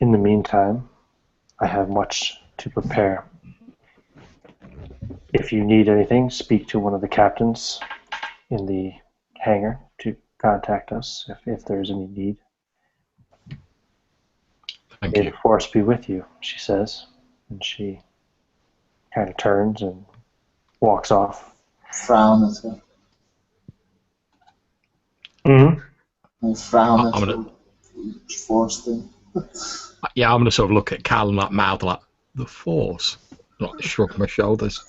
In the meantime, I have much to prepare. If you need anything, speak to one of the captains in the hangar to contact us if there's any need. Thank May you. the force be with you, she says. And she kind of turns and walks off. Frown at her. Mm-hmm. I frown at I'm her. gonna- Force thing. Yeah, I'm going to sort of look at Cal and that mouth like, the Force? Like, shrug my shoulders.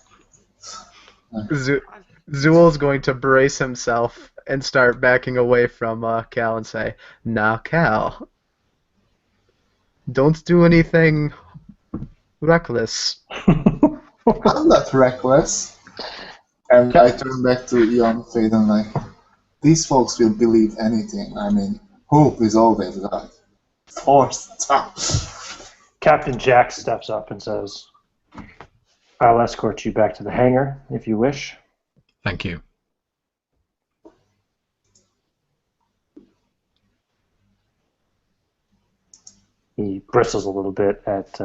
Zool's going to brace himself and start backing away from Cal and say, now, Cal, don't do anything reckless. I'm not reckless. And I turn back to young Fade and like, these folks will believe anything. I mean, hope is always right. Force. Captain Jack steps up and says, I'll escort you back to the hangar if you wish. Thank you. He bristles a little bit at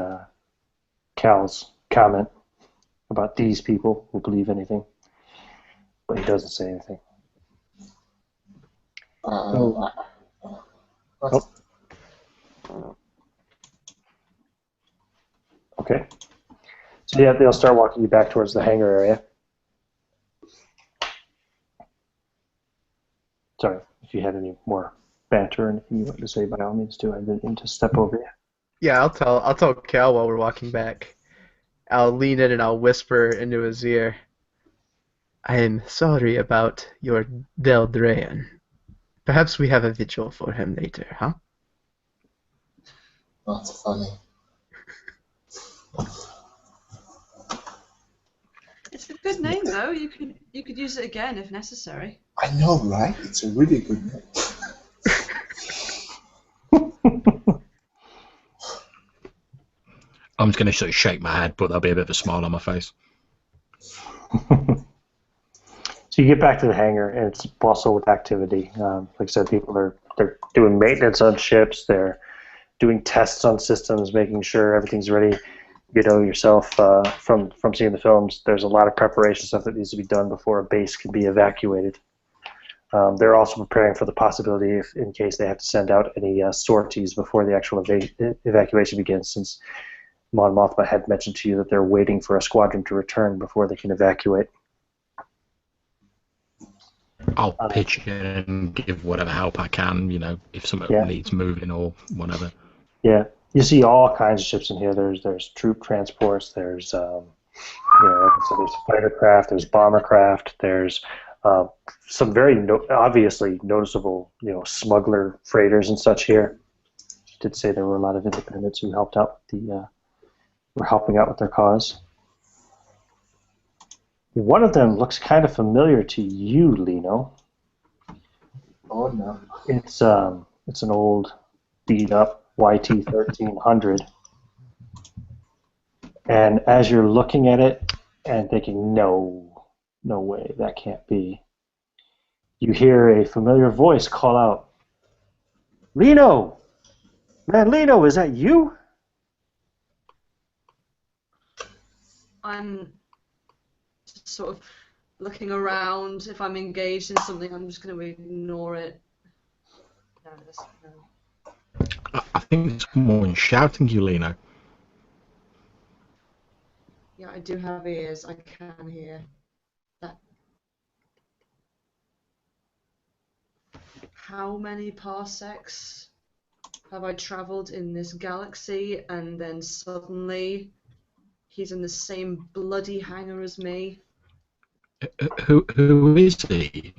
Cal's comment about these people who believe anything, but he doesn't say anything. Okay. So yeah, they'll start walking you back towards the hangar area. Sorry, if you had any more banter or anything you wanted to say, by all means do. I didn't mean to step over you. Yeah, I'll tell Cal while we're walking back. I'll lean in and I'll whisper into his ear. I'm sorry about your Deldrayan. Perhaps we have a vigil for him later, huh? Not funny. It's a good name though. You could use it again if necessary. I know, right? It's a really good name. I'm just going to sort of shake my head, but there'll be a bit of a smile on my face. So you get back to the hangar, and it's bustle with activity. Like I said, they're doing maintenance on ships. They're doing tests on systems, making sure everything's ready. You know yourself from seeing the films. There's a lot of preparation stuff that needs to be done before a base can be evacuated. They're also preparing for the possibility, in case they have to send out any sorties before the actual evacuation begins, since Mon Mothma had mentioned to you that they're waiting for a squadron to return before they can evacuate. I'll pitch in and give whatever help I can, if something needs moving or whatever. Yeah, you see all kinds of ships in here. There's troop transports. There's so there's fighter craft. There's bomber craft. There's some very obviously noticeable smuggler freighters and such here. She did say there were a lot of independents who helped out were helping out with their cause. One of them looks kind of familiar to you, Lino. Oh no. It's an old beat up YT 1300. And as you're looking at it and thinking, no way, that can't be, you hear a familiar voice call out, Lino! Man, Lino, is that you? I'm just sort of looking around. If I'm engaged in something, I'm just going to ignore it. No. I think someone's shouting you, Lino. Yeah, I do have ears. I can hear that. How many parsecs have I travelled in this galaxy, and then suddenly he's in the same bloody hangar as me? Who is he?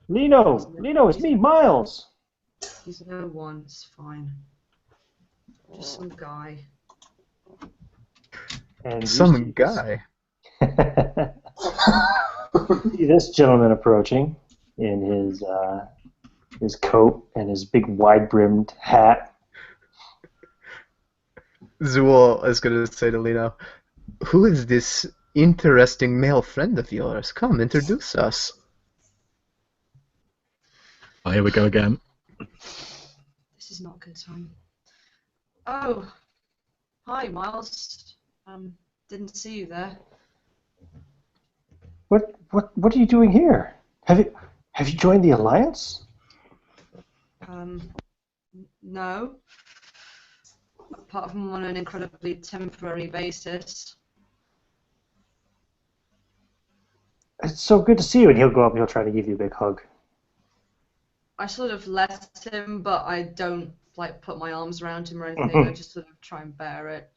Lino, it's me, Miles. He's no one. It's fine. Just some guy. And Some guy. See this gentleman approaching in his coat and his big wide-brimmed hat. Zool is going to say to Lino, "Who is this interesting male friend of yours? Come, introduce us." Oh, here we go again. This is not a good time. Oh, hi, Miles. Didn't see you there. What are you doing here? Have you joined the Alliance? No. Apart from on an incredibly temporary basis. It's so good to see you. And he'll go up and he'll try to give you a big hug. I sort of let him, but I don't put my arms around him or anything. I just sort of try and bear it.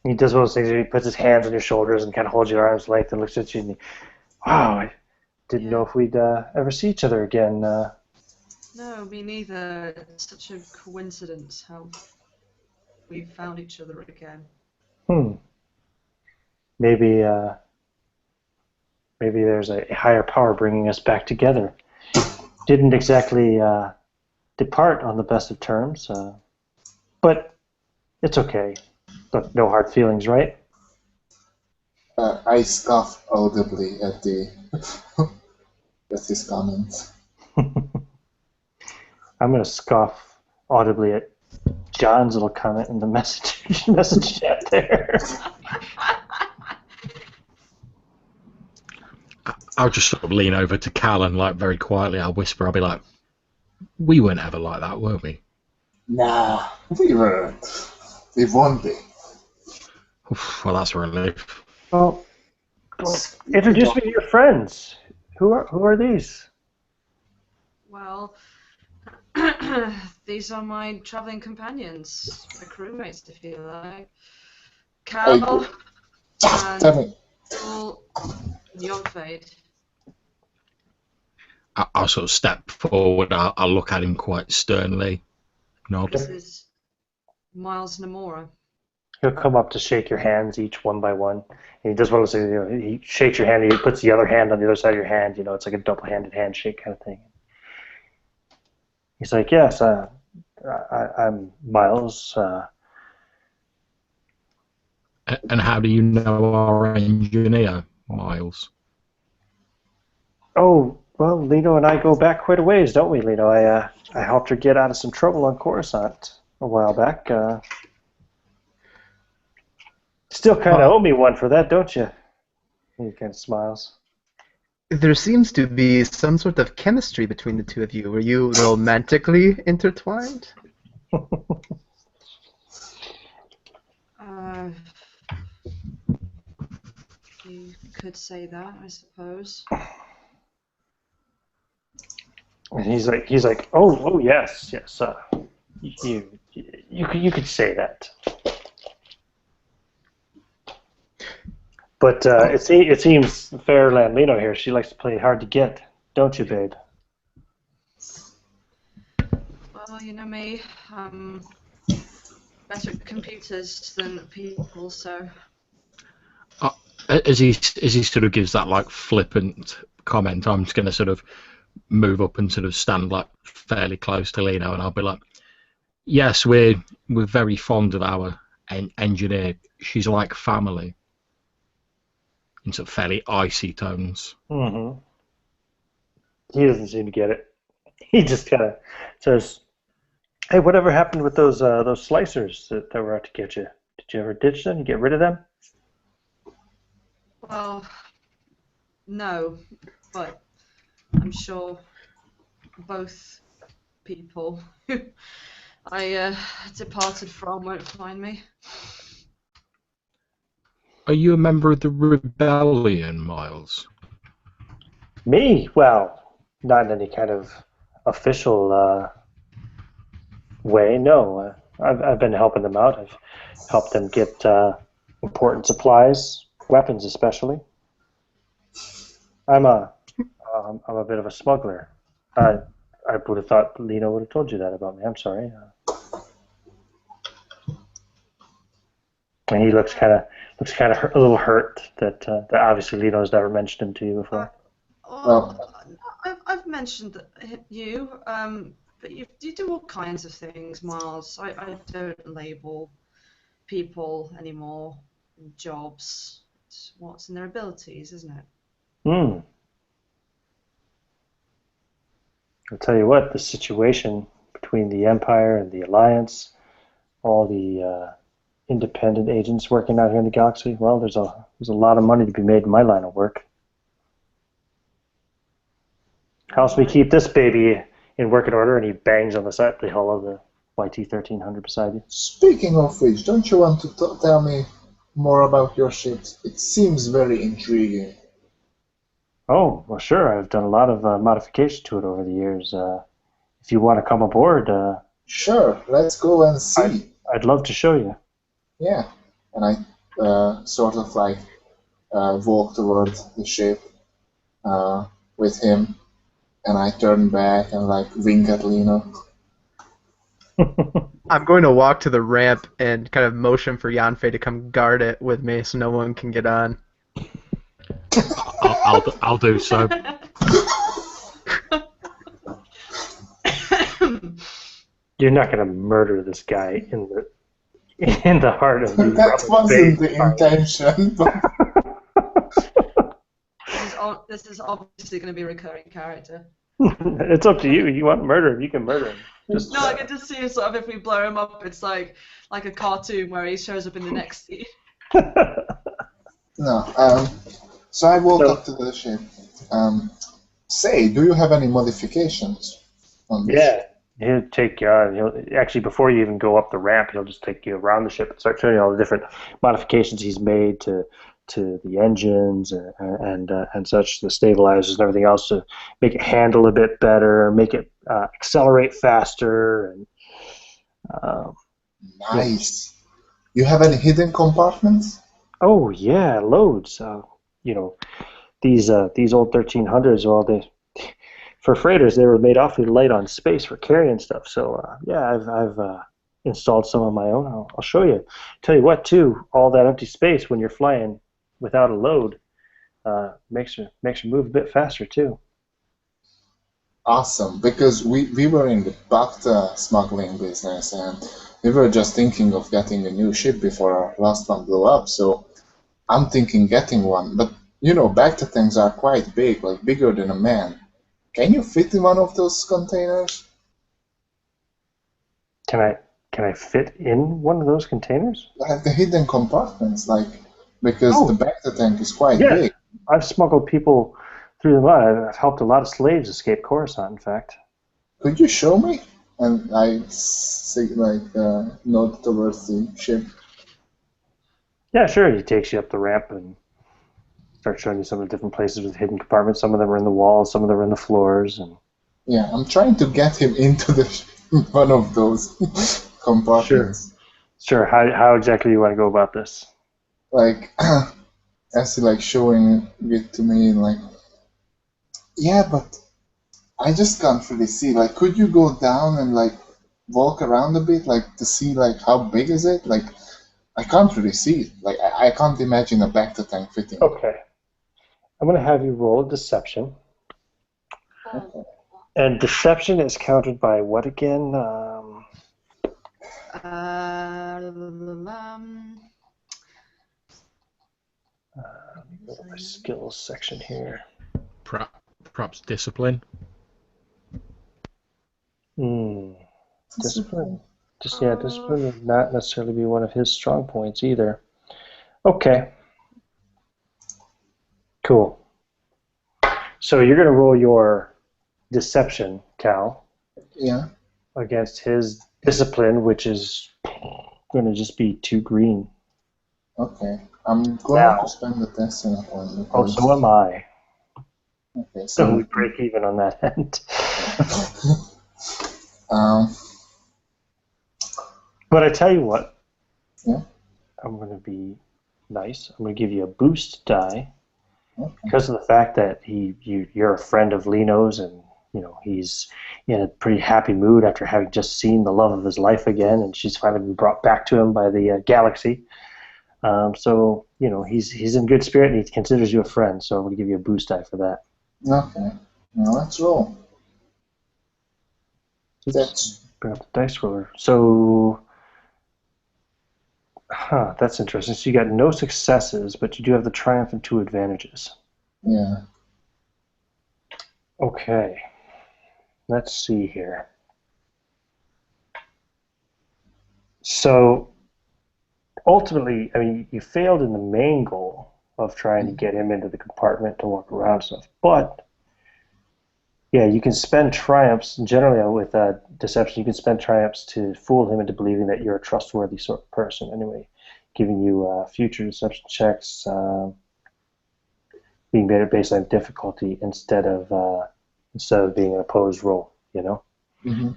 He does one of those things where he puts his hands on your shoulders and kind of holds your arms length and looks at you and wow, I didn't know if we'd ever see each other again. No, me neither. It's such a coincidence how we found each other again. Maybe there's a higher power bringing us back together. Didn't exactly depart on the best of terms, but it's okay. Look, no hard feelings, right? I scoff audibly at his comment. I'm going to scoff audibly at John's little comment in the message chat there. I'll just sort of lean over to Cal and very quietly I'll whisper, I'll be like, we weren't ever like that, were we? Nah, we weren't. We won't be. Well, that's a relief. Well, introduce me to your friends. Who are these? Well, these are my traveling companions, my crewmates, if you like. Cal and Joel and Yogfade. I'll sort of step forward, I'll look at him quite sternly, nod. This is Miles Namora. He'll come up to shake your hands each one by one. And he does one of those, he shakes your hand, and he puts the other hand on the other side of your hand. It's like a double-handed handshake kind of thing. He's like, yes, I'm Miles. And how do you know our engineer, Miles? Oh, well, Lino and I go back quite a ways, don't we, Lino? I helped her get out of some trouble on Coruscant a while back. Still kind of owe me one for that, don't you? He kind of smiles. There seems to be some sort of chemistry between the two of you. Were you romantically intertwined? You could say that, I suppose. And he's like, oh, yes. You could say that. But it seems fair Landlino here. She likes to play hard to get, don't you, babe? Well, you know me. Better at computers than people, so. As he sort of gives that like flippant comment, I'm just going to sort of move up and sort of stand like fairly close to Lino, and I'll be like, yes, we're very fond of our engineer. She's like family. In sort of fairly icy tones. Mm-hmm. He doesn't seem to get it. He just kind of says, "Hey, whatever happened with those slicers that were out to get you? Did you ever ditch them? You get rid of them?" Well, no, but I'm sure both people who I departed from won't find me. Are you a member of the rebellion, Miles? Me? Well, not in any kind of official way. No, I've been helping them out. I've helped them get important supplies, weapons especially. I'm a bit of a smuggler. I would have thought Lino would have told you that about me. I'm sorry. And he looks kind of a little hurt that obviously Lino's never mentioned him to you before. Well, I've mentioned you, but you do all kinds of things, Miles. I don't label people anymore in jobs. It's what's in their abilities, isn't it? Hmm. I'll tell you what, the situation between the Empire and the Alliance, all the independent agents working out here in the galaxy, well, there's a lot of money to be made in my line of work. How else we keep this baby in working order? And he bangs on the hull of the YT-1300 beside you. Speaking of which, don't you want to tell me more about your ship? It seems very intriguing. Oh, well, sure. I've done a lot of modification to it over the years. If you want to come aboard, sure, let's go and see. I'd love to show you. Yeah, and I sort of like walk toward the ship with him, and I turn back and like wink at Lino. I'm going to walk to the ramp and kind of motion for Yanfei to come guard it with me so no one can get on. I'll do so. You're not going to murder this guy in the heart of the That wasn't the intention. This is obviously going to be a recurring character. It's up to you. You want to murder him, you can murder him. No, I can just see sort of if we blow him up, it's like a cartoon where he shows up in the next scene. No, so I walk up to the ship. Say, do you have any modifications on this? Yeah, he'll take you. Actually, before you even go up the ramp, he'll just take you around the ship and start showing you all the different modifications he's made to the engines and such, the stabilizers and everything else to make it handle a bit better, make it accelerate faster. And nice. You have any hidden compartments? oh yeah, loads. These old 1300s. Well, for freighters they were made awfully light on space for carrying stuff. So yeah, I've installed some of my own. I'll show you. Tell you what, too, all that empty space when you're flying without a load makes you move a bit faster too. Awesome, because we were in the BAFTA smuggling business, and we were just thinking of getting a new ship before our last one blew up, so I'm thinking getting one. But, BAFTA tanks are quite big, like bigger than a man. Can you fit in one of those containers? Can I fit in one of those containers? Like the hidden compartments, because the BAFTA tank is quite Yes. big. I've smuggled people through the mud. I've helped a lot of slaves escape Coruscant, in fact. Could you show me? And I nod towards the ship. Yeah, sure. He takes you up the ramp and starts showing you some of the different places with hidden compartments. Some of them are in the walls, some of them are in the floors. And Yeah, I'm trying to get him into one of those compartments. Sure. How exactly do you want to go about this? As he showing it to me, yeah, but I just can't really see. Could you go down and walk around a bit, to see how big is it? I can't really see it. I can't imagine a BAFTA tank fitting. Okay. I'm going to have you roll a deception. Okay. And deception is countered by what again? Let me go to my skills section here. Perhaps discipline. Discipline. Discipline would not necessarily be one of his strong points either. Okay. Cool. So you're going to roll your deception, Cal. Yeah. Against his discipline, which is going to just be 2 green. Okay. I'm going to spend the destiny point. Oh, so am I. Okay, So we break even on that end. But I tell you what. Yeah. I'm going to be nice. I'm going to give you a boost die. Okay. Because of the fact that you're a friend of Lino's, and he's in a pretty happy mood after having just seen the love of his life again, and she's finally been brought back to him by the galaxy. So he's in good spirit, and he considers you a friend. So I'm going to give you a boost die for that. Okay. Now let's roll. Let's bring up the dice roller. So, that's interesting. So you got no successes, but you do have the triumph and 2 advantages. Yeah. Okay. Let's see here. So, ultimately, I mean, you failed in the main goal of trying to get him into the compartment to walk around and stuff. But, yeah, you can spend triumphs, generally with deception, you can spend triumphs to fool him into believing that you're a trustworthy sort of person anyway, giving you future deception checks, being made at baseline difficulty instead of being an opposed roll, Mm-hmm.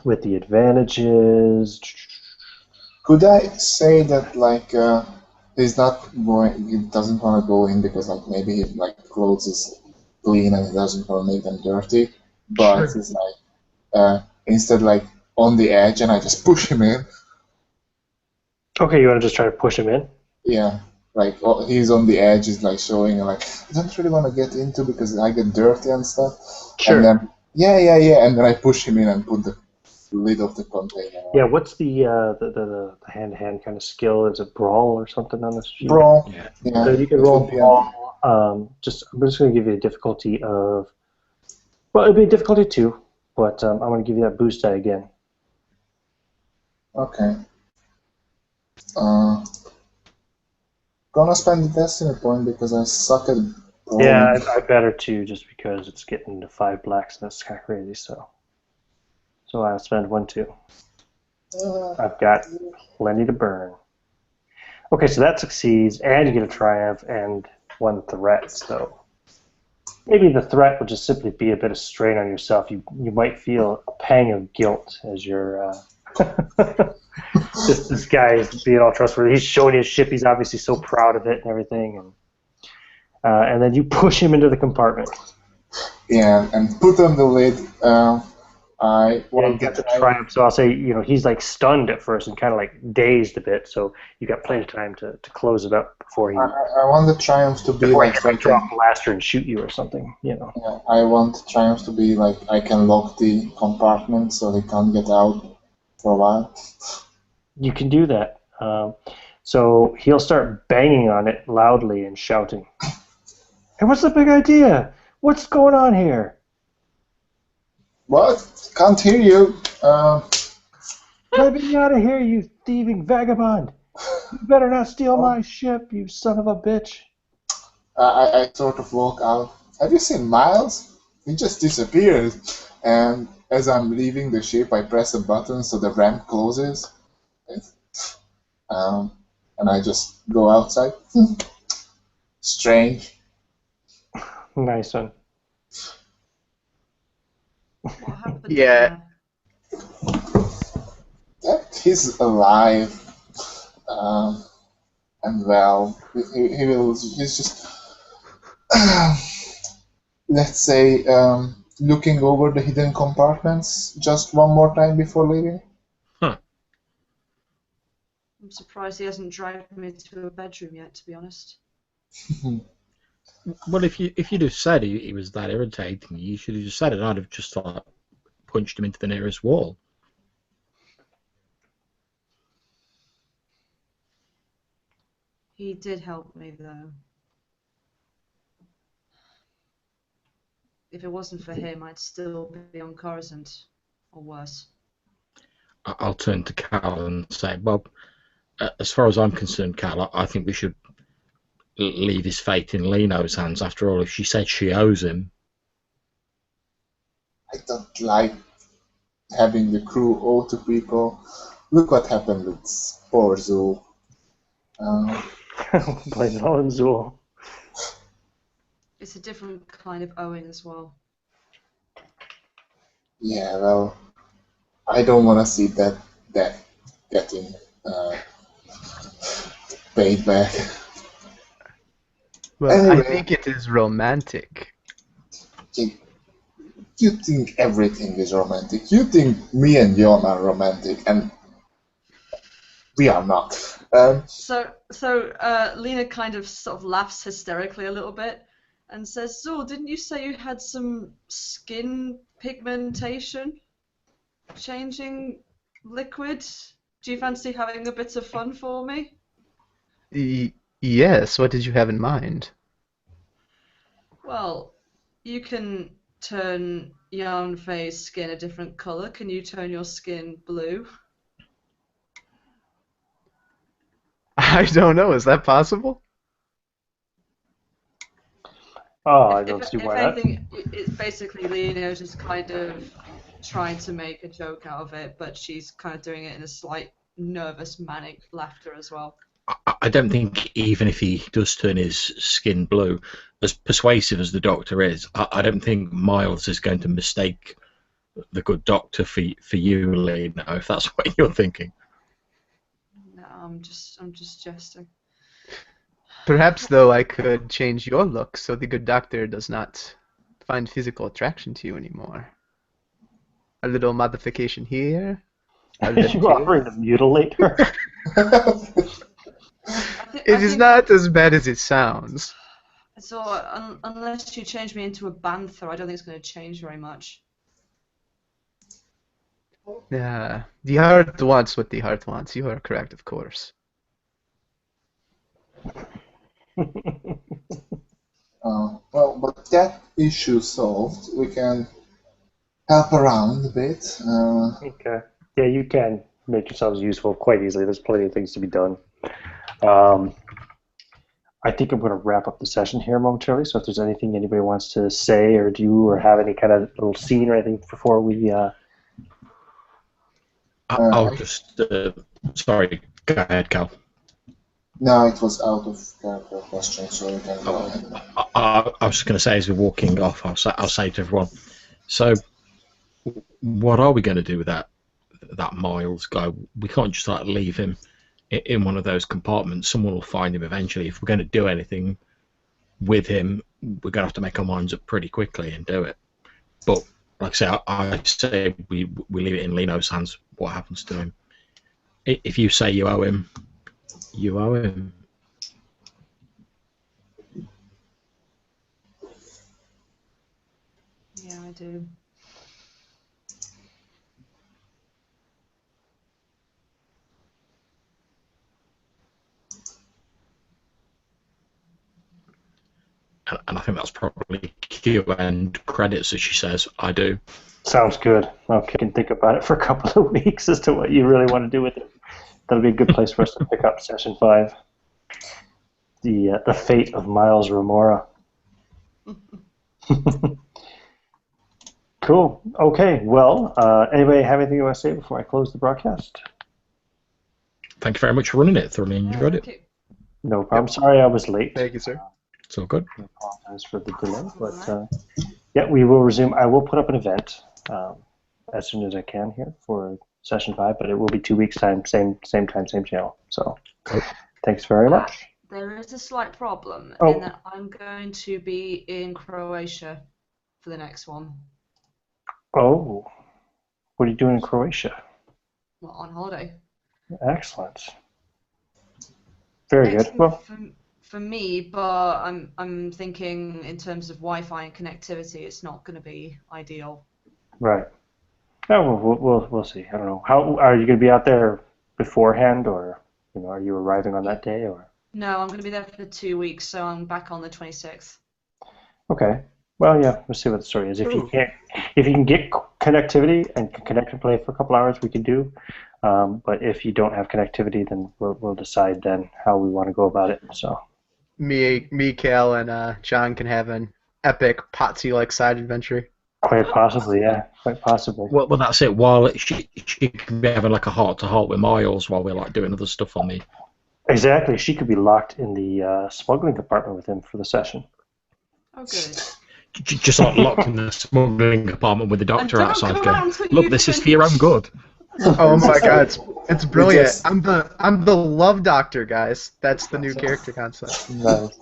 With the advantages. Could I say that he's not going? He doesn't want to go in because maybe his clothes is clean and he doesn't want to make them dirty, but Sure. he's instead on the edge, and I just push him in. Okay, you want to just try to push him in? Yeah. He's on the edge, he's showing, I don't really want to get into because I get dirty and stuff. Sure. And then, yeah, and then I push him in and put the lid of the container on. Yeah, what's the hand-to-hand kind of skill? Is it brawl or something on this sheet? Brawl. Yeah. So you can roll brawl. I'm just going to give you a difficulty of, well, it'll be a difficulty 2, but I'm going to give you that boost die again. Okay. Gonna spend the destiny point because I suck at brawling. Yeah, I better too, just because it's getting to 5 blacks and that's kind of crazy. So I'll spend 1 too. I've got plenty to burn. Okay, so that succeeds, and you get a triumph and 1 threat. So maybe the threat would just simply be a bit of strain on yourself. You might feel a pang of guilt as you're. This guy is being all trustworthy. He's showing his ship. He's obviously so proud of it and everything, and then you push him into the compartment. Yeah, and put on the lid. I Yeah, you want to got the try. triumph. So I'll say, he's like stunned at first and kind of like dazed a bit. So you got plenty of time to close it up before he I want the triumph to be like so I like draw can. a blaster and shoot you or something. Yeah, I want triumph to be like I can lock the compartment so they can't get out for a while. You can do that. So he'll start banging on it loudly and shouting, "Hey, what's the big idea? What's going on here? What? Can't hear you. Let me out of here, you thieving vagabond! You better not steal my ship, you son of a bitch!" I sort of walk out. Have you seen Miles? He just disappeared. And as I'm leaving the ship, I press a button so the ramp closes. Um, and I just go outside. Strange. Nice one. What happened Yeah. there? That he's alive. And well, he will. He's just. Let's say, looking over the hidden compartments just one more time before leaving. Huh. I'm surprised he hasn't dragged me to a bedroom yet, to be honest. Well, if you'd have said he was that irritating, you should have just said it. I'd have just like punched him into the nearest wall. He did help me, though. If it wasn't for him, I'd still be on Coruscant, or worse. I'll turn to Cal and say, well, as far as I'm concerned, Cal, I think we should leave his fate in Leno's hands. After all, if she said she owes him. I don't like having the crew owe to people. Look what happened with poor Zoo. Blame it all on Zool. It's a different kind of owing as well. Yeah, well, I don't want to see that getting paid back. Well, Anyway. I think it is romantic. You think everything is romantic. You think me and Jon are romantic, and we are not. So Lena kind of sort of laughs hysterically a little bit and says, "Zul, didn't you say you had some skin pigmentation changing liquid? Do you fancy having a bit of fun for me?" Yes, what did you have in mind? Well, you can turn Yarnfei's skin a different color. Can you turn your skin blue? I don't know, is that possible? Oh, I don't see why If not. anything, it's basically Leo's just kind of trying to make a joke out of it, but she's kind of doing it in a slight nervous, manic laughter as well. I don't think even if he does turn his skin blue, as persuasive as the Doctor is, I don't think Miles is going to mistake the good Doctor for you, Lena, if that's what you're thinking. No, I'm just jesting. Perhaps, though, I could change your look so the good doctor does not find physical attraction to you anymore. A little modification here. A Are little you here. offering to mutilate her? It is not as bad as it sounds. So, unless you change me into a bantha, I don't think it's going to change very much. Yeah, the heart wants what the heart wants. You are correct, of course. Well, but that issue solved, we can help around a bit. Okay. Yeah, you can make yourselves useful quite easily. There's plenty of things to be done. I think I'm going to wrap up the session here momentarily. So if there's anything anybody wants to say or do or have any kind of little scene or anything before we... I'll just... sorry, go ahead, Cal. No, it was out of character question, so you can go ahead. I was just going to say, as we're walking off, I'll say to everyone, so what are we going to do with that Miles guy? We can't just like leave him in one of those compartments. Someone will find him eventually. If we're going to do anything with him, we're going to have to make our minds up pretty quickly and do it. But Like I say we leave it in Lino's hands. What happens to him? If you say you owe him, you owe him. Yeah, I do. And I think that's probably Q and credits, as she says, I do. Sounds good. Okay, I can think about it for a couple of weeks as to what you really want to do with it. That'll be a good place for us to pick up session 5. The fate of Miles Remora. Cool. Okay. Well, anybody have anything you want to say before I close the broadcast? Thank you very much for running it. Thoroughly enjoyed it. Okay. No problem. Sorry I was late. Thank you, sir. It's all good. I apologize for the delay, but yeah, we will resume. I will put up an event as soon as I can here for session 5, but it will be 2 weeks time, same time, same channel. So, thanks very much. There is a slight problem Oh. in that I'm going to be in Croatia for the next one. Oh, what are you doing in Croatia? Well, on holiday. Excellent. Very good. Excellent Well, for me, but I'm thinking in terms of Wi-Fi and connectivity, it's not going to be ideal. right. Oh, we'll see. I don't know. How are you going to be out there beforehand, or are you arriving on that day, or? No, I'm going to be there for 2 weeks, so I'm back on the 26th. Okay. Well, yeah. We'll see what the story is. If you can get connectivity and can connect and play for a couple hours, we can do. But if you don't have connectivity, then we'll decide then how we want to go about it. So. Me, Cal, and John can have an epic Potsy-like side adventure. Quite possibly, yeah. Quite possibly. Well, that's it. While she could be having like a heart-to-heart with Miles while we're like doing other stuff on the. Exactly. She could be locked in the smuggling compartment with him for the session. Oh, good. Just like locked in the smuggling compartment with the doctor And don't outside. come Going, out until look, you this is for your own finish." good. Oh my god, it's brilliant. just- I'm the love doctor, guys. That's the new character concept. Nice.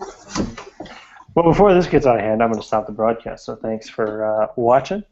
Well, before this gets out of hand, I'm going to stop the broadcast. So thanks for watching.